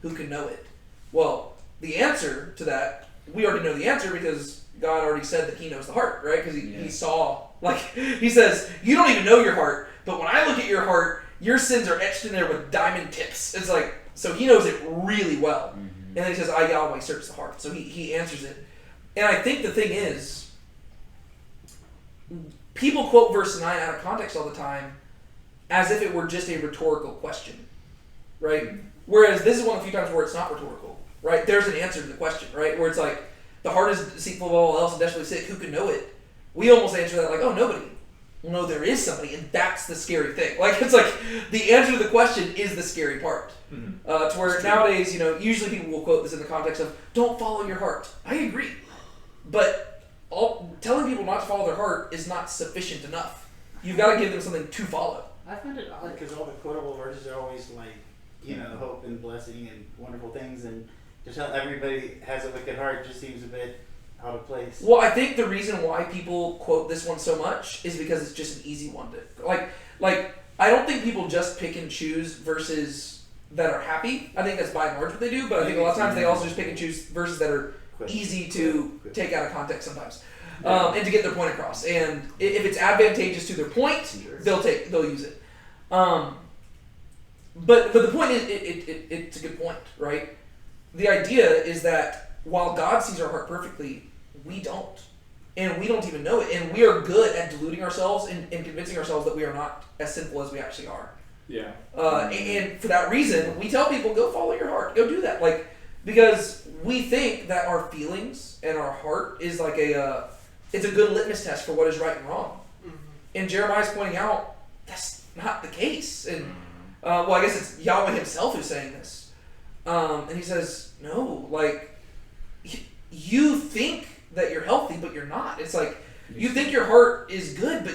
Who can know it? Well, the answer to that, we already know the answer because God already said that He knows the heart, right? Because he saw, like, He says, you don't even know your heart, but when I look at your heart, your sins are etched in there with diamond tips. It's like, so He knows it really well. Mm-hmm. And then He says, I, Yahweh, search the heart. So he answers it. And I think the thing is, people quote verse 9 out of context all the time as if it were just a rhetorical question, right? Whereas this is one of the few times where it's not rhetorical, right? There's an answer to the question, right? Where it's like, the heart is deceitful of all else and desperately sick, who can know it? We almost answer that like, oh, nobody. Well, no, there is somebody, and that's the scary thing. Like, it's like, the answer to the question is the scary part. Mm-hmm. To where nowadays, you know, usually people will quote this in the context of, don't follow your heart. I agree. But telling people not to follow their heart is not sufficient enough. You've got to give them something to follow. I find it odd because all the quotable verses are always like, you know, hope and blessing and wonderful things, and to tell everybody has a wicked heart just seems a bit out of place. Well, I think the reason why people quote this one so much is because it's just an easy one to like. I don't think people just pick and choose verses that are happy. I think that's by and large what they do, but I think a lot of times they also just pick and choose verses that are easy to take out of context sometimes, and to get their point across. And if it's advantageous to their point, they'll use it. But the point is, it's a good point, right? The idea is that while God sees our heart perfectly, we don't. And we don't even know it. And we are good at deluding ourselves and convincing ourselves that we are not as sinful as we actually are. Yeah. And for that reason, we tell people, go follow your heart. Go do that. Like, because we think that our feelings and our heart is like it's a good litmus test for what is right and wrong. Mm-hmm. And Jeremiah's pointing out that's not the case. And well, I guess it's Yahweh Himself who's saying this. And He says, no, like, you think that you're healthy, but you're not. It's like, you think your heart is good, but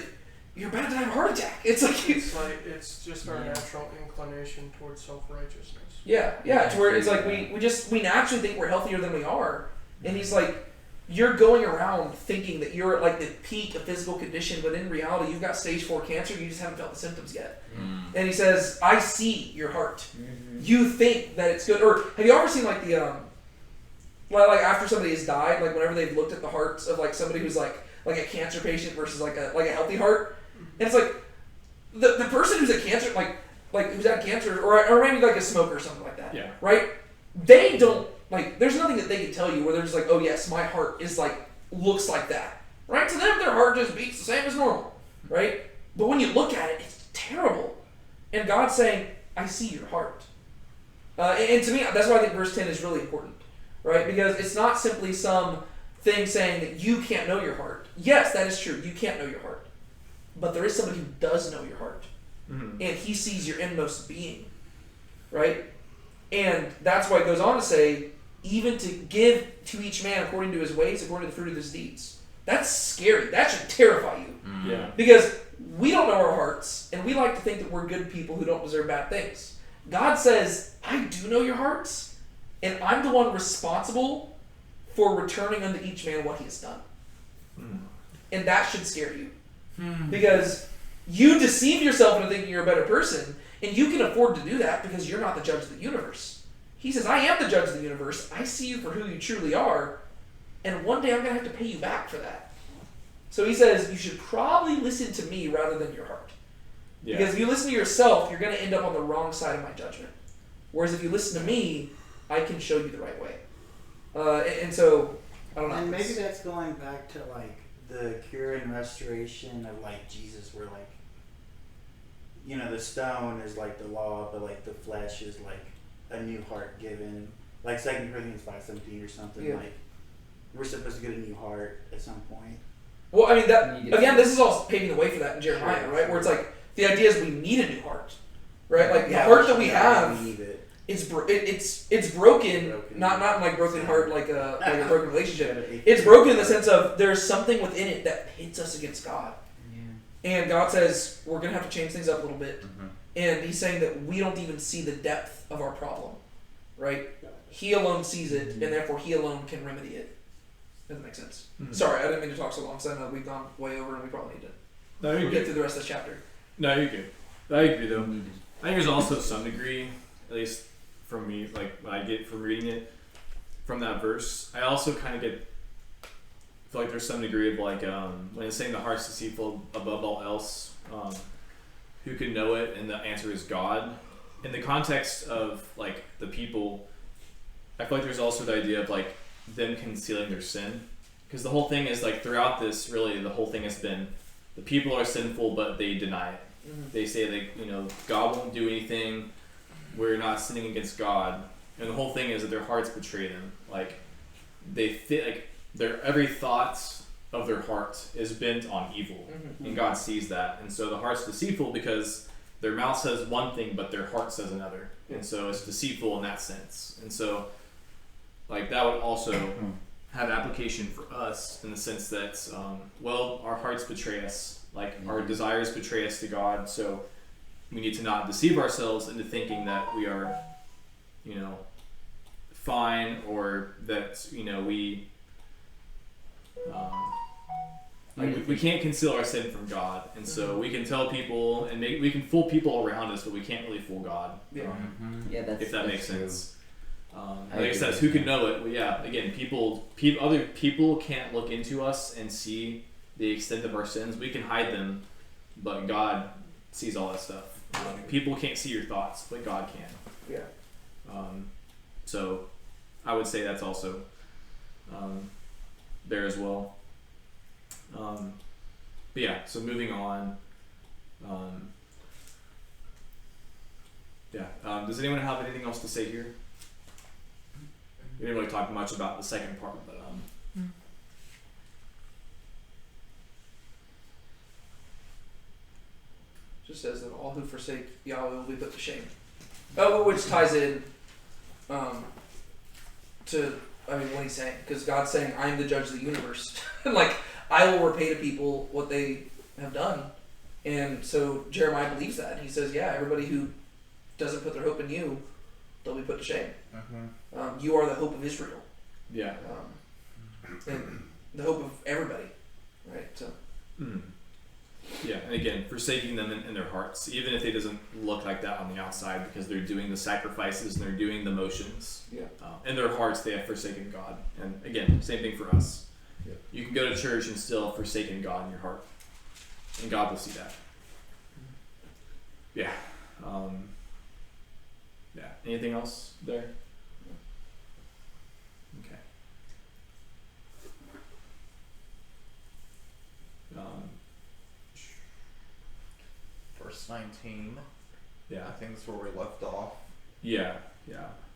you're about to have a heart attack. It's it's just our natural inclination towards self-righteousness. Yeah, to where it's like we naturally think we're healthier than we are. And He's like, you're going around thinking that you're at like the peak of physical condition, but in reality, you've got stage 4 cancer, you just haven't felt the symptoms yet. And He says, I see your heart. You think that it's good. Or have you ever seen like the like after somebody has died, like whenever they've looked at the hearts of like somebody who's like a cancer patient versus like a healthy heart, and it's like the person who's a cancer like who's had cancer or maybe like a smoker or something like that, yeah, right? They don't like, there's nothing that they can tell you where they're just like, oh yes, my heart is like looks like that, right? To them, their heart just beats the same as normal, right? But when you look at it, it's terrible. And God's saying, I see your heart. And to me, that's why I think verse 10 is really important, right? Because it's not simply some thing saying that you can't know your heart. Yes, that is true. You can't know your heart. But there is somebody who does know your heart. Mm-hmm. And he sees your inmost being, right? And that's why it goes on to say, even to give to each man according to his ways, according to the fruit of his deeds. That's scary. That should terrify you. Yeah. Because we don't know our hearts, and we like to think that we're good people who don't deserve bad things. God says, I do know your hearts, and I'm the one responsible for returning unto each man what he has done. Mm. And that should scare you. Because you deceive yourself into thinking you're a better person, and you can afford to do that because you're not the judge of the universe. He says, I am the judge of the universe. I see you for who you truly are, and one day I'm going to have to pay you back for that. So he says, you should probably listen to me rather than your heart. Yeah. Because if you listen to yourself, you're going to end up on the wrong side of my judgment. Whereas if you listen to me, I can show you the right way. And so, I don't know. And maybe that's going back to like the cure and restoration of like Jesus, where like, you know, the stone is like the law, but like the flesh is like a new heart given. Like 2 Corinthians 5:17 or something. Yeah. Like we're supposed to get a new heart at some point. Well, I mean, that Needed. again, this is all paving the way for that in Jeremiah, Sure, right? sure. Where it's like, the idea is we need a new heart, right? Like, the Yeah, heart that we yeah, have we need it. is it's broken, Broken. not like broken heart like a broken relationship. It's It's broken in the sense of there's something within it that pits us against God. Yeah. And God says, we're going to have to change things up a little bit. Mm-hmm. And he's saying that we don't even see the depth of our problem, right? He alone sees it, and therefore he alone can remedy it. Does that make sense? Mhm. Sorry, I didn't mean to talk so long, because I know we've gone way over and we probably need to No, you're get good. through the rest of this chapter. No, you're good. I agree though. Needed. I think there's also some degree, at least from me, like what I get from reading it, from that verse. I also kind of feel like there's some degree of like when it's saying the heart's deceitful above all else, who can know it, and the answer is God. In the context of like the people, I feel like there's also the idea of like them concealing their sin, because the whole thing is like throughout this, really the whole thing has been the people are sinful, but they deny it. They say that God won't do anything. We're not sinning against God, and the whole thing is that their hearts betray them. Like their every thought of their heart is bent on evil, and God sees that. And so the heart's deceitful because their mouth says one thing, but their heart says another, and so it's deceitful in that sense. And so, like that would also have application for us in the sense that, our hearts betray us. Like our desires betray us to God, so we need to not deceive ourselves into thinking that we are, fine, or that we can't conceal our sin from God, and so we can tell people and we can fool people around us, but we can't really fool God. Yeah. Yeah, that's If that that's makes true. sense. I Like I agree said, with who that. can know it? Well, yeah, again, other people can't look into us and see the extent of our sins. We can hide them, but God sees all that stuff. People can't see your thoughts, but God can. Yeah. So I would say that's also there as well. But yeah, so moving on. Does anyone have anything else to say here? We didn't really talk much about the second part, but Just says that all who forsake Yahweh will be put to shame. Which ties in to what he's saying, because God's saying, I am the judge of the universe. Like, I will repay to people what they have done. And so Jeremiah believes that. And he says, yeah, everybody who doesn't put their hope in you, they'll be put to shame. You are the hope of Israel. yeah. And the hope of everybody. Right? So, Yeah, and again, forsaking them in their hearts, even if it doesn't look like that on the outside, because they're doing the sacrifices and they're doing the motions. yeah. In their hearts, they have forsaken God. And again, same thing for us. Yeah. You can go to church and still have forsaken God in your heart, and God will see that. Yeah. Yeah. Anything else there? Okay. Verse 19. Yeah. I think that's where we left off. Yeah.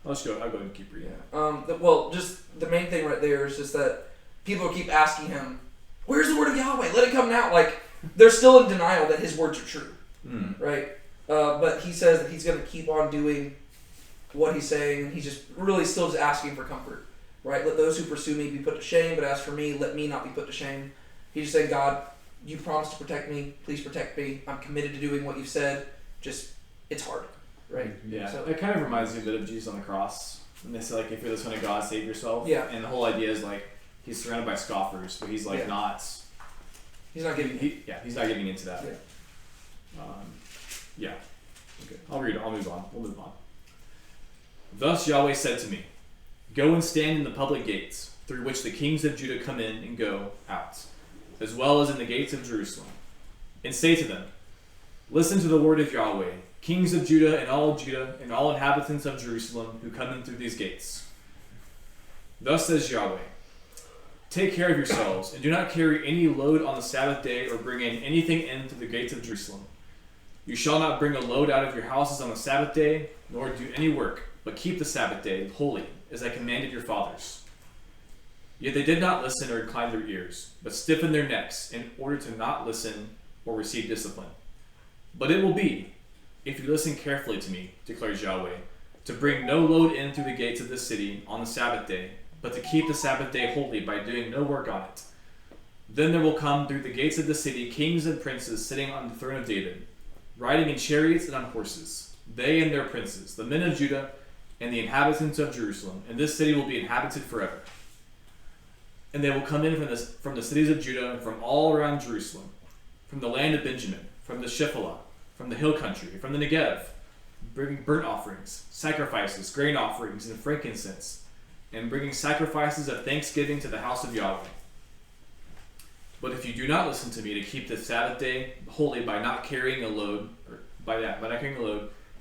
I'll go ahead and keep reading. Well, just the main thing right there is just that people keep asking him, "Where's the word of Yahweh? Let it come now." Like they're still in denial that his words are true, right? But he says that he's going to keep on doing what he's saying, and he's just really still just asking for comfort, right? Let those who pursue me be put to shame, but as for me, let me not be put to shame. He's just saying, God, you promised to protect me. Please protect me. I'm committed to doing what you've said. Just, it's hard, right? Yeah. So- It kind of reminds me a bit of Jesus on the cross. And they say, like, if you're the Son of God, save yourself. Yeah. And the whole idea is, like, he's surrounded by scoffers, but he's, like, Yeah. not... He's not giving. He's not giving into that. Yeah. Okay. I'll read it. I'll move on. We'll move on. Thus Yahweh said to me, "Go and stand in the public gates, through which the kings of Judah come in and go out, as well as in the gates of Jerusalem, and say to them, Listen to the word of Yahweh, kings of Judah and all inhabitants of Jerusalem who come in through these gates. Thus says Yahweh, Take care of yourselves, and do not carry any load on the Sabbath day or bring in anything in through the gates of Jerusalem. You shall not bring a load out of your houses on the Sabbath day, nor do any work, but keep the Sabbath day holy, as I commanded your fathers. Yet they did not listen or incline their ears, but stiffened their necks in order to not listen or receive discipline. But it will be, if you listen carefully to me, declares Yahweh, to bring no load in through the gates of this city on the Sabbath day, but to keep the Sabbath day holy by doing no work on it. Then there will come through the gates of the city kings and princes sitting on the throne of David, riding in chariots and on horses, they and their princes, the men of Judah and the inhabitants of Jerusalem, and this city will be inhabited forever. And they will come in from the cities of Judah and from all around Jerusalem, from the land of Benjamin, from the Shephelah, from the hill country, from the Negev, bringing burnt offerings, sacrifices, grain offerings, and frankincense, and bringing sacrifices of thanksgiving to the house of Yahweh. But if you do not listen to me to keep the Sabbath day holy by not carrying a load,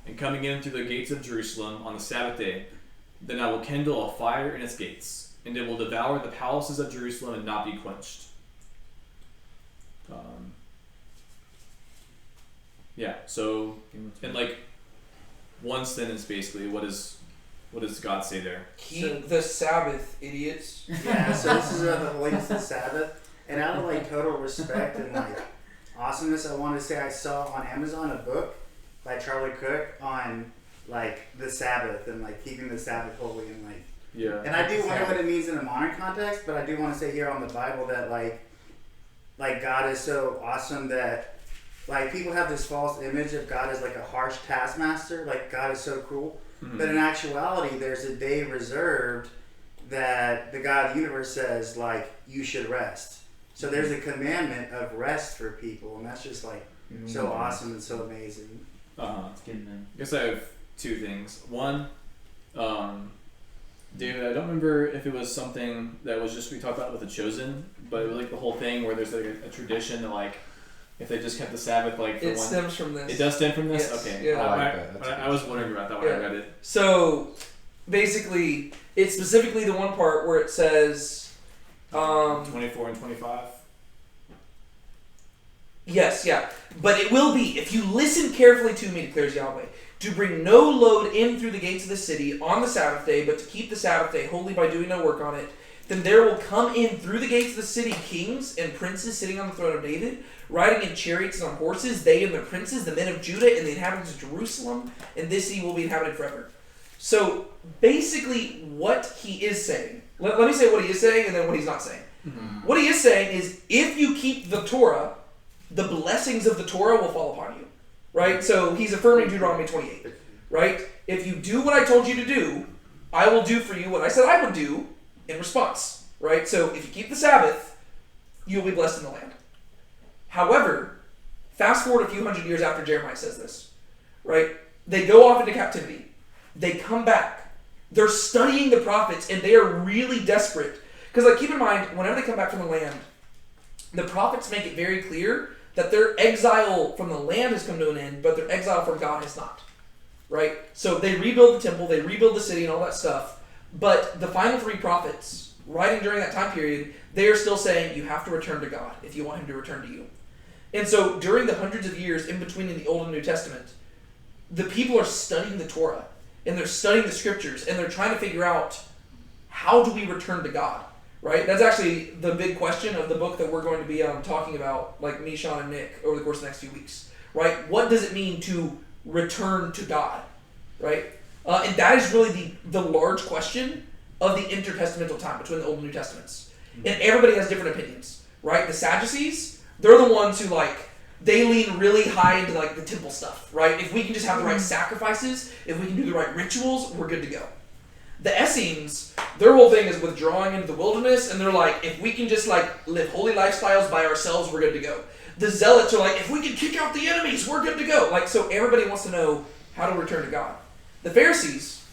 and coming in through the gates of Jerusalem on the Sabbath day, then I will kindle a fire in its gates, and it will devour the palaces of Jerusalem and not be quenched. So in like one sentence, basically, what does God say there? Keep the Sabbath, idiots. Yeah, so this is about the holiness of the Sabbath. And out of like total respect and like awesomeness, I want to say I saw on Amazon a book by Charlie Cook on like the Sabbath and like keeping the Sabbath holy and like. Yeah. And I do wonder what it means in a modern context, but I do want to say here on the Bible that like God is so awesome that like people have this false image of God as like a harsh taskmaster, like God is so cruel. Mm-hmm. But in actuality, there's a day reserved that the God of the universe says like you should rest. So there's a commandment of rest for people, and that's just like so awesome and so amazing. It's good, man. I guess I have two things. One, David, I don't remember if it was something that was just we talked about with the Chosen, but it was like the whole thing where there's like a tradition that like if they just kept the Sabbath like for It one. stems from this. It does stem from this. Yes, Okay. yeah. I like that. That's I was wondering about that when I read it. So basically, it's specifically the one part where it says, 24 and 25. yes, yeah. But it will be, if you listen carefully to me, declares Yahweh, to bring no load in through the gates of the city on the Sabbath day, but to keep the Sabbath day holy by doing no work on it, then there will come in through the gates of the city kings and princes sitting on the throne of David, riding in chariots and on horses, they and their princes, the men of Judah and the inhabitants of Jerusalem, and this city will be inhabited forever. So basically what he is saying, let me say what he is saying and then what he's not saying. Mm-hmm. What he is saying is if you keep the Torah, the blessings of the Torah will fall upon you. Right? So he's affirming Deuteronomy 28. Right? If you do what I told you to do, I will do for you what I said I would do in response. Right? So if you keep the Sabbath, you'll be blessed in the land. However, fast forward a few hundred years after Jeremiah says this. Right? They go off into captivity. They come back. They're studying the prophets and they are really desperate. Because like keep in mind, whenever they come back from the land, the prophets make it very clear that their exile from the land has come to an end, but their exile from God has not. Right? So they rebuild the temple, they rebuild the city and all that stuff, but the final three prophets, writing during that time period, they are still saying you have to return to God if you want him to return to you. And so during the hundreds of years in between in the Old and New Testament, the people are studying the Torah and they're studying the scriptures and they're trying to figure out how do we return to God, right? That's actually the big question of the book that we're going to be talking about, like me, Sean, and Nick, over the course of the next few weeks, right? What does it mean to return to God, right? And that is really the large question of the intertestamental time between the Old and New Testaments. And everybody has different opinions, right? The Sadducees, they're the ones who they lean really high into the temple stuff, right? If we can just have the right sacrifices, if we can do the right rituals, we're good to go. The Essenes, their whole thing is withdrawing into the wilderness, and they're like, if we can just live holy lifestyles by ourselves, we're good to go. The Zealots are like, if we can kick out the enemies, we're good to go. So everybody wants to know how to return to God. The Pharisees,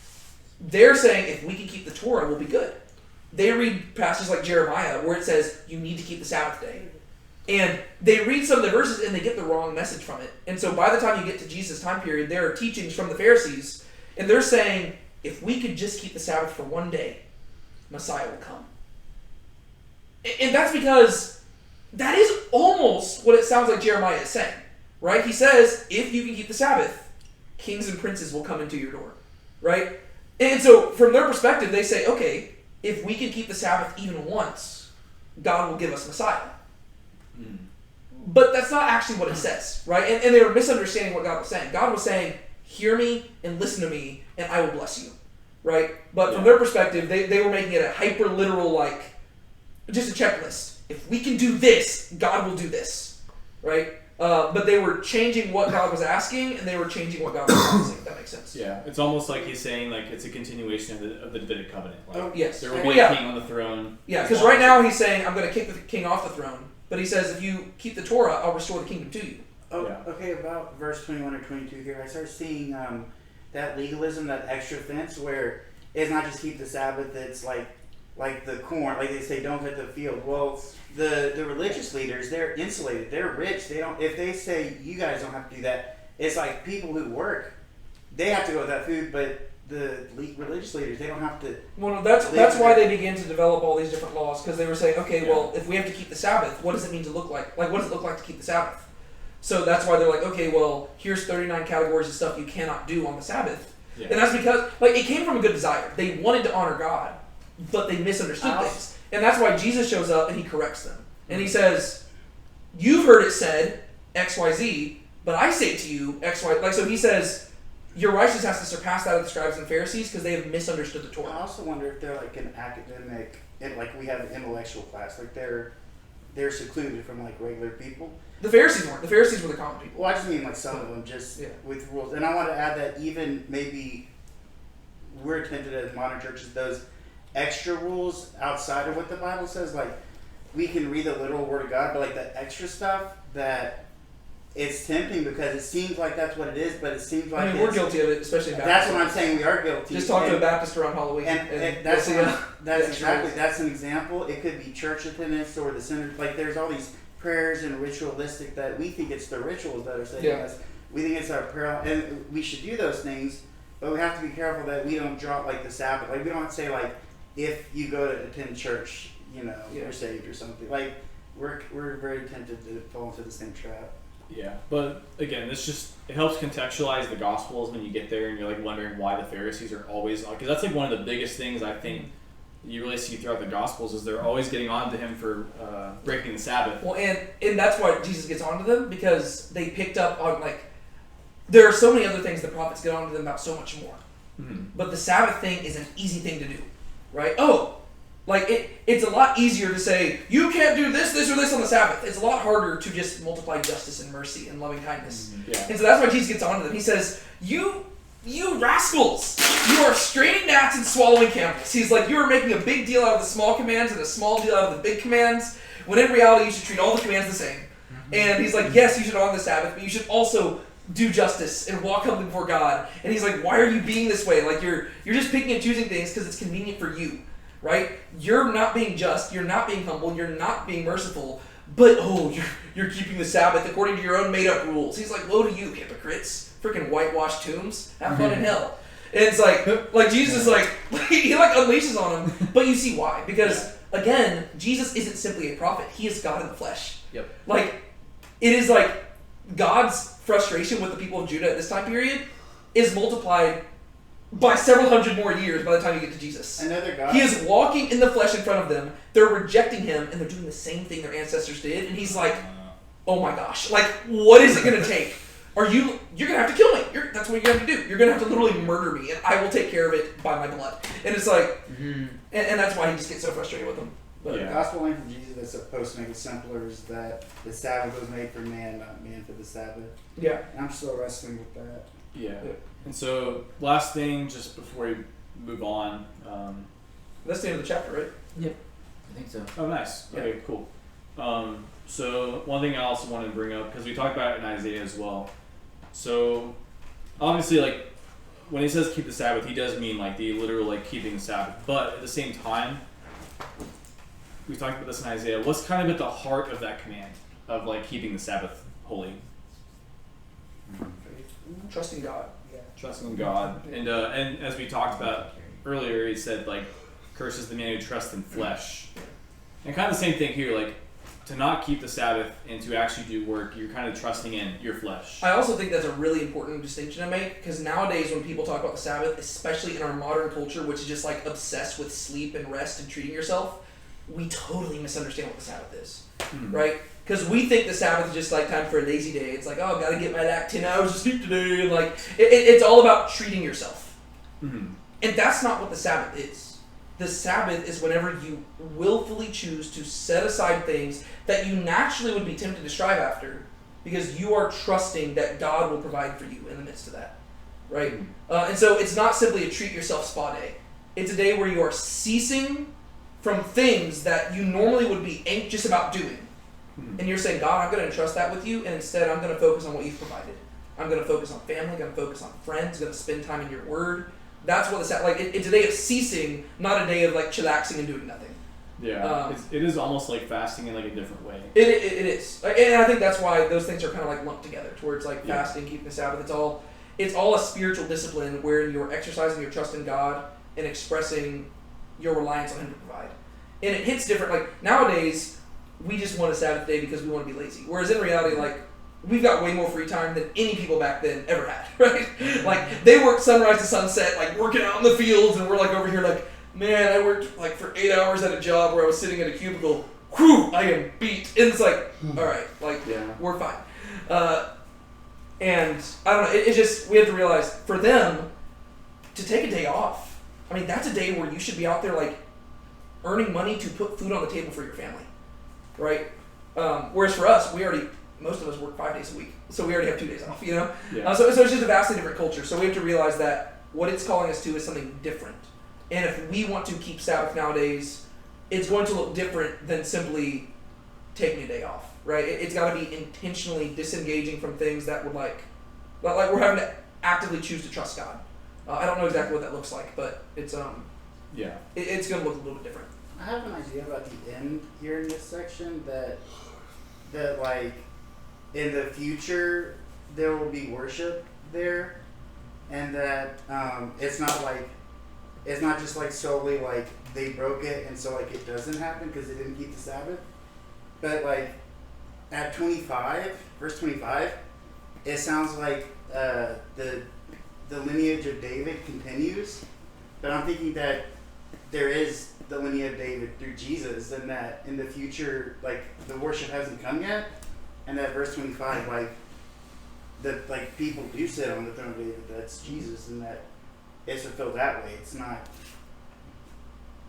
they're saying if we can keep the Torah, we'll be good. They read passages like Jeremiah where it says you need to keep the Sabbath day. And they read some of the verses and they get the wrong message from it. And so by the time you get to Jesus' time period, there are teachings from the Pharisees, and they're saying, if we could just keep the Sabbath for one day, Messiah will come. And that's because that is almost what it sounds like Jeremiah is saying, right? He says, if you can keep the Sabbath, kings and princes will come into your door, right? And so from their perspective, they say, okay, if we can keep the Sabbath even once, God will give us Messiah. But that's not actually what it says, right? And they were misunderstanding what God was saying. God was saying, hear me and listen to me, and I will bless you, right? But from their perspective, they were making it a hyper-literal, just a checklist. If we can do this, God will do this, right? But they were changing what God was asking, and they were changing what God was promising, if that makes sense. Yeah, it's almost like he's saying it's a continuation of the Davidic covenant. Yes. There will be a king on the throne. Yeah, because right now he's saying, I'm going to kick the king off the throne. But he says, if you keep the Torah, I'll restore the kingdom to you. Oh, okay, about verse 21 or 22 here, I start seeing that legalism, that extra fence, where it's not just keep the Sabbath, it's like the corn, like they say, don't cut the field. Well, the religious leaders, they're insulated, they're rich, they don't, if they say, you guys don't have to do that, it's like people who work, they have to go with that food, but the religious leaders, they don't have to. Well, that's why they began to develop all these different laws, because they were saying, okay, well, if we have to keep the Sabbath, what does it mean to look like? What does it look like to keep the Sabbath? So that's why they're like, okay, well, here's 39 categories of stuff you cannot do on the Sabbath. Yeah. And that's because, it came from a good desire. They wanted to honor God, but they misunderstood things. And that's why Jesus shows up and he corrects them. And he says, you've heard it said, X, Y, Z, but I say to you, X, Y, so he says, your righteousness has to surpass that of the scribes and Pharisees because they have misunderstood the Torah. I also wonder if they're an academic, we have an intellectual class, they're secluded from regular people. The Pharisees weren't. The Pharisees were the common people. Well, I just mean some of them with rules. And I want to add that even maybe we're tempted as modern churches, those extra rules outside of what the Bible says, we can read the literal word of God, but the extra stuff that it's tempting because it seems like that's what it is, but it seems like we're guilty of it, especially in Baptist. That's what I'm saying. We are guilty. Just talk to a Baptist around Halloween, and that's exactly that's an example. It could be church attendance or the center. There's all these prayers and ritualistic that we think it's the rituals that are saving us. We think it's our prayer, and we should do those things, but we have to be careful that we don't drop the Sabbath. We don't say if you go to attend church, you're saved or something. We're very tempted to fall into the same trap. Yeah, but again, it helps contextualize the Gospels when you get there and you're wondering why the Pharisees are always, because that's one of the biggest things I think you really see throughout the Gospels is they're always getting on to him for breaking the Sabbath. Well, and that's why Jesus gets on to them, because they picked up on there are so many other things the prophets get on to them about so much more. Mm-hmm. But the Sabbath thing is an easy thing to do, right? It's a lot easier to say, you can't do this, or this on the Sabbath. It's a lot harder to just multiply justice and mercy and loving kindness. Mm-hmm. Yeah. And so that's why Jesus gets on to them. He says, you rascals, you are straining gnats and swallowing camels. He's like, you are making a big deal out of the small commands and a small deal out of the big commands, when in reality you should treat all the commands the same. Mm-hmm. And he's like, yes, you should honor the Sabbath, but you should also do justice and walk humbly before God. And he's like, why are you being this way? You're just picking and choosing things because it's convenient for you. Right? You're not being just, you're not being humble, you're not being merciful, but you're keeping the Sabbath according to your own made up rules. He's like, woe to you, hypocrites, freaking whitewashed tombs, have fun in hell. And it's like Jesus is he unleashes on them, but you see why? Because again, Jesus isn't simply a prophet, he is God in the flesh. Yep. It is God's frustration with the people of Judah at this time period is multiplied by several hundred more years by the time you get to Jesus. Another God. He is walking in the flesh in front of them. They're rejecting him, and they're doing the same thing their ancestors did. And he's like, "Oh my gosh! Like, what is it going to take? You're going to have to kill me. That's what you're going to have to do. You're going to have to literally murder me, and I will take care of it by my blood." And it's like, and that's why he just gets so frustrated with them. But The gospel line from Jesus that's supposed to make it simpler is that the Sabbath was made for man, not man for the Sabbath. yeah, And I'm still wrestling with that. Yeah. And so, last thing, just before we move on. that's the end of the chapter, right? I think so. Oh, nice. Yeah. Okay, cool. So, one thing I also wanted to bring up, because we talked about it in Isaiah as well. So, obviously, like, when he says keep the Sabbath, he does mean, like, the literal, like, keeping the Sabbath. But at the same time, we talked about this in Isaiah. What's kind of at the heart of that command of, like, keeping the Sabbath holy? Trusting God. Trusting in God. And as we talked about earlier, he said, like, curses the man who trusts in flesh. And kind of the same thing here, like, to not keep the Sabbath and to actually do work, you're kind of trusting in your flesh. I also think that's a really important distinction to make, because nowadays when people talk about the Sabbath, especially in our modern culture, which is just like obsessed with sleep and rest and treating yourself, we totally misunderstand what the Sabbath is, right? Because we think the Sabbath is just like time for a lazy day. It's like, oh, gotta get my 10 hours of sleep today, and like it's all about treating yourself. Mm-hmm. And that's not what the Sabbath is. The Sabbath is whenever you willfully choose to set aside things that you naturally would be tempted to strive after, because you are trusting that God will provide for you in the midst of that, right? And so it's not simply a treat yourself spa day. It's a day where you are ceasing from things that you normally would be anxious about doing. And you're saying, God, I'm going to entrust that with you, and instead I'm going to focus on what you've provided. I'm going to focus on family, I'm going to focus on friends, I'm going to spend time in your word. That's what it's a day of ceasing, not a day of like chillaxing and doing nothing. Yeah, it is almost like fasting in like a different way. It is, and I think that's why those things are kind of like lumped together. Towards like fasting, keeping the Sabbath. It's all a spiritual discipline where you're exercising your trust in God and expressing your reliance on Him to provide. And it hits different. Like nowadays, we just want a Sabbath day because we want to be lazy. Whereas in reality, like, we've got way more free time than any people back then ever had, right? Like, they worked sunrise to sunset, like, working out in the fields, and we're, like, over here, like, man, I worked, like, for 8 hours at a job where I was sitting at a cubicle. Whew, I am beat. And it's like, all right, like, we're fine. And, I don't know, it's just, we have to realize, for them, to take a day off, I mean, that's a day where you should be out there, like, earning money to put food on the table for your family, right? Whereas for us, most of us work 5 days a week, so we already have 2 days off, you know? Yeah. So it's just a vastly different culture, so we have to realize that what it's calling us to is something different. And if we want to keep Sabbath nowadays, it's going to look different than simply taking a day off, right? It's got to be intentionally disengaging from things that would like we're having to actively choose to trust God. I don't know exactly what that looks like, but it's it's going to look a little bit different. I have an idea about the end here in this section that like in the future there will be worship there, and that it's not just like solely like they broke it and so like it doesn't happen because they didn't keep the Sabbath, but like at 25 verse 25 it sounds like the lineage of David continues, but I'm thinking that there is the lineage of David through Jesus, and that in the future, like, the worship hasn't come yet, and that verse 25, like, that, like, people do sit on the throne of David, that's Jesus, and that it's fulfilled that way. It's not,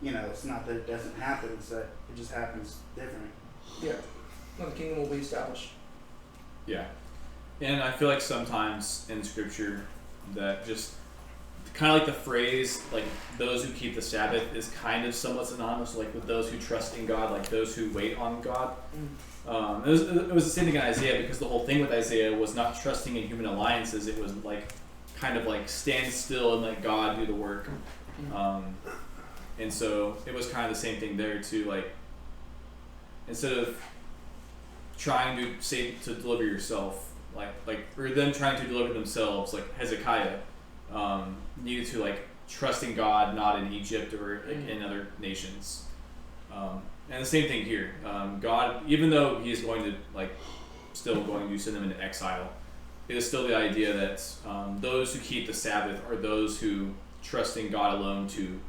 it's not that it doesn't happen, it's that it just happens different. Yeah. No, the kingdom will be established. Yeah. And I feel like sometimes in Scripture that just kind of like the phrase, like, those who keep the Sabbath is kind of somewhat synonymous, like, with those who trust in God, like, those who wait on God. It was the same thing in Isaiah, because the whole thing with Isaiah was not trusting in human alliances. It was, like, kind of, like, stand still and let God do the work. And so it was kind of the same thing there, too. Like, instead of trying to deliver yourself, or them trying to deliver themselves, like Hezekiah, needed to like trust in God, not in Egypt or in other nations. And the same thing here. God, even though He is going to still going to send them into exile, it is still the idea that those who keep the Sabbath are those who trust in God alone to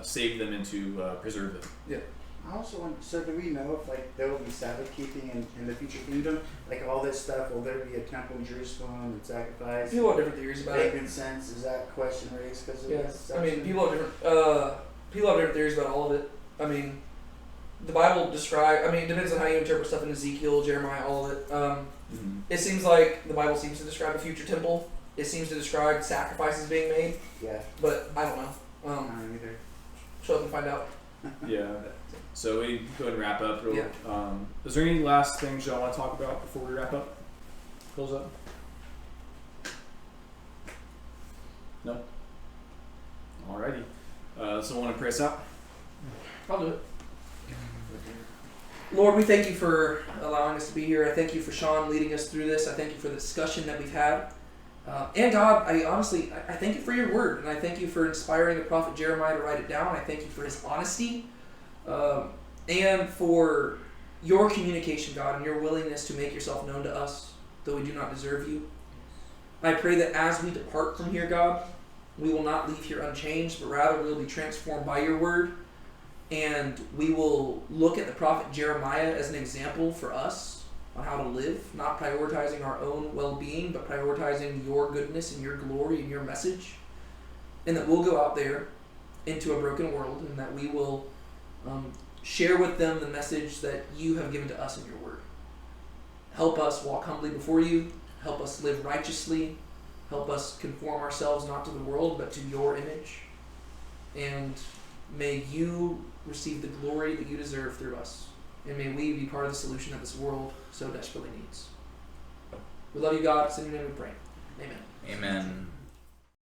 save them and to preserve them. I also want. So do we know if like there will be Sabbath keeping in the future kingdom? Like all this stuff. Will there be a temple in Jerusalem and sacrifice? People have different theories about it. Frankincense. Is that question raised because of Yeah, this? I mean, section? people have different theories about all of it. I mean, the Bible describe. I mean, it depends on how you interpret stuff in Ezekiel, Jeremiah, all of it. It seems like the Bible seems to describe a future temple. It seems to describe sacrifices being made, Yeah. but I don't know. I don't either. Show up and find out. Yeah. So we go ahead and wrap up. Yeah. Is there any last things y'all want to talk about before we wrap up? Close up? No? Alrighty. Someone want to pray us out? I'll do it. Lord, we thank you for allowing us to be here. I thank you for Sean leading us through this. I thank you for the discussion that we've had. And God, I thank you for your word, and I thank you for inspiring the prophet Jeremiah to write it down. I thank you for his honesty, and for your communication, God, and your willingness to make yourself known to us, though we do not deserve you. I pray that as we depart from here, God, we will not leave here unchanged, but rather we will be transformed by your word, and we will look at the prophet Jeremiah as an example for us on how to live, not prioritizing our own well-being, but prioritizing your goodness and your glory and your message, and that we'll go out there into a broken world, and that we will share with them the message that you have given to us in your word. Help us walk humbly before you. Help us live righteously. Help us conform ourselves not to the world, but to your image. And may you receive the glory that you deserve through us. And may we be part of the solution that this world so desperately needs. We love you, God. It's in your name we pray. Amen. Amen.